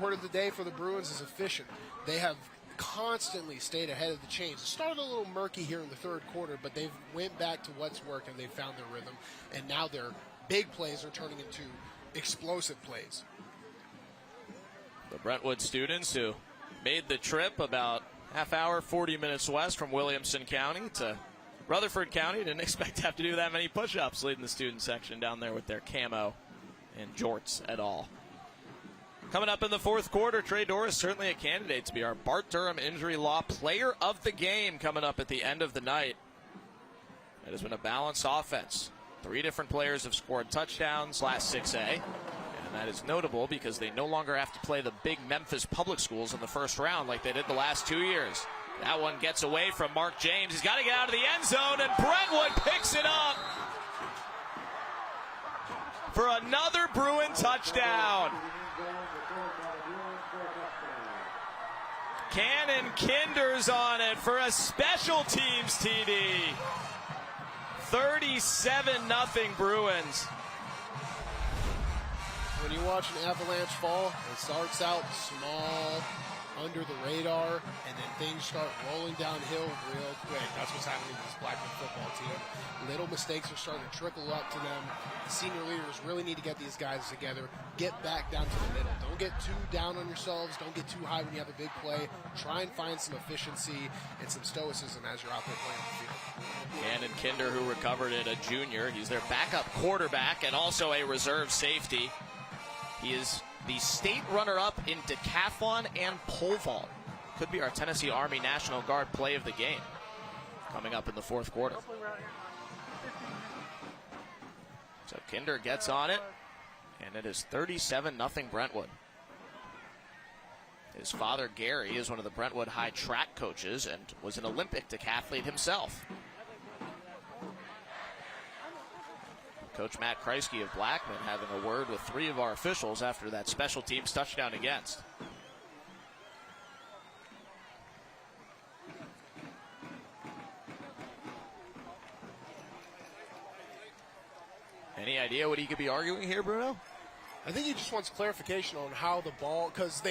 word of the day for the Bruins is efficient. They have constantly stayed ahead of the chains. It started a little murky here in the 3rd quarter, but they've went back to what's worked and they've found their rhythm. And now their big plays are turning into explosive plays. The Brentwood students who made the trip about half hour, 40 minutes west from Williamson County to Rutherford County. Didn't expect to have to do that many push-ups leading the student section down there with their camo and jorts et al. Coming up in the 4th quarter, Trey Doris certainly a candidate to be our Bart Durham Injury Law Player of the Game coming up at the end of the night. It has been a balanced offense. 3 different players have scored touchdowns last 6A. And that is notable because they no longer have to play the big Memphis public schools in the first round like they did the last 2 years. That one gets away from Mark James. He's got to get out of the end zone, and Brentwood picks it up for another Bruin touchdown. Cannon Kinder's on it for a special teams TD. 37-0 Bruins. When you watch an Avalanche fall, it starts out small, under the radar, and then things start rolling downhill real quick. That's what's happening to this Blackman football team. Little mistakes are starting to trickle up to them. The senior leaders really need to get these guys together, get back down to the middle. Don't get too down on yourselves. Don't get too high when you have a big play. Try and find some efficiency and some stoicism as you're out there playing on the field. Cannon Kinder, who recovered it, a junior. He's their backup quarterback and also a reserve safety. He is the state runner-up in decathlon and pole vault. Could be our Tennessee Army National Guard play of the game coming up in the fourth quarter. So Kinder gets on it, and it is 37-0 Brentwood. His father, Gary, is one of the Brentwood High track coaches and was an Olympic decathlete himself. Coach Matt Kreisky of Blackman having a word with 3 of our officials after that special teams touchdown against. Any idea what he could be arguing here, Bruno? I think he just wants clarification on how the ball, because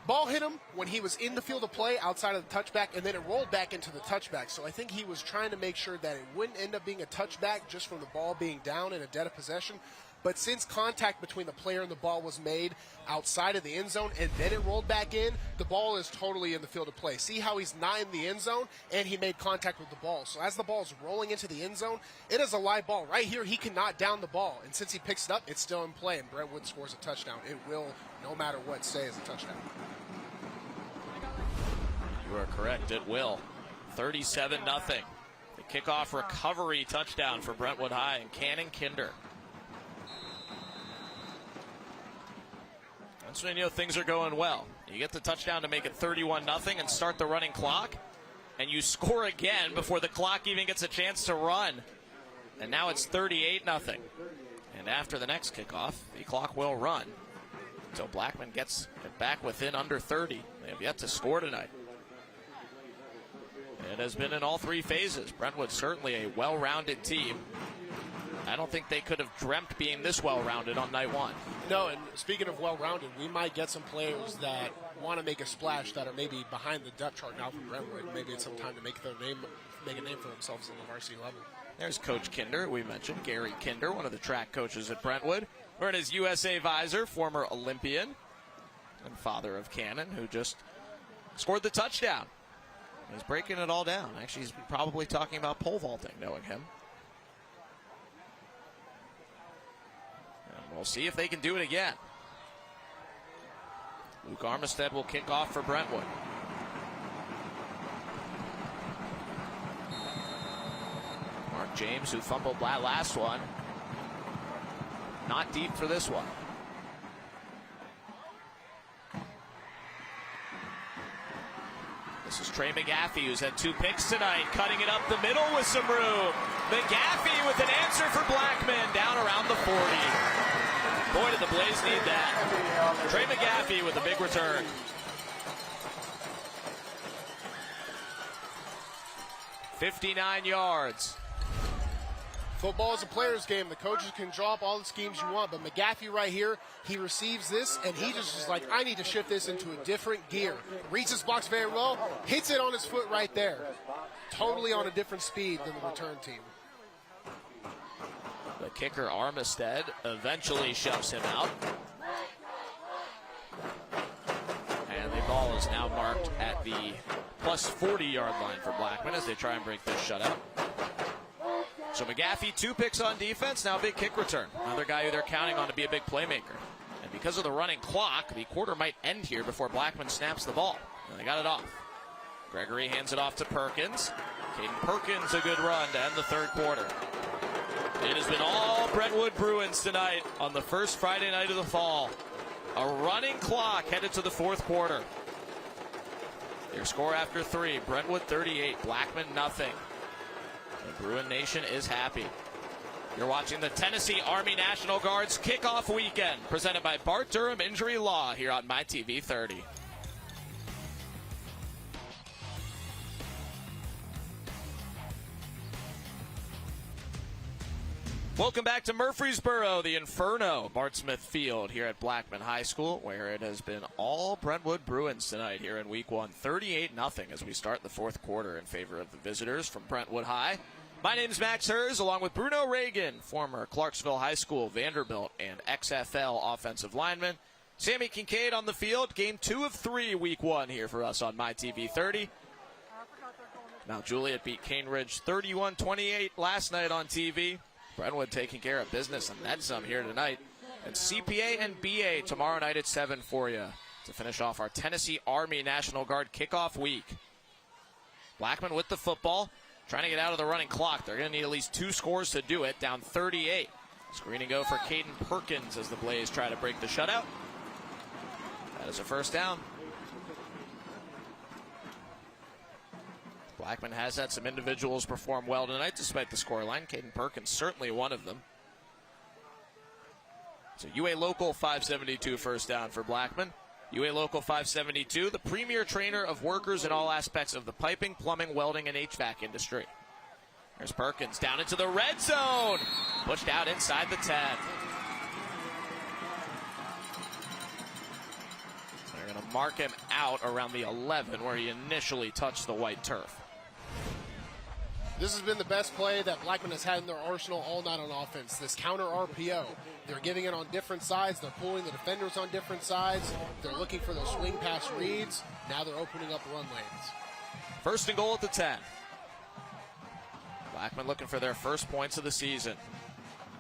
ball hit him when he was in the field of play outside of the touchback, and then it rolled back into the touchback. So I think he was trying to make sure that it wouldn't end up being a touchback just from the ball being down in a dead of possession. But since contact between the player and the ball was made outside of the end zone and then it rolled back in, the ball is totally in the field of play. See how he's not in the end zone and he made contact with the ball. So as the ball's rolling into the end zone, it is a live ball. Right here, he cannot down the ball. And since he picks it up, it's still in play, and Brentwood scores a touchdown. It will, no matter what, stay as a touchdown. You are correct, it will. 37-0. The kickoff recovery touchdown for Brentwood High and Cannon Kinder. That's when you know things are going well. You get the touchdown to make it 31-0 and start the running clock, and you score again before the clock even gets a chance to run. And now it's 38-0. And after the next kickoff, the clock will run until Blackman gets it back within under 30. They have yet to score tonight. It has been in all 3 phases. Brentwood certainly a well-rounded team. I don't think they could have dreamt being this well-rounded on night 1. No, and speaking of well-rounded, we might get some players that want to make a splash that are maybe behind the depth chart now from Brentwood. Maybe it's some time to make a name for themselves on the varsity level. There's Coach Kinder, we mentioned, Gary Kinder, one of the track coaches at Brentwood. Wearing his USA visor, former Olympian and father of Cannon, who just scored the touchdown. He's breaking it all down. Actually, he's probably talking about pole vaulting, knowing him. We'll see if they can do it again. Luke Armistead will kick off for Brentwood. Mark James, who fumbled that last one, not deep for this one. This is Trey McGaffey, who's had 2 picks tonight, cutting it up the middle with some room. McGaffey with an answer for Blackman down around the 40. Boy, did the Blaze need that. Trey McGaffey with a big return. $59 yards. Football is a player's game. The coaches can draw up all the schemes you want, but McGaffey right here, he receives this, and he just is like, I need to shift this into a different gear. Reads his blocks very well, hits it on his foot right there. Totally on a different speed than the return team. The kicker, Armistead, eventually shoves him out. And the ball is now marked at the plus 40-yard line for Blackman as they try and break this shutout. So McGaffey, 2 picks on defense, now a big kick return. Another guy who they're counting on to be a big playmaker. And because of the running clock, the quarter might end here before Blackman snaps the ball. And they got it off. Gregory hands it off to Perkins. Caden Perkins, a good run to end the third quarter. It has been all Brentwood Bruins tonight on the first Friday night of the fall. A running clock headed to the fourth quarter. Their score after 3, Brentwood 38, Blackman nothing. The Bruin Nation is happy. You're watching the Tennessee Army National Guard's kickoff weekend, presented by Bart Durham Injury Law here on MyTV 30. Welcome back to Murfreesboro, the Inferno, Bart Smith Field here at Blackman High School, where it has been all Brentwood Bruins tonight here in Week 1. 38-0 as we start the fourth quarter in favor of the visitors from Brentwood High. My name is Max Hers, along with Bruno Reagan, former Clarksville High School, Vanderbilt, and XFL offensive lineman. Sammy Kincaid on the field, game 2 of 3, Week 1 here for us on MyTV 30. Now Juliet beat Cambridge 31-28 last night on TV. Brentwood taking care of business and then some here tonight. And CPA and BA tomorrow night at 7 for you to finish off our Tennessee Army National Guard kickoff week. Blackman with the football, trying to get out of the running clock. They're going to need at least 2 scores to do it, down 38. Screen and go for Caden Perkins as the Blaze try to break the shutout. That is a first down. Blackman has had some individuals perform well tonight despite the scoreline. Caden Perkins certainly one of them. So UA Local 572 first down for Blackman. UA Local 572, the premier trainer of workers in all aspects of the piping, plumbing, welding, and HVAC industry. There's Perkins down into the red zone. Pushed out inside the 10. So they're going to mark him out around the 11 where he initially touched the white turf. This has been the best play that Blackman has had in their arsenal all night on offense. This counter RPO. They're giving it on different sides. They're pulling the defenders on different sides. They're looking for those swing pass reads. Now they're opening up run lanes. First and goal at the 10. Blackman looking for their first points of the season.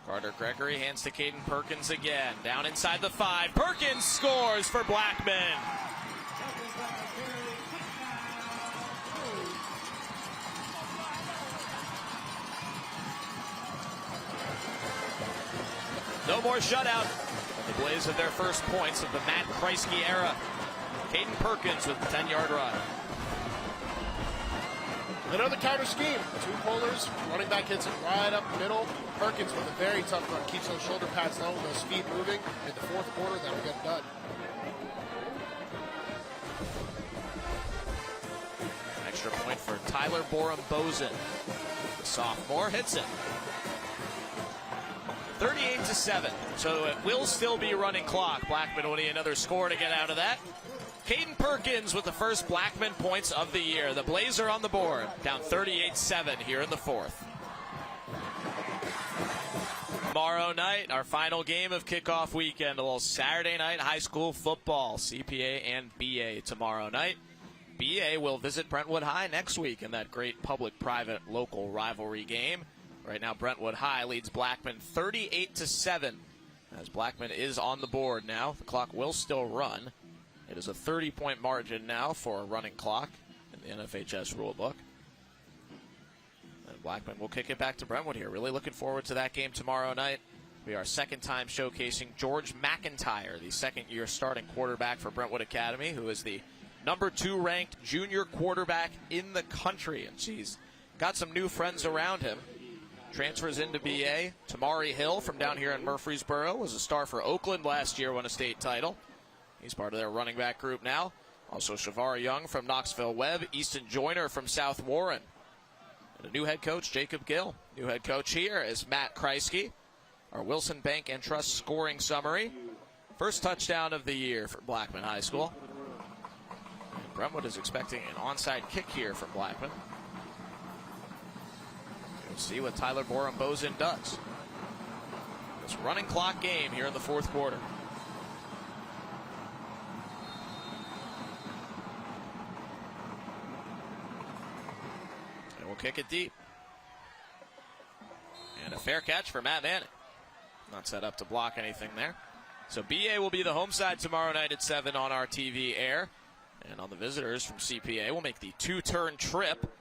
Carter Gregory hands to Caden Perkins again. Down inside the 5. Perkins scores for Blackman. No more shutout. The Blaze have their first points of the Matt Kreisky era. Caden Perkins with the 10-yard run. Another counter scheme. 2 pullers. Running back hits it right up the middle. Perkins with a very tough run. Keeps those shoulder pads low, those feet moving. In the fourth quarter, that'll get done. An extra point for Tyler Borum-Bozen. The sophomore hits it. 38-7, so it will still be running clock. Blackman will need another score to get out of that. Caden Perkins with the first Blackman points of the year. The Blaze are on the board, down 38-7 here in the fourth. Tomorrow night, our final game of kickoff weekend, a little Saturday night high school football, CPA and BA tomorrow night. BA will visit Brentwood High next week in that great public-private local rivalry game. Right now, Brentwood High leads Blackman 38-7. As Blackman is on the board now, the clock will still run. It is a 30-point margin now for a running clock in the NFHS rulebook. And Blackman will kick it back to Brentwood here. Really looking forward to that game tomorrow night. We are second time showcasing George McIntyre, the second-year starting quarterback for Brentwood Academy, who is the number 2 ranked junior quarterback in the country. And she's got some new friends around him. Transfers into BA. Tamari Hill from down here in Murfreesboro was a star for Oakland last year, won a state title. He's part of their running back group now. Also Shavar Young from Knoxville Webb. Easton Joyner from South Warren. And a new head coach, Jacob Gill. New head coach here is Matt Kreisky. Our Wilson Bank and Trust scoring summary. First touchdown of the year for Blackman High School. And Brentwood is expecting an onside kick here from Blackman. We'll see what Tyler Borum-Bozen does. This running clock game here in the fourth quarter. And we'll kick it deep. And a fair catch for Matt Manning. Not set up to block anything there. So BA will be the home side tomorrow night at 7 on our TV air. And on the visitors from CPA, we'll make the 2-turn trip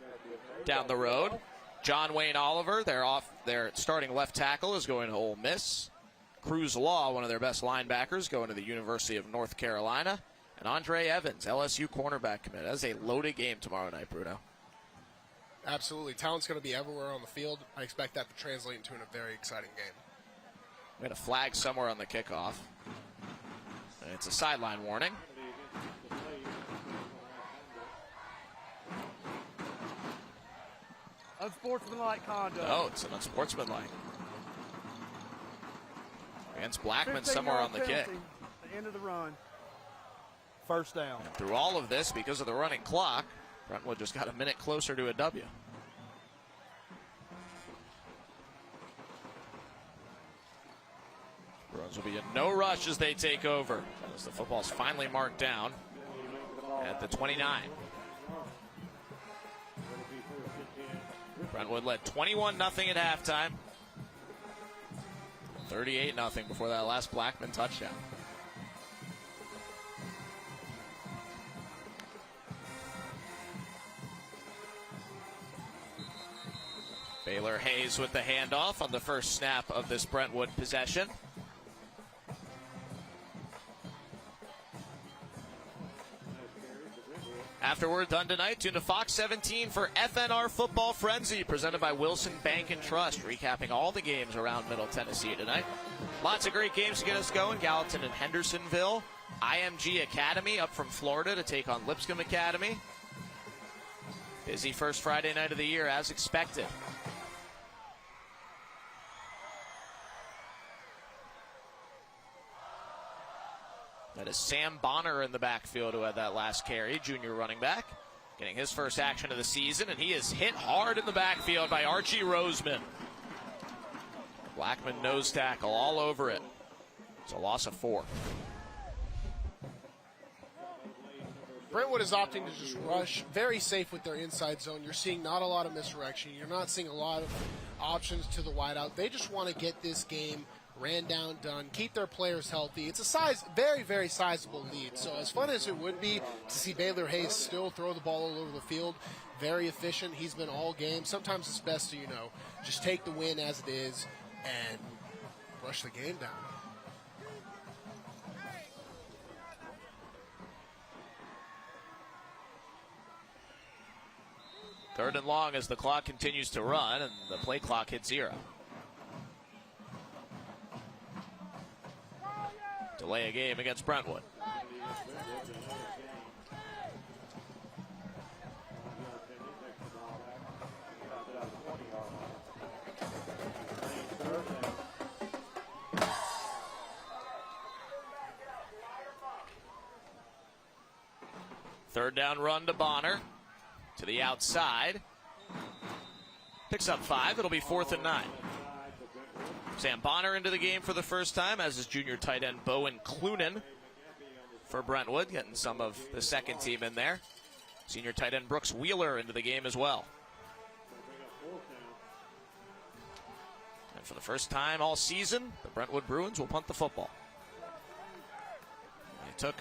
down the road. John Wayne Oliver, their starting left tackle, is going to Ole Miss. Cruz Law, one of their best linebackers, going to the University of North Carolina. And Andre Evans, LSU cornerback commit. That's a loaded game tomorrow night, Bruno. Absolutely. Talent's going to be everywhere on the field. I expect that to translate into a very exciting game. We had a flag somewhere on the kickoff. And it's a sideline warning. Unsportsmanlike conduct. Oh, it's an unsportsmanlike. Against Blackman somewhere on the kick. The end of the run. First down. And through all of this, because of the running clock, Brentwood just got a minute closer to a W. Bruins will be in no rush as they take over, as the football's finally marked down at the 29. Brentwood led 21-0 at halftime. 38-0 before that last Blackman touchdown. Baylor Hayes with the handoff on the first snap of this Brentwood possession. After we're done tonight, tune to Fox 17 for FNR Football Frenzy, presented by Wilson Bank and Trust, recapping all the games around Middle Tennessee tonight. Lots of great games to get us going. Gallatin and Hendersonville. IMG Academy up from Florida to take on Lipscomb Academy. Busy first Friday night of the year, as expected. That is Sam Bonner in the backfield who had that last carry, junior running back. Getting his first action of the season, and he is hit hard in the backfield by Archie Roseman. Blackman nose tackle all over it. It's a loss of 4. Brentwood is opting to just rush, very safe with their inside zone. You're seeing not a lot of misdirection. You're not seeing a lot of options to the wideout. They just want to get this game ran down, done, keep their players healthy. It's a very, very sizable lead. So as fun as it would be to see Baylor Hayes still throw the ball all over the field, very efficient. He's been all game. Sometimes it's best to, just take the win as it is and rush the game down. Third and long as the clock continues to run, and the play clock hits 0. Delay a game against Brentwood. Third down run to Bonner. To the outside. Picks up 5. It'll be 4th and 9. Sam Bonner into the game for the first time, as is junior tight end Bowen Clunan for Brentwood, getting some of the second team in there. Senior tight end Brooks Wheeler into the game as well. And for the first time all season, the Brentwood Bruins will punt the football. They took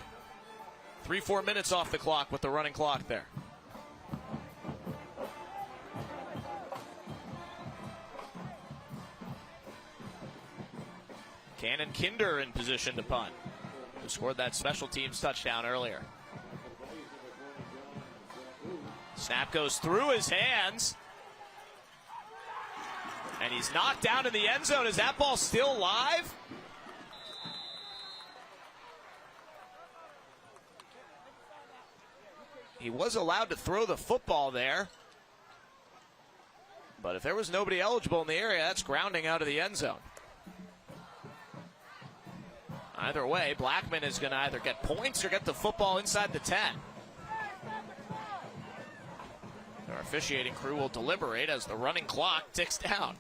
3-4 minutes off the clock with the running clock there. Cannon Kinder in position to punt, who scored that special teams touchdown earlier. Snap goes through his hands. And he's knocked down in the end zone. Is that ball still live? He was allowed to throw the football there. But if there was nobody eligible in the area, that's grounding out of the end zone. Either way, Blackman is going to either get points or get the football inside the 10. Our officiating crew will deliberate as the running clock ticks down.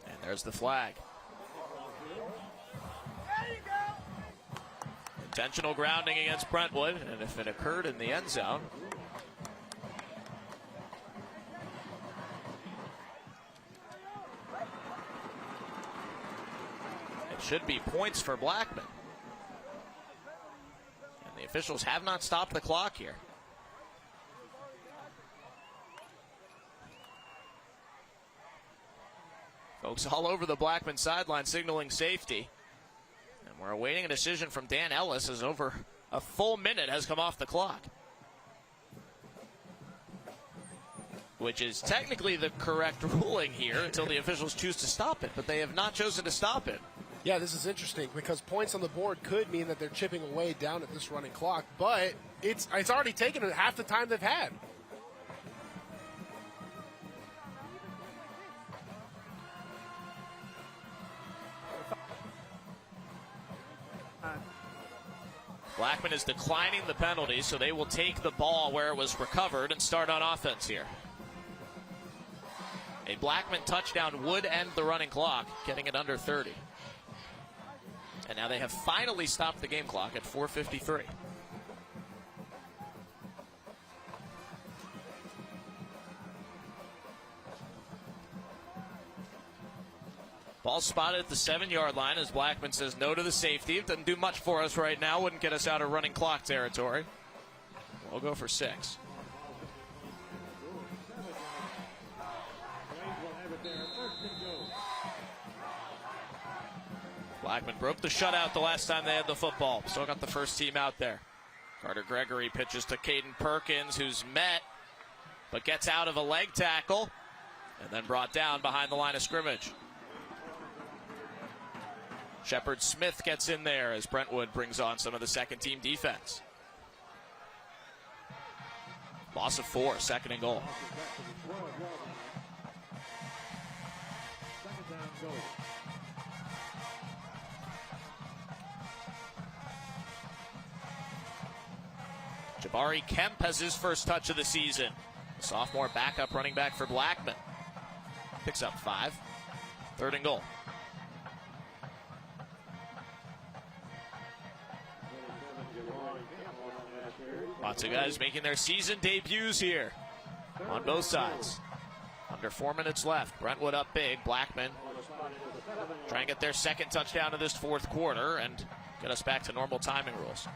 And there's the flag. Intentional grounding against Brentwood, and if it occurred in the end zone, it should be points for Blackman. And the officials have not stopped the clock here. Folks all over the Blackman sideline signaling safety. We're awaiting a decision from Dan Ellis as over a full minute has come off the clock. Which is technically the correct ruling here until the officials choose to stop it, but they have not chosen to stop it. Yeah, this is interesting because points on the board could mean that they're chipping away down at this running clock, but it's already taken half the time they've had. Blackman is declining the penalty, so they will take the ball where it was recovered and start on offense here. A Blackman touchdown would end the running clock, getting it under 30. And now they have finally stopped the game clock at 4:53. Ball spotted at the 7-yard line as Blackman says no to the safety. It doesn't do much for us right now. Wouldn't get us out of running clock territory. We'll go for 6. Blackman broke the shutout the last time they had the football. Still got the first team out there. Carter Gregory pitches to Caden Perkins, who's met, but gets out of a leg tackle and then brought down behind the line of scrimmage. Shepard Smith gets in there as Brentwood brings on some of the second-team defense. Loss of 4, 2nd and goal. Jabari Kemp has his first touch of the season. The sophomore backup running back for Blackman. Picks up 5. 3rd and goal. Lots of guys making their season debuts here on both sides. Under 4 minutes left. Brentwood up big. Blackman trying to get their second touchdown of this 4th quarter and get us back to normal timing rules.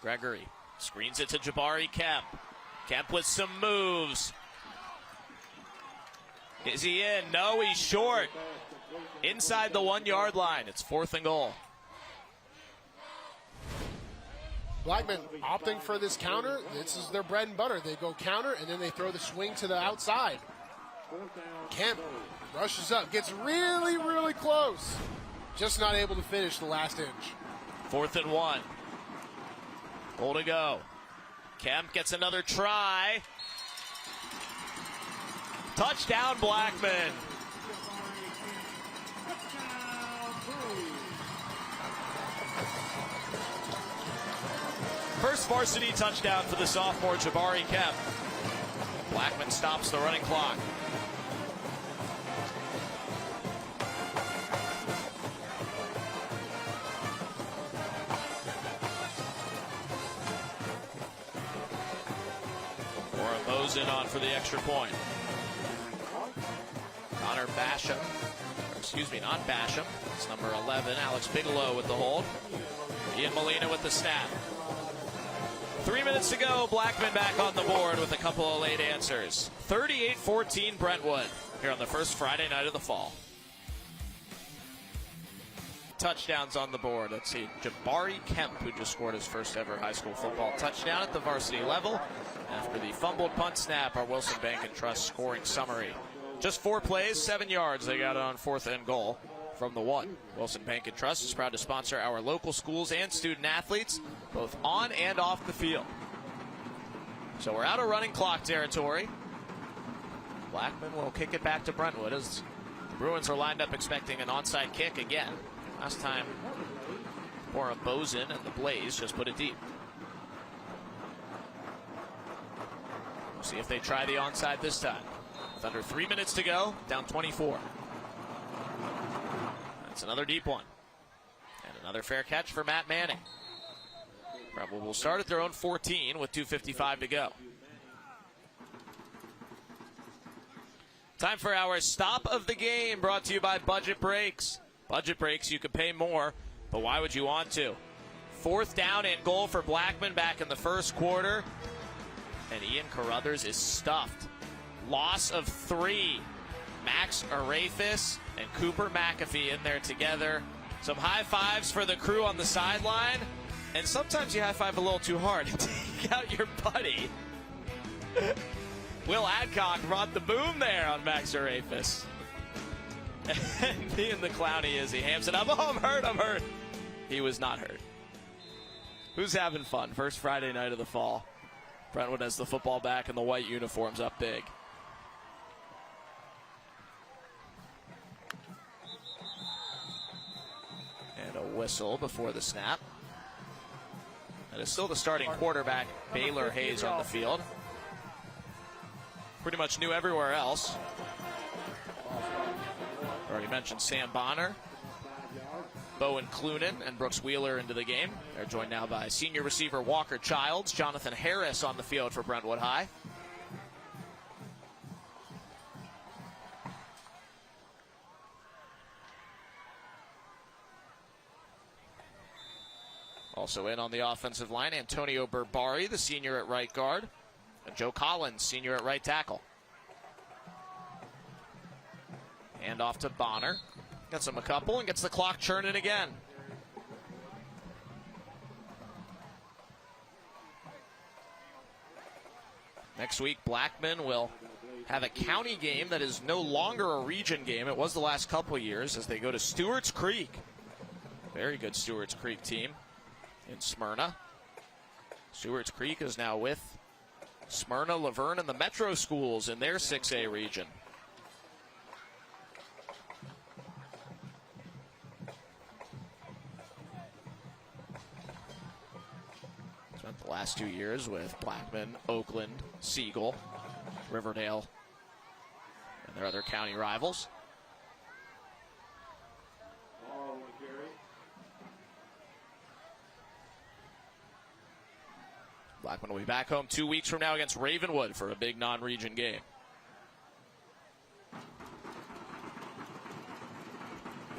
Gregory screens it to Jabari Kemp. Kemp with some moves. Is he in? No, he's short. Inside the 1-yard line. It's 4th and goal. Blackman opting for this counter. This is their bread and butter. They go counter, and then they throw the swing to the outside. Kemp rushes up, gets really, really close. Just not able to finish the last inch. 4th and 1. Goal to go. Kemp gets another try. Touchdown, Blackman. First varsity touchdown for the sophomore Jabari Kemp. Blackman stops the running clock. Warren Bozen on for the extra point. Connor Basham, not Basham. It's number 11, Alex Bigelow with the hold. Ian Molina with the snap. 3 minutes to go. Blackman back on the board with a couple of late answers. 38-14 Brentwood here on the first Friday night of the fall. Touchdowns on the board. Let's see. Jabari Kemp, who just scored his first ever high school football touchdown at the varsity level. After the fumbled punt snap, our Wilson Bank and Trust scoring summary. Just 4 plays, 7 yards. They got it on 4th and goal from the 1. Wilson Bank and Trust is proud to sponsor our local schools and student athletes, both on and off the field. So we're out of running clock territory. Blackman will kick it back to Brentwood as the Bruins are lined up expecting an onside kick again. Last time, Warren Bozen and the Blaze just put it deep. We'll see if they try the onside this time. With under 3 minutes to go, down 24. That's another deep one. And another fair catch for Matt Manning. Brentwood will start at their own 14 with 2:55 to go. Time for our stop of the game, brought to you by Budget Breaks. Budget Breaks, you could pay more, but why would you want to? 4th down and goal for Blackman back in the first quarter. And Ian Carruthers is stuffed. Loss of 3. Max Arafis and Cooper McAfee in there together. Some high fives for the crew on the sideline. And sometimes you high-five a little too hard and take out your buddy. Will Adcock brought the boom there on Max Arafis. And being the clown he is, he hams it up. Oh, I'm hurt. He was not hurt. Who's having fun? First Friday night of the fall. Brentwood has the football back and the white uniforms up big. And a whistle before the snap. And it's still the starting quarterback, Baylor Hayes, on the field. Pretty much new everywhere else. Already mentioned Sam Bonner, Bowen Clunan, and Brooks Wheeler into the game. They're joined now by senior receiver Walker Childs, Jonathan Harris on the field for Brentwood High. Also in on the offensive line, Antonio Berbari, the senior at right guard, and Joe Collins, senior at right tackle. Hand off to Bonner. Gets him a couple and gets the clock churning again. Next week, Blackman will have a county game that is no longer a region game. It was the last couple years as they go to Stewart's Creek. Very good Stewart's Creek team in Smyrna. Stewart's Creek is now with Smyrna, Laverne, and the Metro schools in their 6A region. Spent the last 2 years with Blackman, Oakland, Siegel, Riverdale, and their other county rivals. Blackman will be back home 2 weeks from now against Ravenwood for a big non-region game. They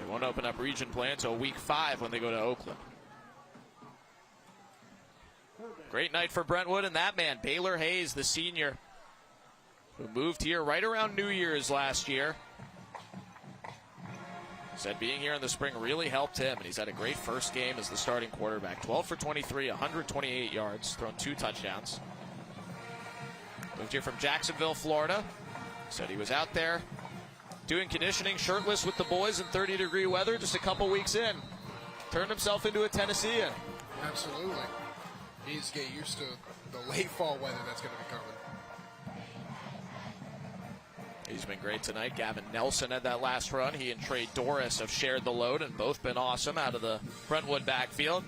won't open up region play until week 5 when they go to Oakland. Great night for Brentwood and that man, Baylor Hayes, the senior, who moved here right around New Year's last year. Said being here in the spring really helped him, and he's had a great first game as the starting quarterback. 12 for 23, 128 yards, thrown 2 touchdowns. Moved here from Jacksonville, Florida. Said he was out there doing conditioning, shirtless with the boys in 30-degree weather just a couple weeks in. Turned himself into a Tennessean. Absolutely. He's getting used to the late fall weather that's going to be coming. He's been great tonight. Gavin Nelson had that last run. He and Trey Doris have shared the load and both been awesome out of the Brentwood backfield.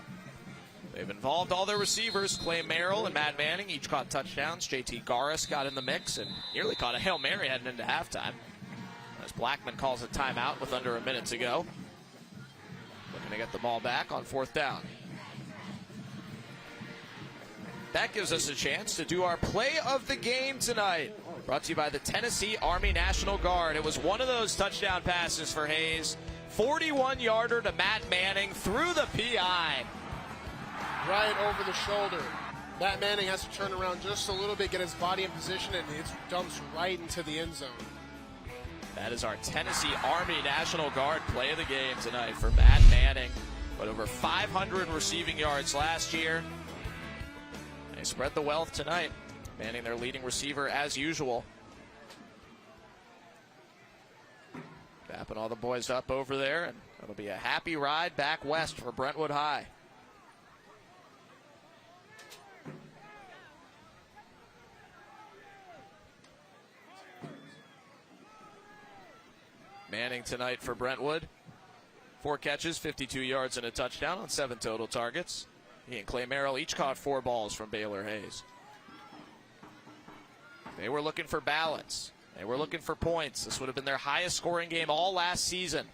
They've involved all their receivers. Clay Merrill and Matt Manning each caught touchdowns. JT Garis got in the mix and nearly caught a Hail Mary heading into halftime. As Blackman calls a timeout with under a minute to go. Looking to get the ball back on 4th down. That gives us a chance to do our play of the game tonight. Brought to you by the Tennessee Army National Guard. It was one of those touchdown passes for Hayes. 41-yarder to Matt Manning through the PI. Right over the shoulder. Matt Manning has to turn around just a little bit, get his body in position, and it dumps right into the end zone. That is our Tennessee Army National Guard play of the game tonight for Matt Manning. But over 500 receiving yards last year. They spread the wealth tonight. Manning, their leading receiver as usual. Dapping all the boys up over there, and it'll be a happy ride back west for Brentwood High. Manning tonight for Brentwood. 4 catches, 52 yards, and a touchdown on 7 total targets. He and Clay Merrill each caught 4 balls from Baylor Hayes. They were looking for balance. They were looking for points. This would have been their highest scoring game all last season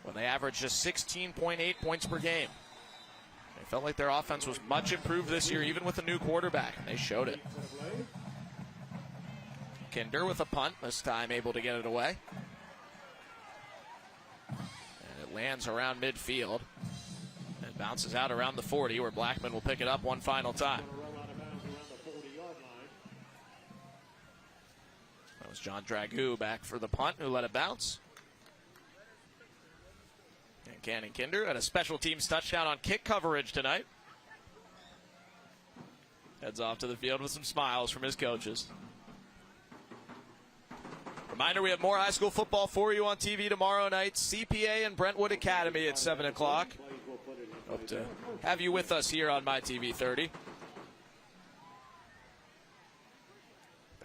when they averaged just 16.8 points per game. They felt like their offense was much improved this year, even with a new quarterback, and they showed it. Kinder with a punt, this time able to get it away. And it lands around midfield and bounces out around the 40, where Blackman will pick it up one final time. That was John Dragoo back for the punt, who let it bounce. And Cannon Kinder had a special teams touchdown on kick coverage tonight. Heads off to the field with some smiles from his coaches. Reminder, we have more high school football for you on TV tomorrow night. CPA and Brentwood Academy at 7 o'clock. Hope to have you with us here on MyTV30.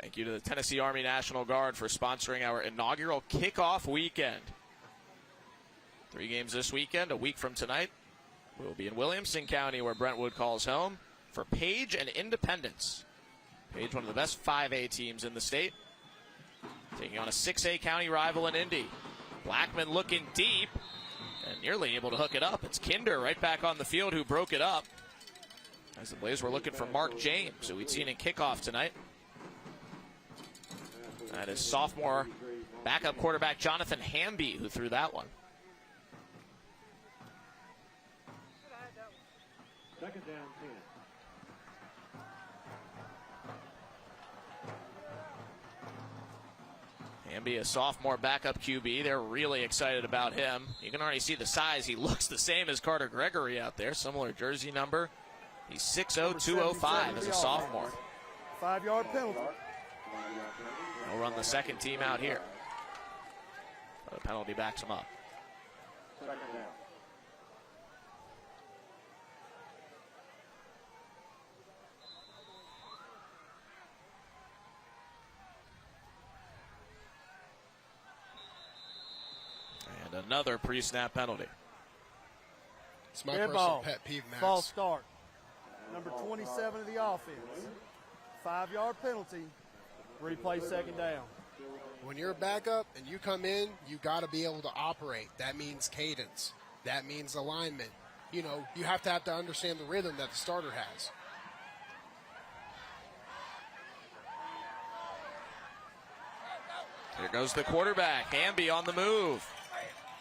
Thank you to the Tennessee Army National Guard for sponsoring our inaugural kickoff weekend. 3 games this weekend. A week from tonight, we'll be in Williamson County, where Brentwood calls home, for Page and Independence. Page, one of the best 5A teams in the state, taking on a 6A county rival in Indy. Blackman looking deep and nearly able to hook it up. It's Kinder right back on the field who broke it up, as the Blaze were looking for Mark James, who we'd seen in kickoff tonight. That is sophomore backup quarterback Jonathan Hamby who threw that one. Second down, 10. Hamby, a sophomore backup QB. They're really excited about him. You can already see the size. He looks the same as Carter Gregory out there. Similar jersey number. He's 6'0", 205 as a sophomore. 5-yard penalty. He'll run the second team out here. The penalty backs him up. Second down. And another pre-snap penalty. It's my Red personal ball. pet peeve, Max. False start. Number 27 of the offense. 5-yard penalty. Replay second down. When you're a backup and you come in, you got to be able to operate. That means cadence. That means alignment. You know, you have to understand the rhythm that the starter has. Here goes the quarterback. Hamby on the move.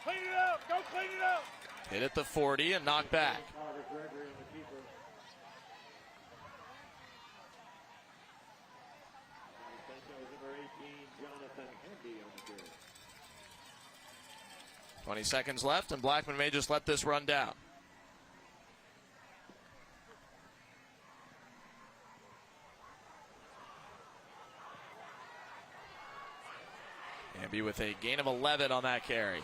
Clean it up. Go clean it up. Hit at the 40 and knocked back. Carter Gregory on the keeper. 20 seconds left, and Blackman may just let this run down. Hamby with a gain of 11 on that carry.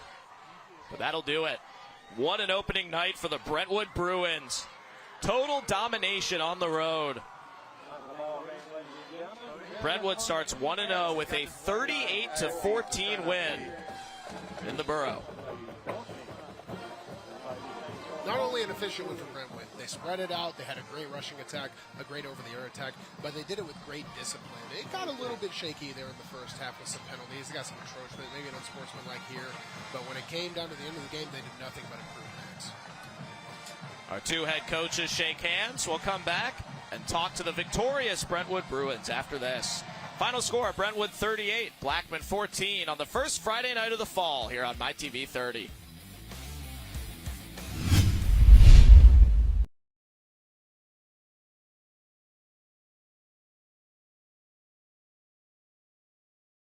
But that'll do it. What an opening night for the Brentwood Bruins. Total domination on the road. Brentwood starts 1-0 with a 38-14 win in the Borough. Not only an efficient win for Brentwood, they spread it out, they had a great rushing attack, a great over-the-air attack, but they did it with great discipline. It got a little bit shaky there in the first half with some penalties. They got some encroachment, maybe an unsportsmanlike here, but when it came down to the end of the game, they did nothing but improve Max. Our two head coaches shake hands. We'll come back and talk to the victorious Brentwood Bruins after this. Final score, Brentwood 38, Blackman 14 on the first Friday night of the fall here on MyTV30.